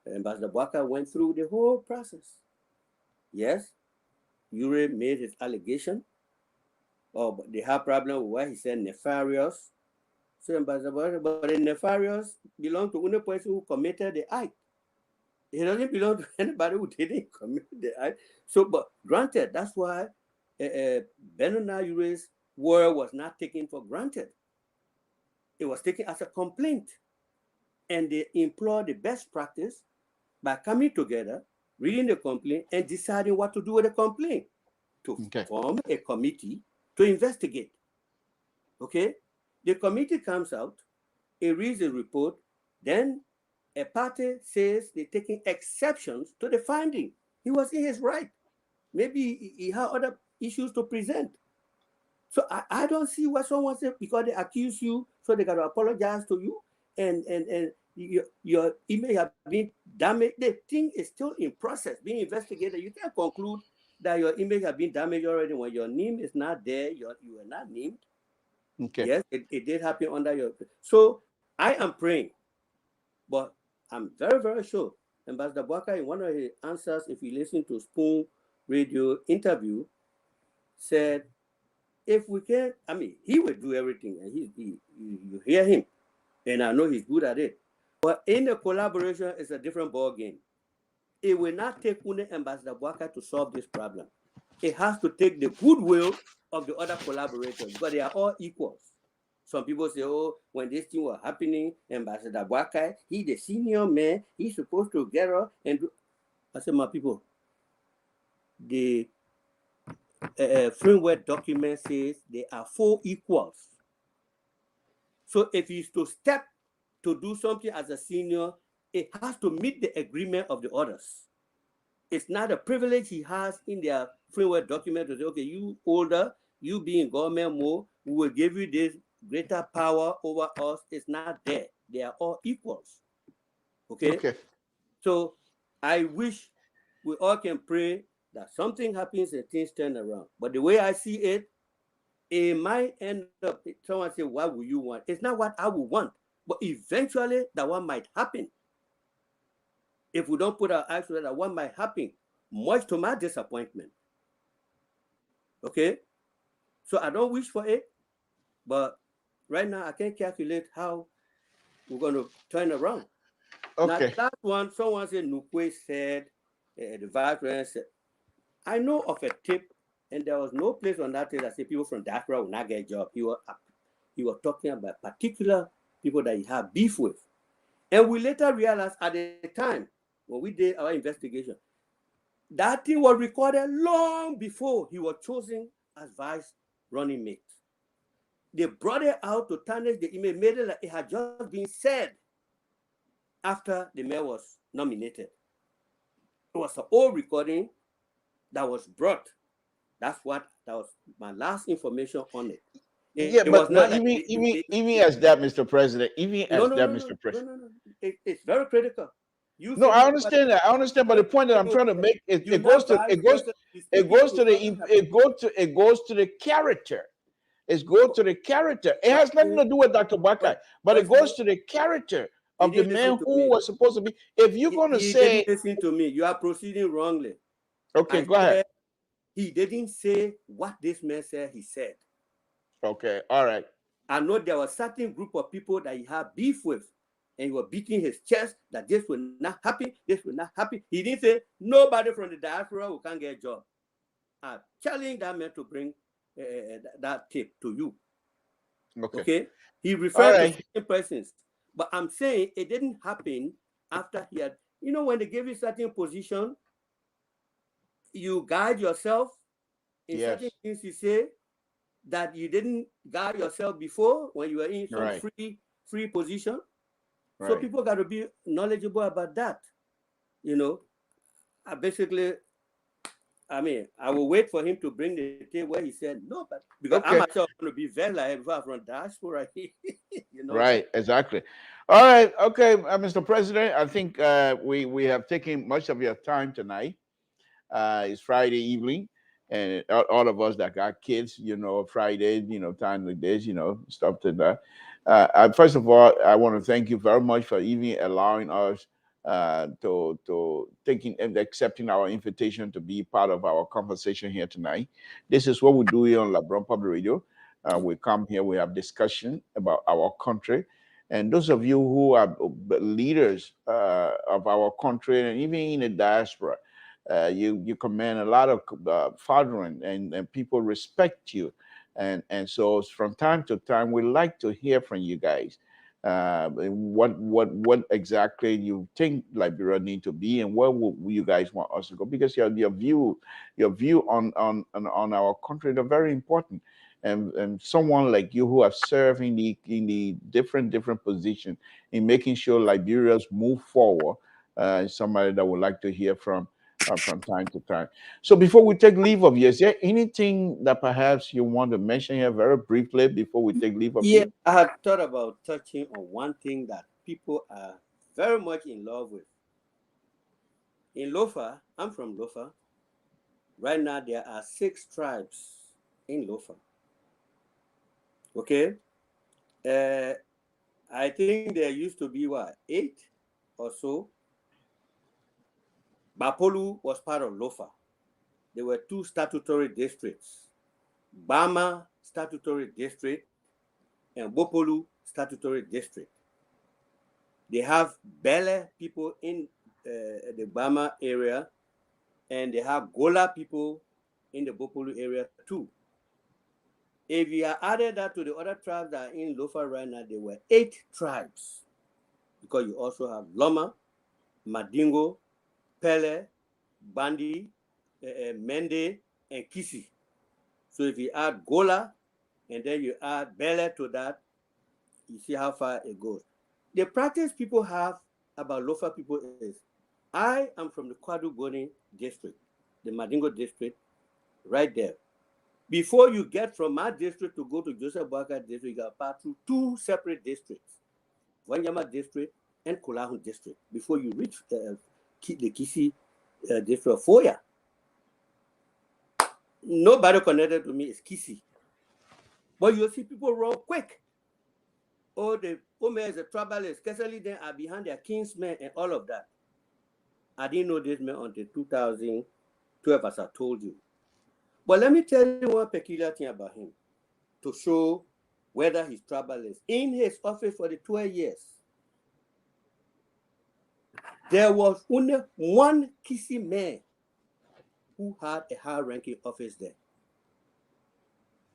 Ambassador BOAKAI went through the whole process. Yes, Ure made his allegation. But they have problem with what he said, nefarious. So Ambassador BOAKAI, but the nefarious belong to one person who committed the act. It doesn't belong to anybody who didn't commit the act. So, but granted, that's why Bernard Ure's word was not taken for granted. It was taken as a complaint. And they employed the best practice by coming together, reading the complaint, and deciding what to do with the complaint. To form a committee to investigate. Okay? The committee comes out, it reads the report, then a party says they're taking exceptions to the finding. He was in his right. Maybe he had other issues to present. So I don't see what someone said because they accuse you, so they got to apologize to you, and your email have been damaged. The thing is still in process, being investigated. You can't conclude that your image has been damaged already when your name is not there. You are not named. Okay. Yes, it did happen under your. So I am praying, but I'm very, very sure Ambassador BOAKAI, in one of his answers, if you listen to Spoon Radio interview, said, if we can, I mean, he will do everything, and you hear him, and I know he's good at it. But in the collaboration, it's a different ball game. It will not take only Ambassador BOAKAI to solve this problem. It has to take the goodwill of the other collaborators because they are all equals. Some people say, oh, when this thing was happening, Ambassador BOAKAI, he's the senior man, he's supposed to get up and do. I said, my people, the framework document says there are 4 equals. So if he's to step to do something as a senior, it has to meet the agreement of the others. It's not a privilege he has in their framework document to say, okay, you older, you being government more, we will give you this greater power over us. It's not there. They are all equals. Okay? So I wish we all can pray that something happens and things turn around. But the way I see it, it might end up, someone say, what would you want? It's not what I would want, but eventually that one might happen. If we don't put our eyes to that one might happen, much to my disappointment. Okay? So I don't wish for it, but right now I can't calculate how we're going to turn around. Okay. Now, that one, someone said, Nukwe said, the vice president said, I know of a tip, and there was no place on that tip that said people from diaspora will not get a job. He was talking about particular people that he had beef with. And we later realized at the time, when we did our investigation, that thing was recorded long before he was chosen as vice running mate. They brought it out to tarnish the image, made it like it had just been said after the mayor was nominated. It was an old recording that was brought. That was my last information on it. Yeah, but even as that, Mr. President, Mr. President. No. It's very critical. No, I understand that. I understand, but the point that I'm trying to make is it goes to the character. It goes to the character. It has nothing to do with Dr. BOAKAI, but it goes to the character of the man who was supposed to be. If you're going to say, listen to me, you are proceeding wrongly. Okay, go ahead. He didn't say what this man said he said. Okay, all right. I know there was a certain group of people that he had beef with, and he was beating his chest that this will not happen, this will not happen. He didn't say nobody from the diaspora who can't get a job. I challenge that man to bring that tape to you. Okay? He referred to certain persons, but I'm saying it didn't happen after he had, when they give you certain position, you guide yourself in certain things you say that you didn't guide yourself before when you were in some free position. So people got to be knowledgeable about that. I will wait for him to bring the tape where he said no, but because I myself want to be very like from diaspora. Right, exactly. All right, okay, Mr. President, I think we have taken much of your time tonight. It's Friday evening, and all of us that got kids, Friday, time like this, stuff like that. First of all, I want to thank you very much for even allowing us to accepting our invitation to be part of our conversation here tonight. This is what we do here on LeBron Public Radio. We come here, we have discussion about our country. And those of you who are leaders of our country and even in the diaspora, you command a lot of fathering, and people respect you. And so from time to time, we like to hear from you guys. What exactly you think Liberia need to be, and where will you guys want us to go? Because your view on our country are very important. And someone like you who have served in the different positions in making sure Liberians move forward, somebody that would like to hear from time to time. So before we take leave of you, is there anything that perhaps you want to mention here very briefly before we take leave of you? Yeah, I had thought about touching on one thing that people are very much in love with. In Lofa, I'm from Lofa. Right now, there are 6 tribes in Lofa. Okay? I think there used to be, 8 or so. Bapolu was part of Lofa. There were 2 statutory districts, Bama Statutory District and Bopolu Statutory District. They have Bele people in the Bama area, and they have Gola people in the Bopolu area too. If you added that to the other tribes that are in Lofa right now, there were 8 tribes, because you also have Loma, Madingo, Pele, Bandi, Mende, and Kisi. So if you add Gola and then you add Bele to that, you see how far it goes. The practice people have about Lofa people is, I am from the Kwadu Goni district, the Madingo district, right there. Before you get from my district to go to Joseph BOAKAI district, you got to pass through 2 separate districts, Wanyama district and Kulahun district, before you reach the Kisi district of Foya. Nobody connected to me is Kisi. But you'll see people run quick. Oh, the Omer is a troublist. Kesselly then are behind their kinsmen and all of that. I didn't know this man until 2012, as I told you. But let me tell you one peculiar thing about him to show whether he's troublist. In his office for the 12 years, there was only one kissy man who had a high-ranking office there.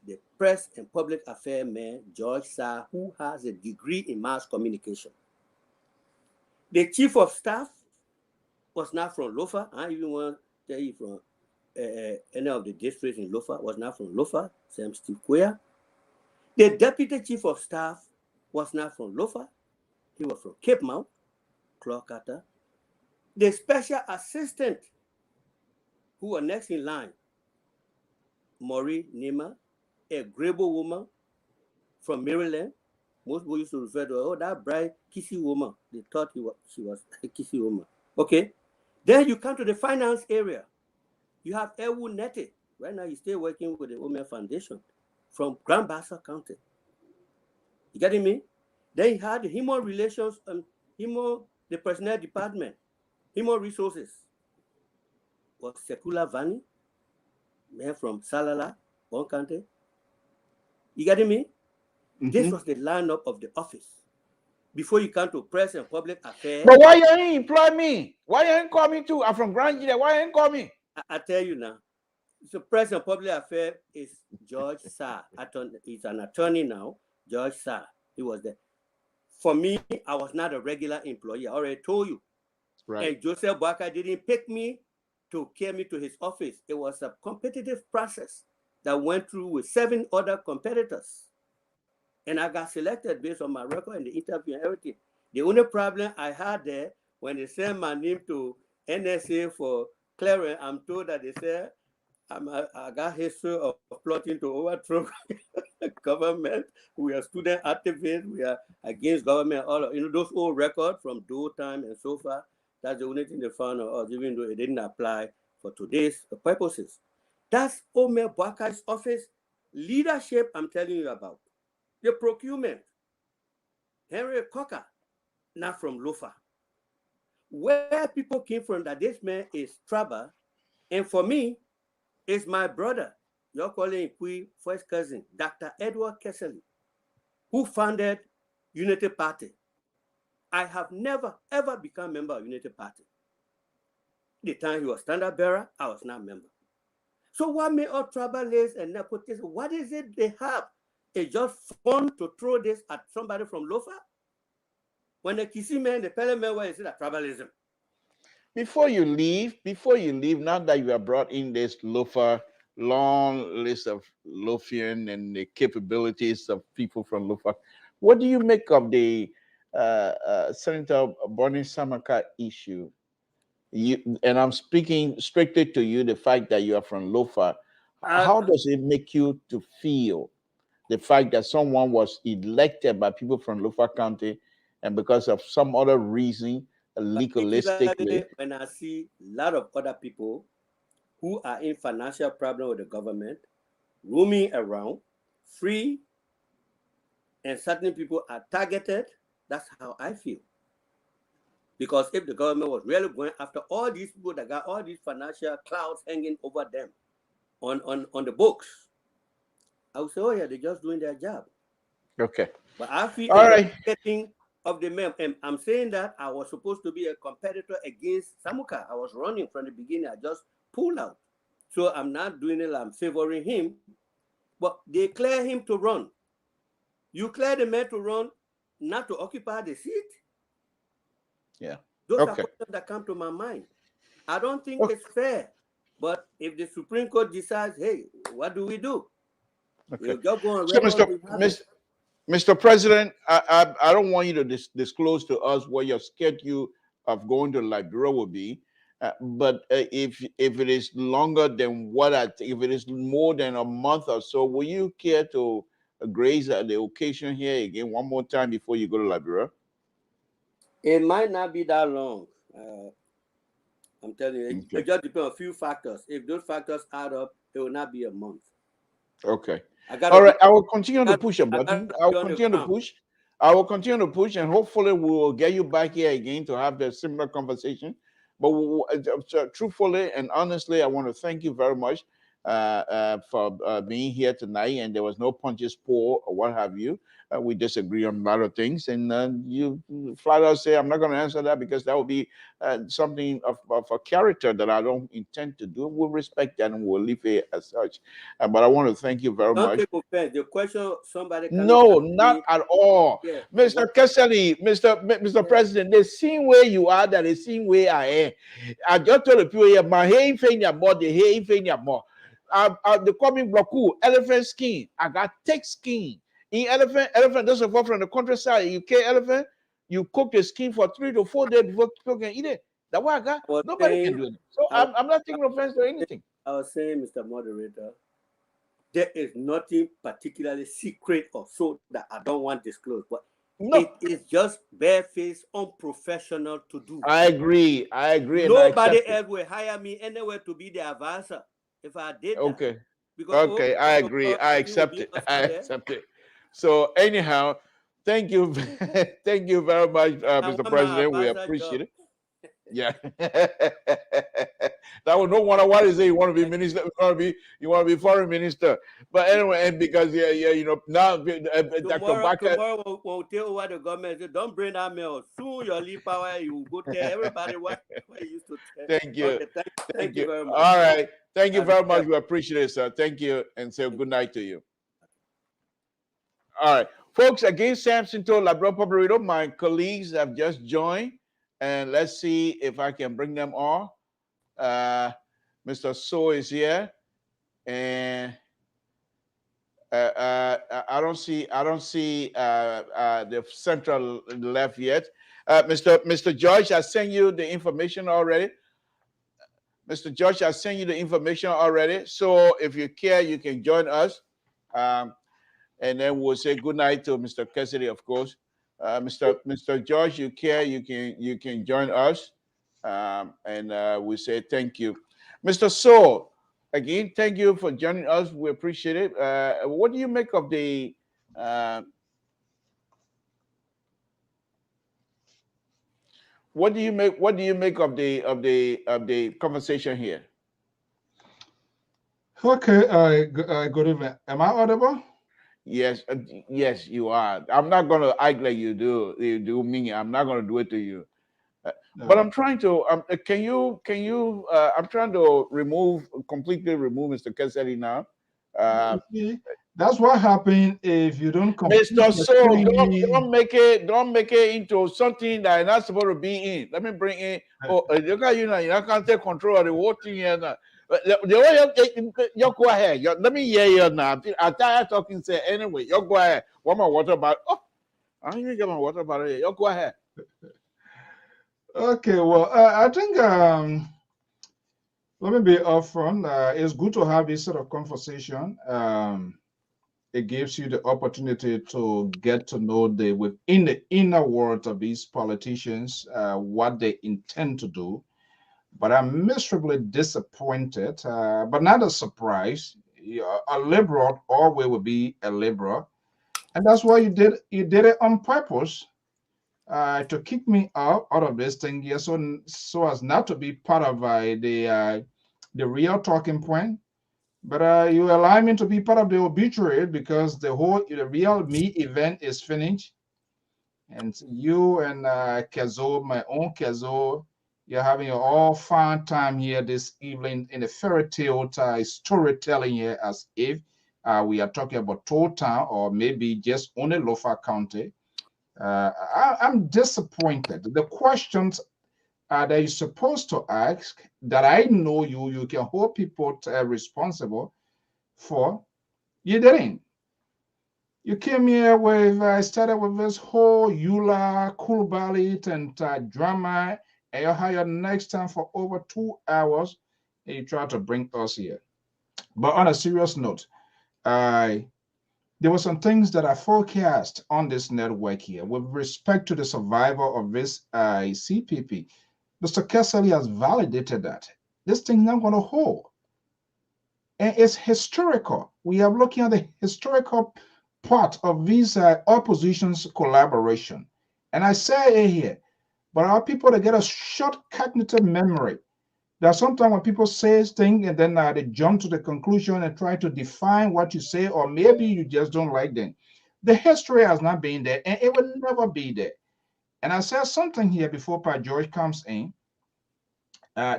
The press and public affairs man, George Sarr, who has a degree in mass communication. The chief of staff was not from Lofa. I even want to tell you from any of the districts in Lofa was not from Lofa, Sam Steve Queer. The deputy chief of staff was not from Lofa. He was from Cape Mount, Claude Carter. The special assistant who was next in line, Maureen Nima, a Grable woman from Maryland. Most people used to refer to her, oh, that bright, kissy woman. They thought she was a kissy woman. Okay. Then you come to the finance area. You have Elwood Nette. Right now, he's still working with the Omer Foundation from Grand Bassa County. You getting me? Then you had the human relations and the personnel department, human resources. Was Sekula Vani, man from Salala, one county. You getting me? Mm-hmm. This was the lineup of the office. Before you come to press and public affairs. But why you ain't employ me? Why you ain't call me too? I'm from Grand Gila. Why you ain't call me? I tell you now. So press and public affairs is George Sarr. He's an attorney now. George Sarr. He was there. For me, I was not a regular employee. I already told you. Right. And Joseph BOAKAI didn't pick me to carry me to his office. It was a competitive process that went through with 7 other competitors. And I got selected based on my record and the interview and everything. The only problem I had there, when they sent my name to NSA for clearance, I'm told that they said I got history of plotting to overthrow government. We are student activists. We are against government. All of, those old records from Doe time and so far. That's the only thing they found of us, even though it didn't apply for today's purposes. That's Omer BOAKAI's office leadership I'm telling you about. The procurement, Henry Cocker, not from Lofa. Where people came from, that this man is trouble, and for me, it's my brother, you're calling him first cousin, Dr. Edward Kesselly, who founded Unity Party. I have never, ever become a member of Unity Party. The time he was standard bearer, I was not a member. So what made all troublers and nepotism? What is it they have? It's just fun to throw this at somebody from Lofa? When the Kissy man, the parliament, where is it a tribalism? Before you leave, now that you have brought in this Lofa, long list of Lofian and the capabilities of people from Lofa, what do you make of the Senator Bonnie Samaka issue? And I'm speaking strictly to you, the fact that you are from Lofa. How does it make you to feel? The fact that someone was elected by people from Lofa County, and because of some other reason, legalistically. When I see a lot of other people who are in financial problem with the government, roaming around, free, and certain people are targeted, that's how I feel. Because if the government was really going after all these people that got all these financial clouds hanging over them on the books, I would say, oh yeah, they're just doing their job. Okay. But I feel all right. Of the men, and I'm saying that I was supposed to be a competitor against Samuka. I was running from the beginning. I just pulled out. So I'm not doing it. I'm favoring him. But they clear him to run. You clear the man to run, not to occupy the seat. Yeah. Those are questions that come to my mind. I don't think it's fair. But if the Supreme Court decides, hey, what do we do? Okay. Go on so, Mr. President, I don't want you to disclose to us what your schedule of going to LIBERIA will be. But if it is longer than if it is more than a month or so, will you care to grace the occasion here again one more time before you go to LIBERIA? It might not be that long. I'm telling you, it just depends on a few factors. If those factors add up, it will not be a month. Okay. I All right. I will continue to push a button. I will on the continue to ground. push. I will continue to push, and hopefully we will get you back here again to have the similar conversation. But truthfully and honestly, I want to thank you very much for being here tonight. And there was no punches pulled or what have you. We disagree on a lot of things, and you flat out say, "I'm not going to answer that because that would be something of a character that I don't intend to do." We'll respect that and we'll leave it as such. But I want to thank you very Don't much. take offense. The question somebody No, not at all. Yeah. Mr. Kesselly, Mr. President, the same way you are, that the same way I am. I just told the people here, my hair ain't your more, the hair ain't your more. The coming bloku, elephant skin. I got thick skin. In elephant doesn't fall from the countryside. You kill elephant, you cook the skin for 3 to 4 days before people can eat it. That's what I got. Nobody can do it. So I'm not taking offense to anything. I was saying, Mr. Moderator, there is nothing particularly secret or so that I don't want disclosed, but no. It is just barefaced, unprofessional to do. I agree. Nobody else will hire me anywhere to be the advisor if I did that. Okay. Because I agree. I accept it. I accept it. So anyhow, thank you. Thank you very much, Mr. President. We appreciate it. Yeah. That was no wonder why they say you want to be minister, you want to be foreign minister. But anyway, and because you know now tomorrow we'll tell over the government, say, don't bring that mail. Soon your leave power, you go tell everybody what you used to tell. Thank you. Okay, thank you very much. All right. Thank you very much. We appreciate it, sir. Thank you, and say good night to you. All right. Folks, again, Samson to Labrador Public, my colleagues have just joined. And let's see if I can bring them all. Mr. So is here, and I don't see the central left yet. Mr. George, I sent you the information already. Mr. George, I sent you the information already. So if you care, you can join us, and then we'll say good night to Mr. Kesselly, of course. Mr. George, you care, you can join us, and we say thank you. Mr. So, again, thank you for joining us. We appreciate it. What do you make of the what do you make of the conversation here? Okay, good evening. Am I audible? Yes, yes, you are. I'm not going to act like you do me. I'm not going to do it to you. No. But I'm trying to. Can you? I'm trying to completely remove Mr. Kesselly now. That's what happens if you don't. Mr. So don't make it into something that you're not supposed to be in. Let me bring in. Oh, look at you now. You can't take control of the whole thing here now. The way you go ahead. Let me hear you now. I'm tired talking. Say anyway. You go ahead. Want my water bottle? Oh, I don't even get my water bottle here. You go ahead. Okay. Well, I think let me be upfront. It's good to have this sort of conversation. It gives you the opportunity to get to know within the inner world of these politicians, what they intend to do. But I'm miserably disappointed, but not a surprise. A liberal always will be a liberal, and that's why you did it on purpose, to kick me out of this thing here, so as not to be part of the real talking point. But you allow me to be part of the obituary because the real me event is finished, and you and Kezo, my own Kezo, you're having all fun time here this evening in a fairy tale storytelling here, as if we are talking about Town or maybe just only Lofa County. I'm disappointed. The questions that you're supposed to ask, that I know you can hold people responsible for, you didn't. You came here with, started with this whole ULAA, cool ballot and drama, and you hired next time for over 2 hours, and you try to bring us here. But on a serious note, there were some things that I forecast on this network here with respect to the survival of this CPP. Mr. Kesselly has validated that. This thing's not going to hold. And it's historical. We are looking at the historical part of these opposition's collaboration. And I say it here, but our people, they get a short cognitive memory. That sometimes when people say things and then they jump to the conclusion and try to define what you say, or maybe you just don't like them. The history has not been there, and it will never be there. And I said something here before Pa George comes in.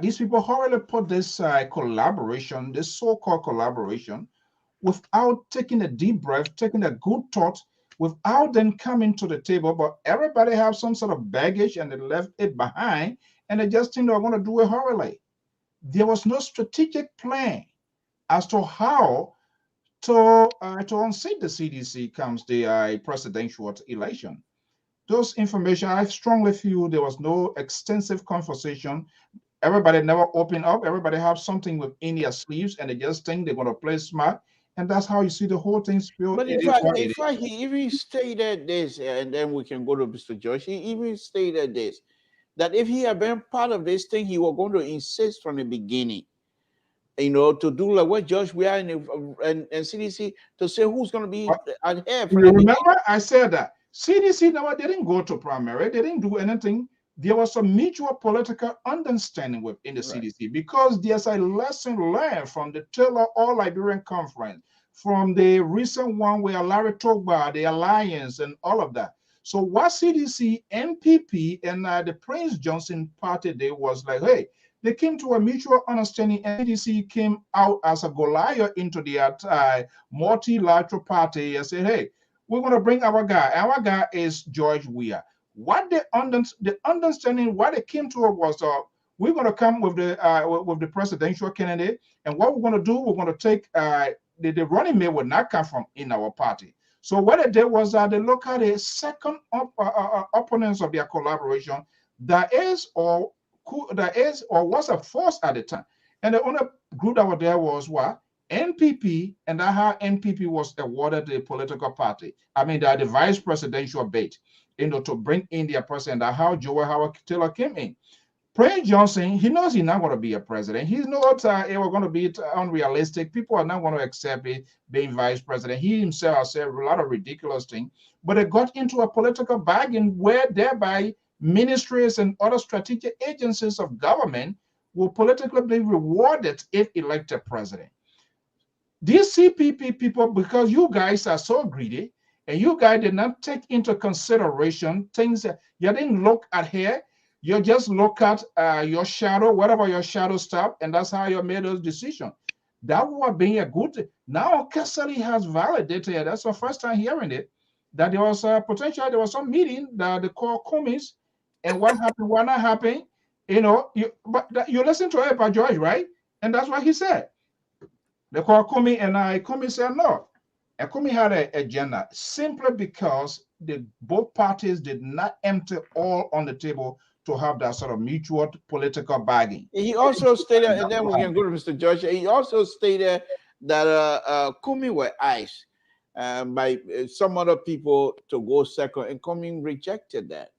These people hurriedly put this collaboration, this so-called collaboration, without taking a deep breath, taking a good thought, without them coming to the table. But everybody have some sort of baggage and they left it behind, and they just think they're going to do it hurriedly. There was no strategic plan as to how to unseat the CDC comes the presidential election. Those information, I strongly feel there was no extensive conversation. Everybody never opened up. Everybody have something within their sleeves, and they just think they're going to play smart. And that's how you see the whole thing spilled. But in fact, he even stated this, and then we can go to Mr. Josh. He even stated this, that if he had been part of this thing, he was going to insist from the beginning, to do like what Josh, we are in and CDC to say who's going to be ahead. Remember, I said that CDC never didn't go to primary. They didn't do anything. There was a mutual political understanding within the CDC, because there's a lesson learned from the Taylor All-Liberian Conference, from the recent one where Larry talked about the alliance and all of that. So what CDC, MPP, and the Prince Johnson party did was like, hey, they came to a mutual understanding, and CDC came out as a Goliath into the multilateral party and said, hey, we're going to bring our guy. Our guy is George Weah. What the understanding, what they came to was, we're going to come with the presidential candidate, and what we're going to do, we're going to take the running mate will not come from in our party. So what they did was they look at the second opponents of their collaboration that is or was a force at the time, and the only group that was there was what? NPP, and that how NPP was awarded the political party. I mean, the vice presidential bid, to bring in their president. That how Joel Howard Taylor came in. Prince Johnson, he knows he's not going to be a president. He's not it was going to be unrealistic. People are not going to accept it being vice president. He himself has said a lot of ridiculous things, but it got into a political bargain where thereby ministries and other strategic agencies of government will politically be rewarded if elected president. These CPP people, because you guys are so greedy, and you guys did not take into consideration things that you didn't look at here. You just look at your shadow, whatever your shadow stop, and that's how you made those decisions. That would be a good. Now Kesselly has validated it. That's the first time hearing it. That there was a potential. There was some meeting that the core commies, and what happened, what not happened. But you listen to it by George, right? And that's what he said. The core committee and Kumi said no. And Kumi had an agenda simply because both parties did not empty all on the table to have that sort of mutual political bargaining. He also stated, and then we can go to Mr. Josh. He also stated that Kumi were iced by some other people to go second, and Kumi rejected that.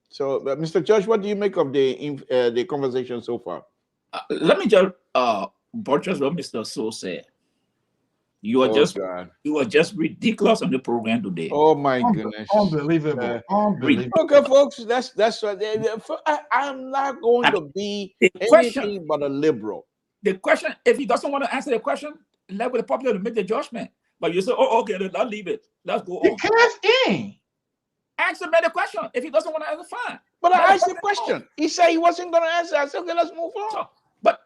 So, Mr. Josh, what do you make of the conversation so far? Let me just buttress what Mr. So said. You are just ridiculous on the program today. Oh my goodness! Unbelievable! Unbelievable. Okay, folks, that's what I'm not going to be anything but a liberal. The question, if he doesn't want to answer the question, let the public to make the judgment. But you say, "Oh, okay, let's leave it. Let's go on." He came in. Answer me the question. If he doesn't want to answer, fine. But I asked the question. He said he wasn't going to answer. I said, "Okay, let's move on." So, but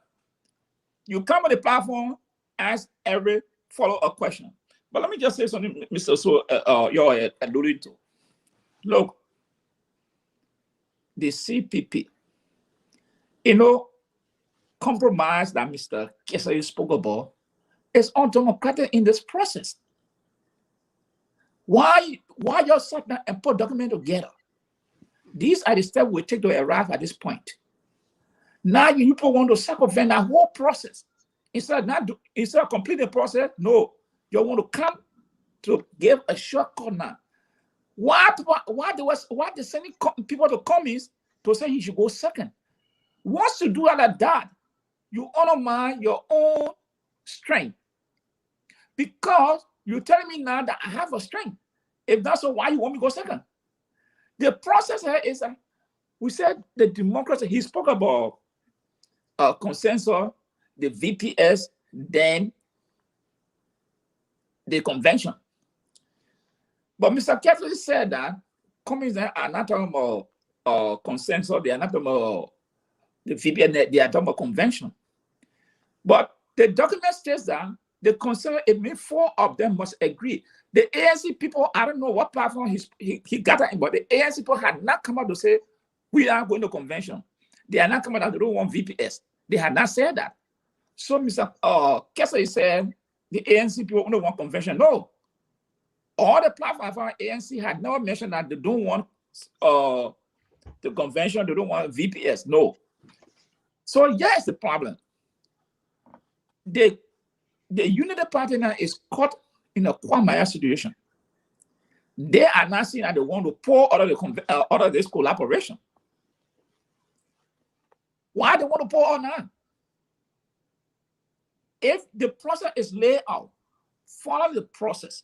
you come on the platform, ask every follow-up question. But let me just say something, Mr. So you're alluding to. Look, the CPP, compromise that Mr. Kesselly spoke about is undemocratic in this process. Why you sit down and put documents together? These are the steps we take to arrive at this point. Now you people want to circumvent that whole process. Instead of complete the process, no, you want to come to give a shortcut now. Why they sending people to commies to say he should go second? Once you do all of that, you undermine your own strength? Because you're telling me now that I have a strength. If that's so, why you want me to go second? The process here is we said the democracy, he spoke about consensus, the VPS, then the convention. But Mr. Kesselly said that communists are not talking about consensus, they are not talking about the VPS, they are talking about convention. But the document states that the consensus, it means 4 of them must agree. The ANC people, I don't know what platform he got that in, but the ANC people had not come out to say, we are going to convention. They are not coming out, they don't want VPS. They had not said that. So Mr. Kesselly said, the ANC people only want convention. No. All the platforms of ANC had never mentioned that they don't want the convention, they don't want VPS. No. So yes, the problem. The Unity Party now is caught in a quagmire situation. They are not saying that they want to pour out of this collaboration. Why do they want to pour out now? If the process is laid out, follow the process.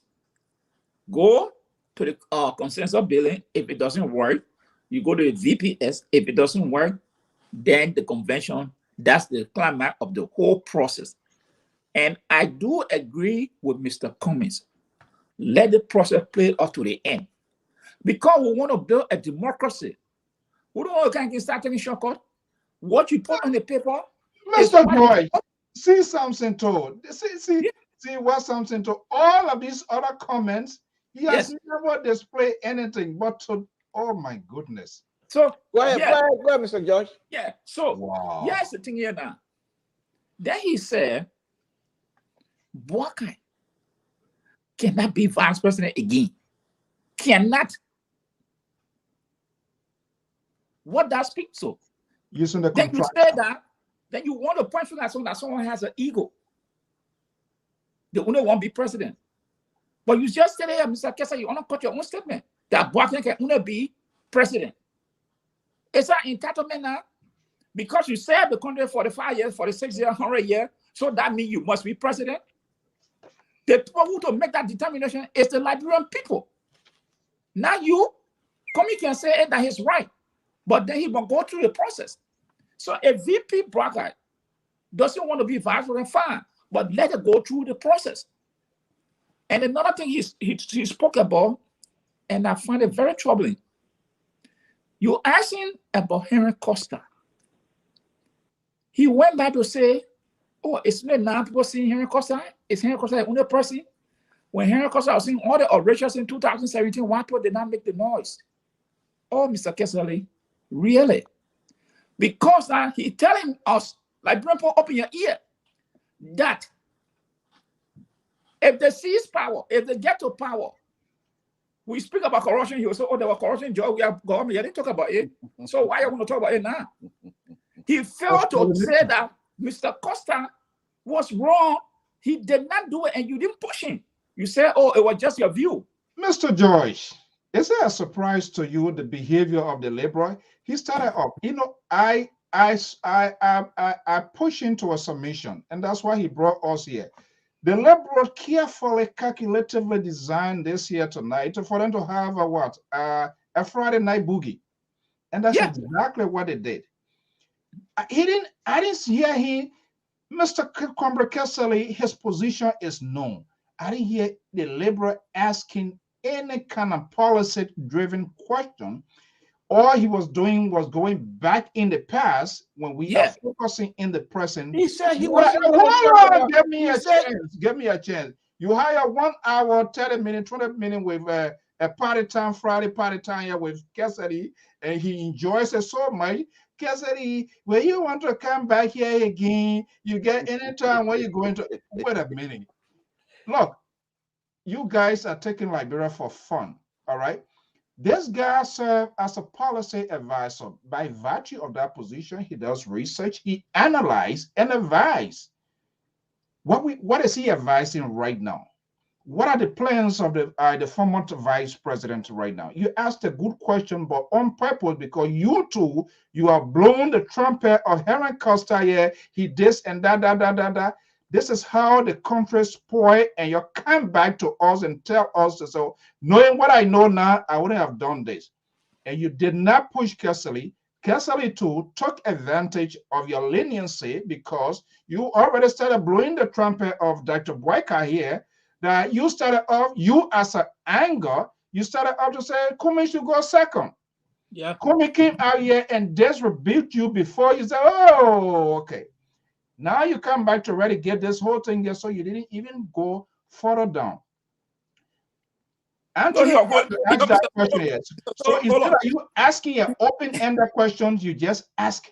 Go to the consensus building. If it doesn't work, you go to the VPS. If it doesn't work, then the convention. That's the climax of the whole process. And I do agree with Mr. Cummings. Let the process play out to the end. Because we want to build a democracy. We don't want to start taking shortcuts. What you put on the paper. Mr. Joy, see Samson told. See what Samson told. All of these other comments, he has never displayed anything but to, oh my goodness. So go ahead, Mr. George. Yeah. So here's the thing here now. Then he said, BOAKAI cannot be vice president again. Cannot. What does speak so? Using the then you say that, then you want to point finger at someone that someone has an ego. They only want to be president. But you just said here, Mr. Kesselly, you want to cut your own statement that BOAKAI can only be president. Is that entitlement now? Because you served the country 45 years, 46 years, 100 years, so that means you must be president? The people who to make that determination is the Liberian people. Now you can say that he's right, but then he will go through the process. So a VP BOAKAI doesn't want to be vice president, fine, but let it go through the process. And another thing he spoke about, and I find it very troubling. You asking about Henry Costa. He went back to say, oh, it's not now people seeing Henry Costa. Is Henry Costa the only person? When Henry Costa was seeing all the orations in 2017, why people did not make the noise? Oh, Mr. Kesselly, really? Because he's telling us, like, people, open your ear, that if they seize power, if they get to power, we speak about corruption, he will say, oh, there was corruption, Joe, we have government. He didn't talk about it. So why are you going to talk about it now? He failed to say that Mr. Costa was wrong. He did not do it, and you didn't push him. You said, oh, it was just your view. Mr. Joyce, is it a surprise to you the behavior of the LIBERIA? He started up. You know, I push into a submission, and that's why he brought us here. The LIBERIA carefully, calculatively designed this here tonight for them to have a Friday night boogie, and that's exactly what they did. I didn't hear him, Mr. Kesselly, his position is known. I didn't hear the LIBERIA asking any kind of policy-driven question. All he was doing was going back in the past when we are focusing in the present. He said he was. Give me a chance. Give me a chance. You hire 1 hour, 30 minutes, 20 minutes with a party time, Friday party time here with Kesselly, and he enjoys it so much. Kesselly, when you want to come back here again, you get any time when you're going to. Wait a minute. Look, you guys are taking Liberia for fun, all right? This guy served as a policy advisor. By virtue of that position, he does research, he analyzes and advises. What is he advising right now? What are the plans of the former vice president right now? You asked a good question, but on purpose, because you are blowing the trumpet of Henry Costa here, he this and that. This is how the country spoiled, and you come back to us and tell us, so knowing what I know now, I wouldn't have done this. And you did not push Kesselly. Kesselly too took advantage of your leniency because you already started blowing the trumpet of Dr. BOAKAI here, that you started off, you as an anger, you started off to say Kumi should go second. Yeah. Kumi came out here and just rebuked you before you said, oh, okay. Now you come back to ready get this whole thing there, so you didn't even go further down. Anthony, No, ask that question yet. So instead of you asking an open-ended questions, you just ask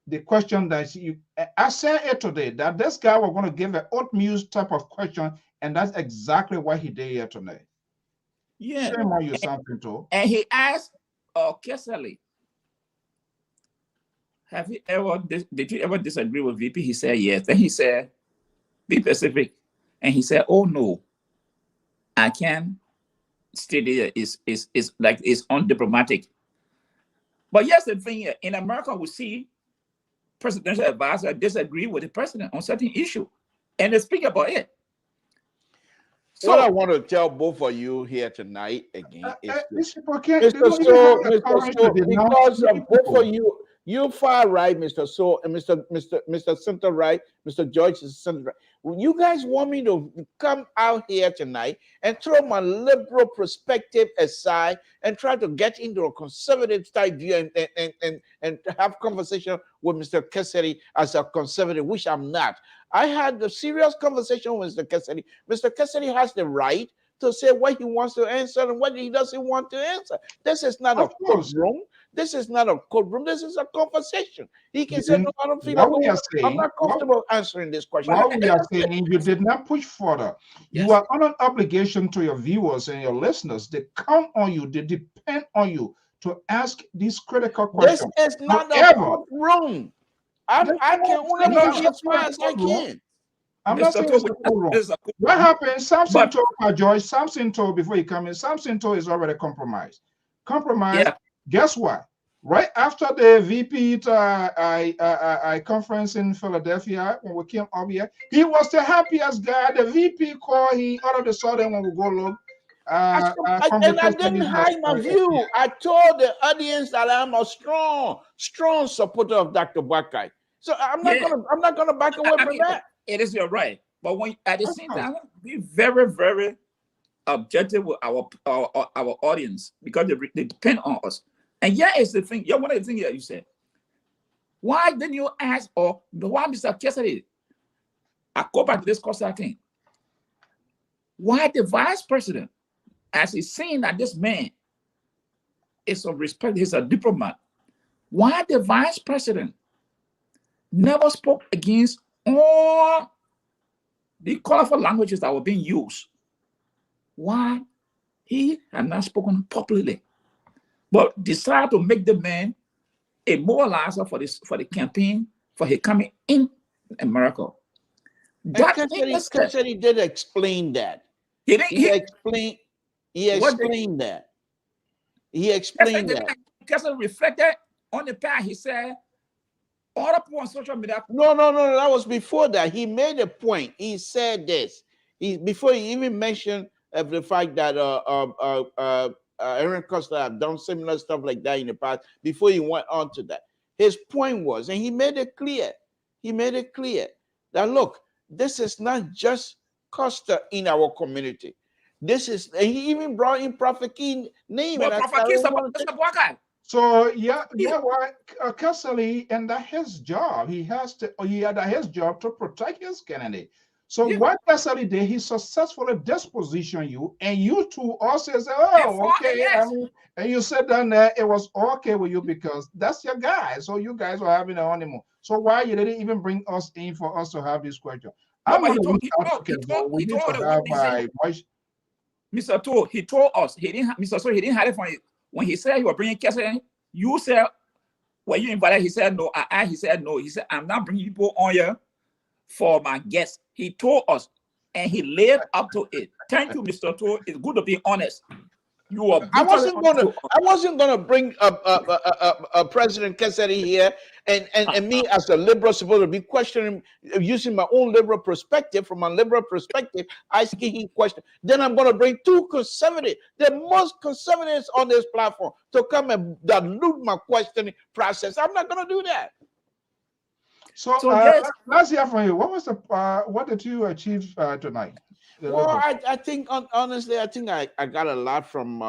the question that you. I said it today that this guy was going to give an oatmeal type of question, and that's exactly what he did here tonight. Yeah. Shame on you, something too. And he asked Kesselly, did you ever disagree with VP? He said yes. Then he said, be specific. And he said, oh no, I can't stay there. It's like it's undiplomatic. But yes, the thing here, in America, we see presidential advisors disagree with the president on certain issue, and they speak about it. So what I want to tell both of you here tonight again is this. Because of both of you, you far right, Mr. So and Mr. Center right, Mr. George is center right. You guys want me to come out here tonight and throw my liberal perspective aside and try to get into a conservative type view and have conversation with Mr. Kesselly as a conservative, which I'm not. I had a serious conversation with Mr. Kesselly. Mr. Kesselly has the right to say what he wants to answer and what he doesn't want to answer. This is not a courtroom. This is not a courtroom. This is a conversation. He can say, no, I don't feel I'm not comfortable answering this question. What we are saying, you did not push further. Yes. You are on an obligation to your viewers and your listeners. They count on you. They depend on you to ask these critical questions. This is not a courtroom. I can only get as far as I can. I'm not saying it's a courtroom. What happened? Samson told Joyce, Samson told before he came in, Samson told is already compromised. Compromised. Yeah. Guess what? Right after the VP conference in Philadelphia, when we came up here, he was the happiest guy. The VP called, he all of a sudden when we go look. And I didn't hide my view. I told the audience that I'm a strong supporter of Dr. BOAKAI. So I'm not gonna back away from that. It is your right, but when at the same time, be very, very objective with our audience because they depend on us. And yeah, it's the thing. Yeah, one of the things that you said. Why didn't you ask or why Mr. Kesselly? I go back to this Costa thing. Why the vice president, as he's saying that this man is of respect, he's a diplomat. Why the vice president never spoke against all the colorful languages that were being used? Why he had not spoken popularly, but decided to make the man a moralizer for the campaign for his coming in America. Kesselly did explain that. He explained that. Kesselly reflected on the past. He said, all the people on social media. No, that was before that. He made a point. He said this. Before he even mentioned the fact that Aaron Costa have done similar stuff like that in the past, before he went on to that. His point was, and he made it clear, that look, this is not just Costa in our community. This is, and he even brought in Prophet Key's name. Well, Prophet Key is BOAKAI. So Kesselly, and that's his job. He had his job to protect his candidate. So what Kesselly did, he successfully dispositioned you, and you two also said, "Oh, okay." Yes. And you said that it was okay with you because that's your guy. So you guys were having a honeymoon. So why you didn't even bring us in for us to have this question? Mr. Toll, he told us he didn't have it from it. When he said he was bringing Kesselly, you said, "Were you invited?" He said no. He said no. He said, "I'm not bringing people on here for my guests." He told us, and he lived up to it. Thank you, Mr. Toll. It's good to be honest. You are I brutally wasn't gonna bring President Kesselly here and me as a liberal supposed to be questioning using my own liberal perspective. From my liberal perspective, asking him questions. Then I'm gonna bring two conservative, the most conservatives on this platform, to come and dilute my questioning process. I'm not gonna do that. So, yes. let's hear from you. What was the what did you achieve tonight? Well, I think honestly, I think I got a lot from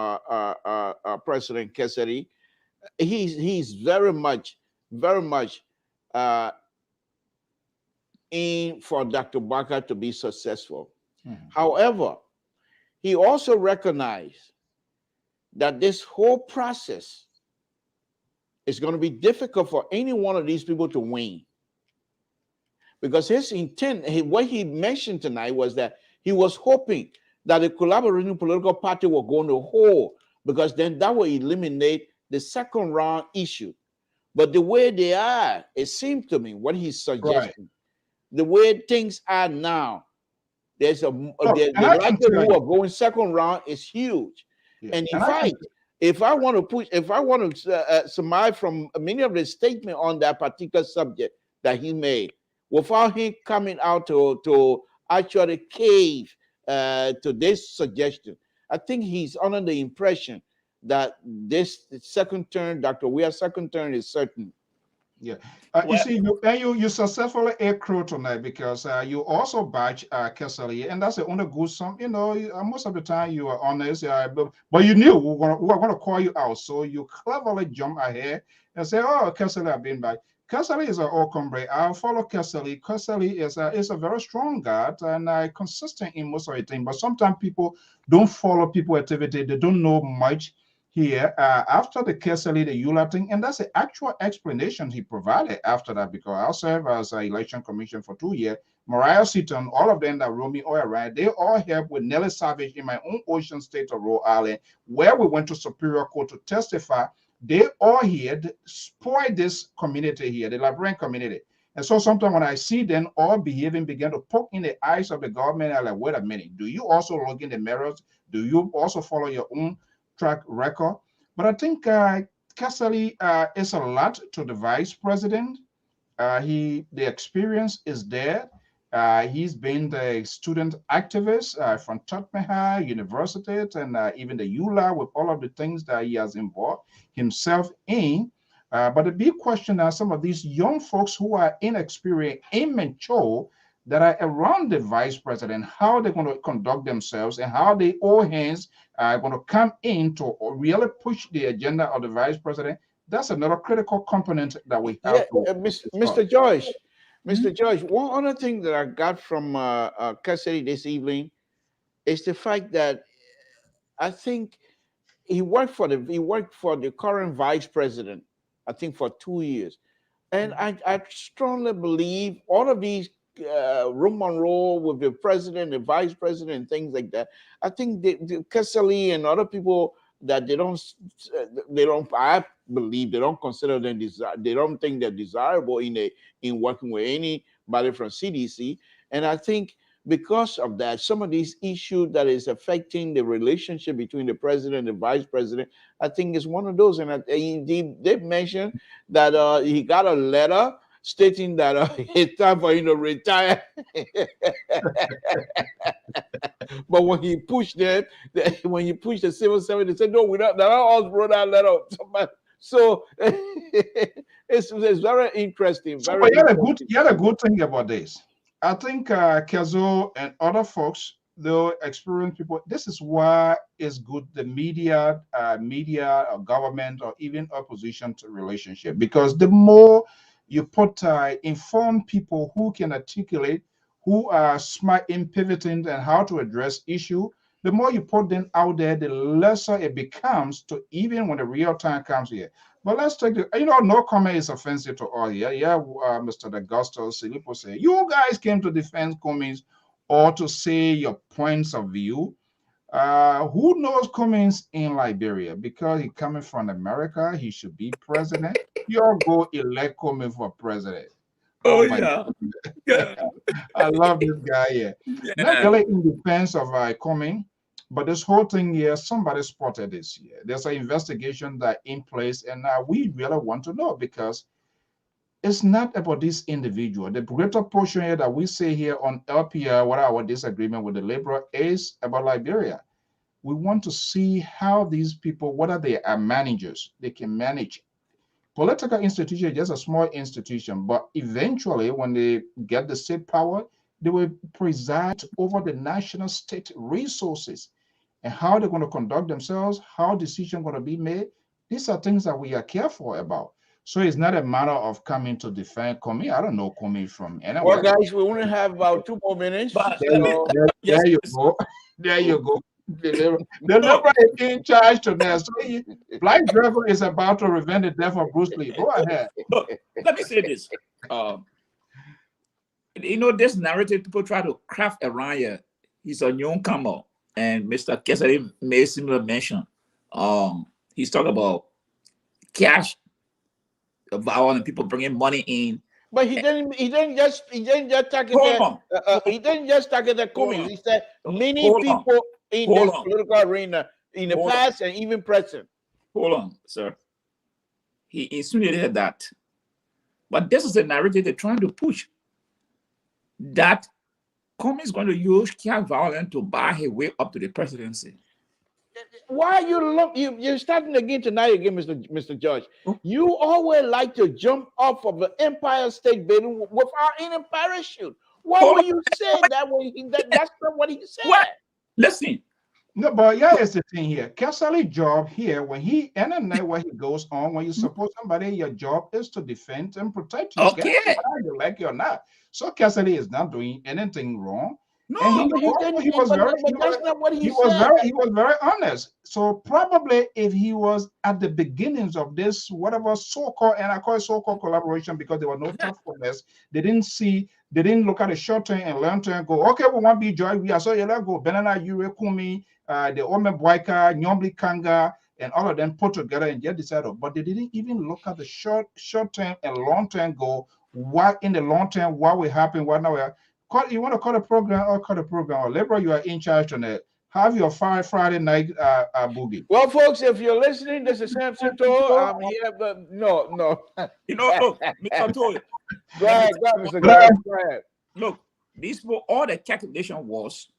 President Kesselly. He's very much in for Dr. BOAKAI to be successful. However, he also recognized that this whole process is going to be difficult for any one of these people to win, because his intent, what he mentioned tonight, was that he was hoping that the collaborating political party will go into hold, because then that will eliminate the second round issue. But the way they are, it seems to me, what he's suggesting, the way things are now, there's the likelihood of going second round is huge. Yeah. And if I want to surmise from many of the statements on that particular subject that he made, without him coming out to actually cave to this suggestion, I think he's under the impression that this second term, Dr. Weah's second term, is certain. Yeah, you see, you successfully accrue tonight, because you also badge Kesselly, and that's the only good song. You know, most of the time you are honest, but you knew we were going to call you out, so you cleverly jump ahead and say, "Oh, Kesselly, I've been back." Kesselly is an Okombre. I'll follow Kesselly. Kesselly is a very strong guy and consistent in most of the things. But sometimes people don't follow people activity. They don't know much here. After the Kesselly, the ULAA thing, and that's the actual explanation he provided after that, because I'll serve as an election commission for 2 years. Mariah Seaton, all of them that roll me all around, they all helped with Nelly Savage in my own ocean state of Rhode Island, where we went to Superior Court to testify. They all here spoil this community here, the Liberian community. And so sometimes when I see them all behaving, begin to poke in the eyes of the government, I'm like, wait a minute, do you also look in the mirrors? Do you also follow your own track record? But I think Kesselly is a lot to the vice president. The experience is there. He's been the student activist from Tottenham High University and even the ULAA, with all of the things that he has involved himself in. But the big question are some of these young folks who are inexperienced, immature, that are around the vice president, how they're going to conduct themselves and how they all hands are going to come in to really push the agenda of the vice president. That's another critical component that we have. Mr. George, Mr. George, one other thing that I got from Kesselly this evening is the fact that I think he worked for the current vice president, I think, for 2 years. And I strongly believe all of these room on roll with the president, the vice president, and things like that. I think the Kesselly and other people that I believe they don't consider them they don't think they're desirable in working with anybody from CDC. And I think because of that, some of these issues that is affecting the relationship between the president and the vice president, I think is one of those. And they mentioned that he got a letter stating that it's time for him to retire. But when he pushed them, when you push the civil servant, they said, no, we don't. That all wrote that letter. So it's very interesting. So you had a good thing about this. I think Kezo and other folks, though experienced people, this is why it's good the media or government or even opposition to relationship, because the more you put informed people who can articulate, who are smart in pivoting and how to address issue, the more you put them out there, the lesser it becomes to even when the real time comes here. But let's take no comment is offensive to all here. Mr. D'Augusto Silipo say, you guys came to defend Cummings or to say your points of view. Who knows Cummings in Liberia? Because he coming from America, he should be president. You all go elect Cummings for president. Oh yeah. I love this guy here. Not really in defense of Cummings. But this whole thing here, somebody spotted this here. There's an investigation that in place, and we really want to know, because it's not about this individual. The greater portion here that we say here on LPR, what our disagreement with the LIBERIA is about Liberia. We want to see how these people, whether they are managers, they can manage. Political institution is just a small institution, but eventually when they get the state power, they will preside over the national state resources and how they're going to conduct themselves, how decisions going to be made. These are things that we are careful about. So it's not a matter of coming to defend Comey. I don't know Comey from anywhere. Well, guys, we only have about 2 more minutes. But There you go. There you go. The number is in charge tonight. So Black Dragon is about to revenge the death of Bruce Lee. Go ahead. Look, let me say this. This narrative people try to craft around here. He's a newcomer, and Mr. Kesselly made similar mention. He's talking about cash, violence, and people bringing money in. But he didn't just target the Comey. He said many people in this political arena in the past and even present. Hold on, sir. He insinuated that. But this is a narrative they're trying to push. That Comey is going to use cash violence to buy his way up to the presidency. Why you're starting again tonight again, Mr. Judge? You always like to jump off of the Empire State Building without any parachute. Why would you say that when that's not what he said? What? Listen. No, but yeah, it's the thing here. Kesselly's job here, when he and the night where he goes on, when you support somebody, your job is to defend and protect you. Okay. Whether you like it or not. So Kesselly is not doing anything wrong. No, and he was very honest. So probably if he was at the beginnings of this, whatever so-called, and I call it so-called collaboration because there was no truthfulness, they didn't look at the short term and long term, go, okay, we want to be joy. We are so let's go. Benana, Yure, Kumi, the Ome BOAKAI, Nyomli Kanga, and all of them put together and get decided. But they didn't even look at the short term and long term goal. What in the long term, what will happen, what now? You want to call the program or call the program, or LIBERIA, you are in charge on it. Have your Friday night boogie. Well, folks, if you're listening, this is Samson Toll. I'm here, but no. Look, Mr. Toll. Go ahead, Mr. Go ahead. Look, these people, all the calculation was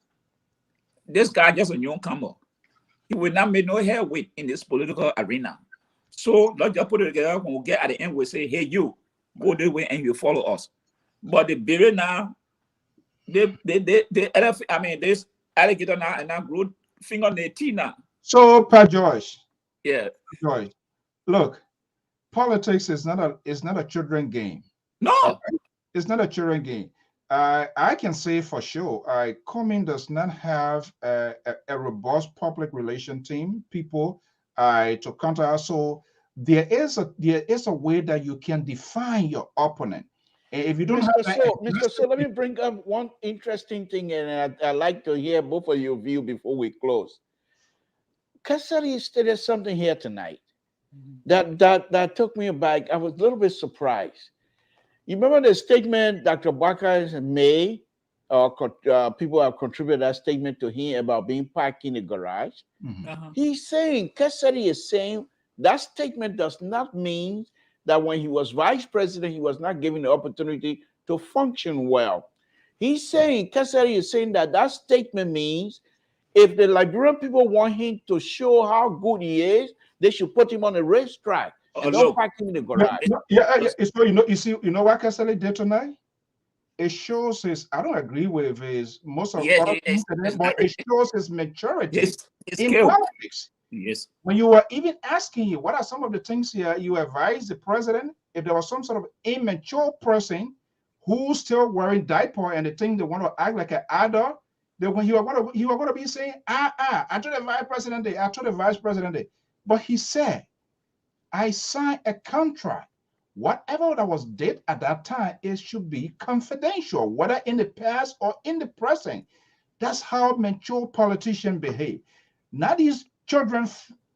this guy just a newcomer. He will not make no headway in this political arena. So let's just put it together. When we get at the end, we say, hey, you go this way and you follow us. But the bureau now, this alligator now and now grew finger on their teeth now. So, Pa Joyce. Yeah. Joyce, look, politics is not a children game. No, it's not a children game. I can say for sure, Comey does not have a robust public relation team, people to counter. So there is a way that you can define your opponent. If you don't Mr. So let me bring up one interesting thing, and I'd like to hear both of your view before we close. Kesselly stated something here tonight that took me aback. I was a little bit surprised. You remember the statement Dr. BOAKAI made, people have contributed that statement to him about being parked in the garage. He's saying, Kesselly is saying that statement does not mean that when he was vice president, he was not given the opportunity to function well. He's saying, Kesselly is saying that statement means if the Liberian people want him to show how good he is, they should put him on a racetrack and don't park him in the garage. So you know what Kesselly did tonight? It shows I don't agree with his most of things, but it shows his maturity in politics. Yes. When you were even asking you, what are some of the things here you advise the president if there was some sort of immature person who's still wearing diaper and the thing they want to act like an adult, then when you are going to be saying, I told the vice president, I told the vice president, but he said, I signed a contract. Whatever that was did at that time, it should be confidential, whether in the past or in the present. That's how mature politicians behave. Not these children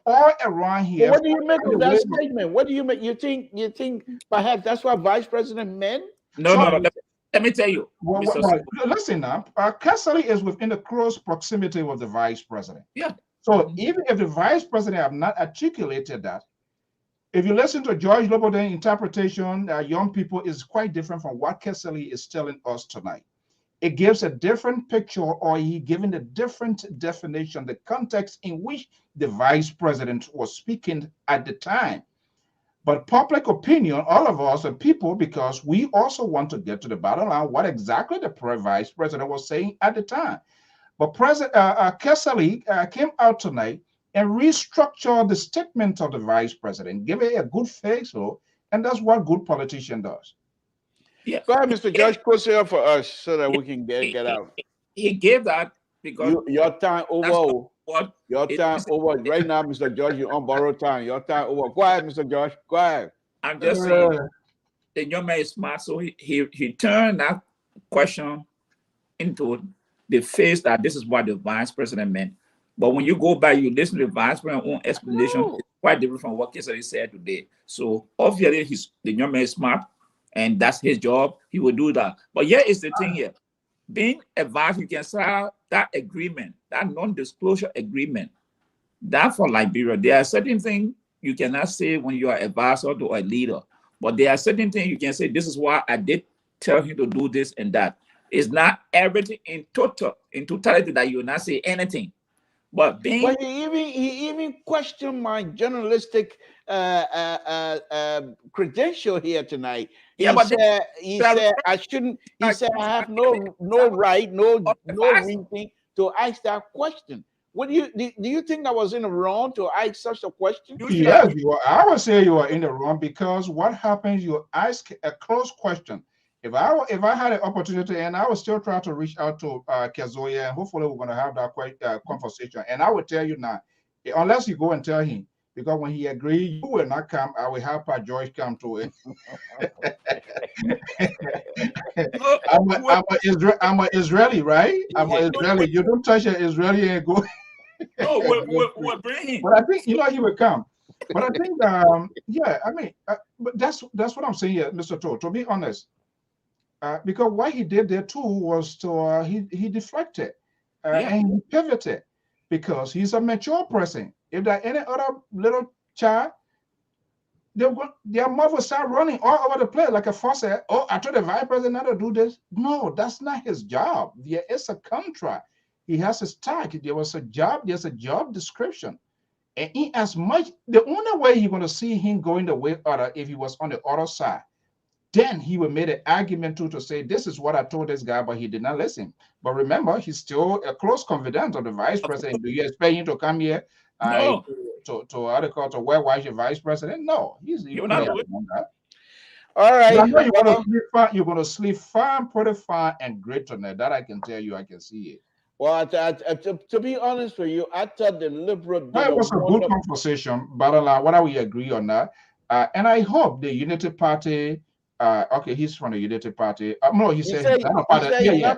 all around here. What do you make of that statement? What do you make? You think perhaps that's what vice president meant? No. Let me tell you. Listen now, Kesselly is within the close proximity of the vice president. Yeah. So even if the vice president have not articulated that, if you listen to George Loboden's interpretation, young people, is quite different from what Kesselly is telling us tonight. It gives a different picture, or he given a different definition, the context in which the vice president was speaking at the time. But public opinion, all of us are people, because we also want to get to the bottom line what exactly the vice president was saying at the time. But President Kesselly came out tonight and restructured the statement of the vice president, give it a good face, and that's what good politician does. Yeah. Go ahead, Mr. Judge, close it up for us so that we can get out. He gave that because your time over. What your time over right now, Mr. Judge. You're on borrowed time. Your time over. Go ahead, Mr. Judge. Go ahead. I'm just saying the young man is smart, so he turned that question into the face that this is what the vice president meant. But when you go back, you listen to the vice president's own explanation, it's quite different from what Kesselly said today. So obviously the young man is smart, and that's his job. He will do that. But here is the thing here. Being a vice, you can sign that agreement, that non-disclosure agreement, that for Liberia, there are certain things you cannot say when you are a advisor to a leader. But there are certain things you can say, this is why I did tell him to do this and that. It's not everything in totality that you will not say anything. But being he even questioned my journalistic credential here tonight. He said I shouldn't. He said I have no right, no reason to ask that question. What do you think I was in the wrong to ask such a question? Yes, I would say you are in the wrong, because what happens, you ask a close question. If I had an opportunity, and I would still try to reach out to Kesselly, and hopefully we're going to have that conversation. And I would tell you now, unless you go and tell him, because when he agreed, you will not come. I will have George come to it. I'm an Israeli, right? I'm an Israeli. You don't touch an Israeli and go. No, we're bringing. But I think he will come. But I think, yeah, I mean, but that's what I'm saying here, Mr. To be honest. Because what he did there too was to he deflected and he pivoted, because he's a mature person. If there any other little child, their mother start running all over the place like a faucet. Oh, I told the vice president not to do this. No, that's not his job. There is a contract. He has a tag. There was a job. There's a job description. And in as much, the only way you're going to see him going the way other if he was on the other side. Then he would make an argument to say, this is what I told this guy, but he did not listen. But remember, he's still a close confidant of the vice president. Do you expect him to come here to where was your vice president? No, you're not doing that. All right. You're going to sleep fine, pretty fine, and great tonight. That I can tell you. I can see it. Well, to be honest with you, I thought the liberal. It was a good conversation, but whether we agree or not, and I hope the Unity Party. Okay, he's from the Unity Party. No, he said he's not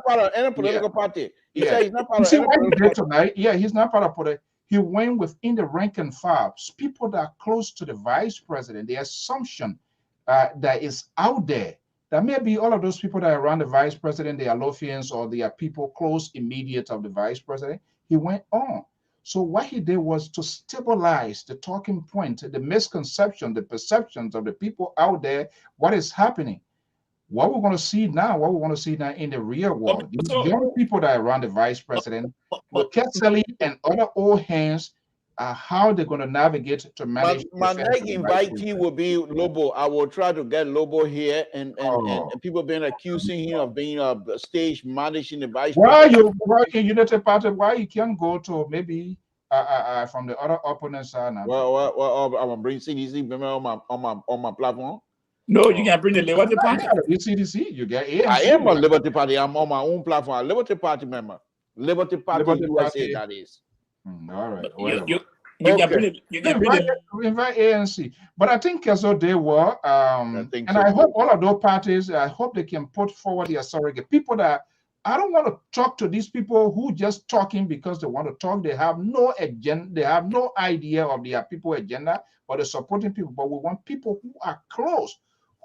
part of any political party. He said he's not part of any political party tonight. Yeah, he's not part of political. He went within the rank and file. People that are close to the vice president, the assumption that is out there that maybe all of those people that are around the vice president, they are Lothians or they are people close, immediate of the vice president. He went on. So what he did was to stabilize the talking point, the misconception, the perceptions of the people out there, what is happening. What we're going to see now, in the real world, these young people that are around the vice president, with Kesselly and other old hands, how they're going to navigate to manage. My next invitee will be Lobo. I will try to get Lobo here, and people been accusing him of being a stage managing the vice president. Why you work in Unity Party? Why you can't go to maybe from the other opponent side now? Well, I'm gonna bring CDC on my platform. No, you can bring the Liberty Party. You CDC, you get ANC. I am a Liberty Party. I'm on my own platform. Liberty Party member. Liberty Party USA, that is. All right. You can invite ANC. But I think as though they were, and I hope all of those parties, I hope they can put forward their surrogate people that I don't want to talk to these people who just talking because they want to talk. They have no agenda. They have no idea of their people agenda, but they're supporting people. But we want people who are close,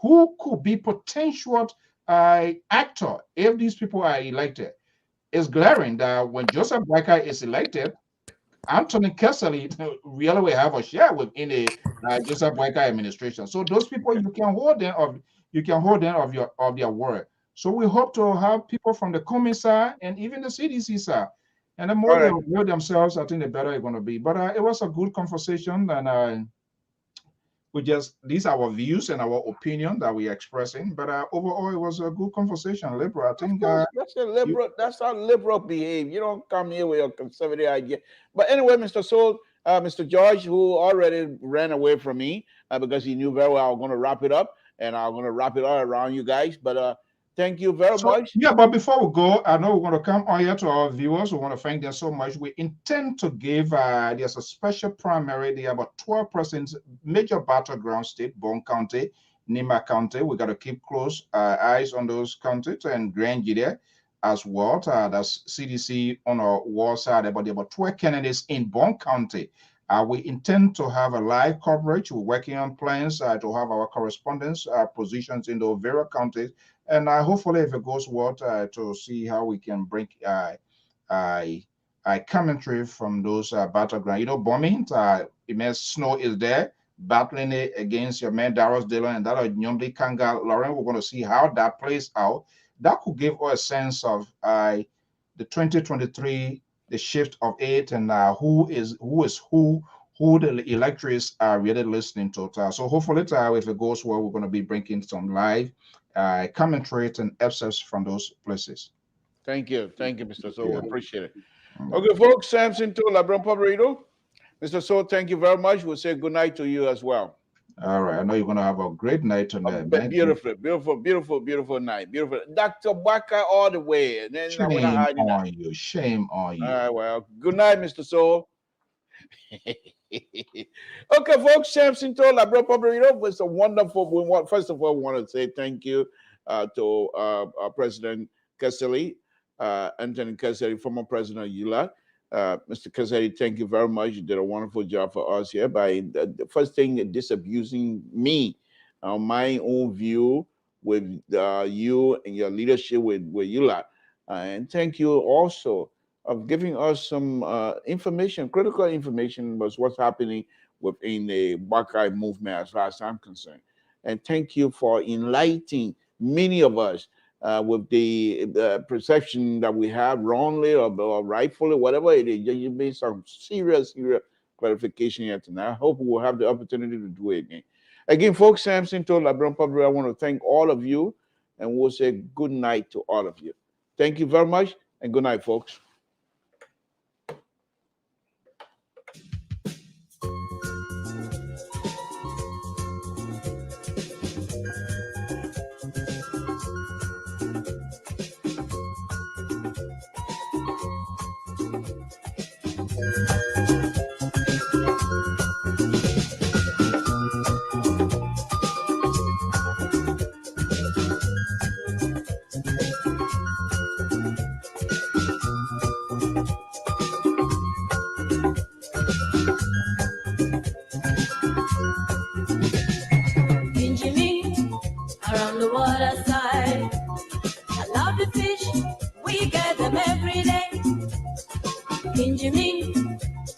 who could be potential actor, if these people are elected, it's glaring that when Joseph BOAKAI is elected, Anthony Kesselly really will have a share within the Joseph BOAKAI administration. So those people you can hold them of their word. So we hope to have people from the Cummins side and even the CDC side. And the more they know themselves, I think the better it's going to be. But it was a good conversation, and these are our views and our opinion that we're expressing. But overall, it was a good conversation. Liberal, I think that's how liberal behave. You don't come here with a conservative idea. But anyway, Mr. Soul, Mr. George, who already ran away from me because he knew very well I was going to wrap it up, and I'm going to wrap it all around you guys. But thank you very much. Yeah, but before we go, I know we're going to come on here to our viewers. We want to thank them so much. We intend to give, there's a special primary. There are about 12% major battleground state, Bone County, NYUMA County. We got to keep close eyes on those counties and Grand Judea as well. That's CDC on our wall side. But there are about 12 candidates in Bone County. We intend to have a live coverage. We're working on plans to have our correspondents positions in the various counties. And hopefully, if it goes well, to see how we can bring commentary from those battleground. You know, bombing, immense snow is there, battling it against your man Darius Dillon and that of Nyomdi Kanga Lauren. We're going to see how that plays out. That could give us a sense of the 2023, the shift of it, and who the electors are really listening to. So hopefully, if it goes well, we're going to be bringing some live commentary and excerpts from those places. Thank you, Mr. So. Appreciate it. Okay, folks, Samson to LIBERIA Public Radio. Mr. So, thank you very much. We'll say good night to you as well. All right, I know you're going to have a great night tonight. Beautiful night. Beautiful. Dr. BOAKAI all the way. And then Shame on you. Shame on you. All right, well, good night, Mr. So. Okay, folks, Samson to LIBERIA Public Radio. It's a wonderful. First of all, we want to say thank you to our President Kesselly, Anthony Kesselly, former president of ULAA. Mr. Kesselly, thank you very much. You did a wonderful job for us here by the first thing disabusing me on my own view with you and your leadership with ULAA. And thank you also of giving us some information, critical information about what's happening within the BOAKAI movement as far as I'm concerned. And thank you for enlightening many of us with the perception that we have wrongly or rightfully, whatever it is. You made some serious clarification here tonight. I hope we will have the opportunity to do it again. Again, folks, Samson to LIBERIA Public, I want to thank all of you, and we'll say good night to all of you. Thank you very much, and good night, folks.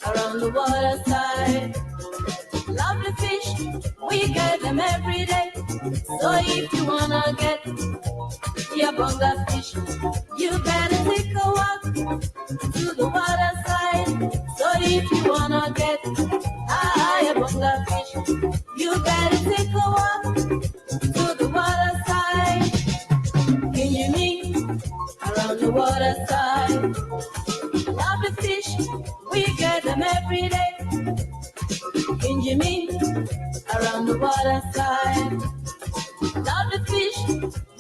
Around the water side, lovely fish, we get them every day. So if you wanna get your bonga fish, you better take a walk to the water side. So if you wanna get your bonga fish, you better take a walk to the water side. Can you meet around the water side? Lovely fish, we get them every day. In Jimmy, around the water side. Lovely fish,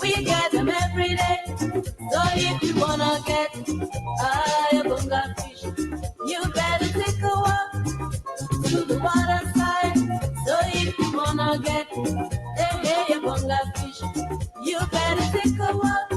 we get them every day. So if you wanna get a bonga fish, you better take a walk to the water side. So if you wanna get a bonga fish, you better take a walk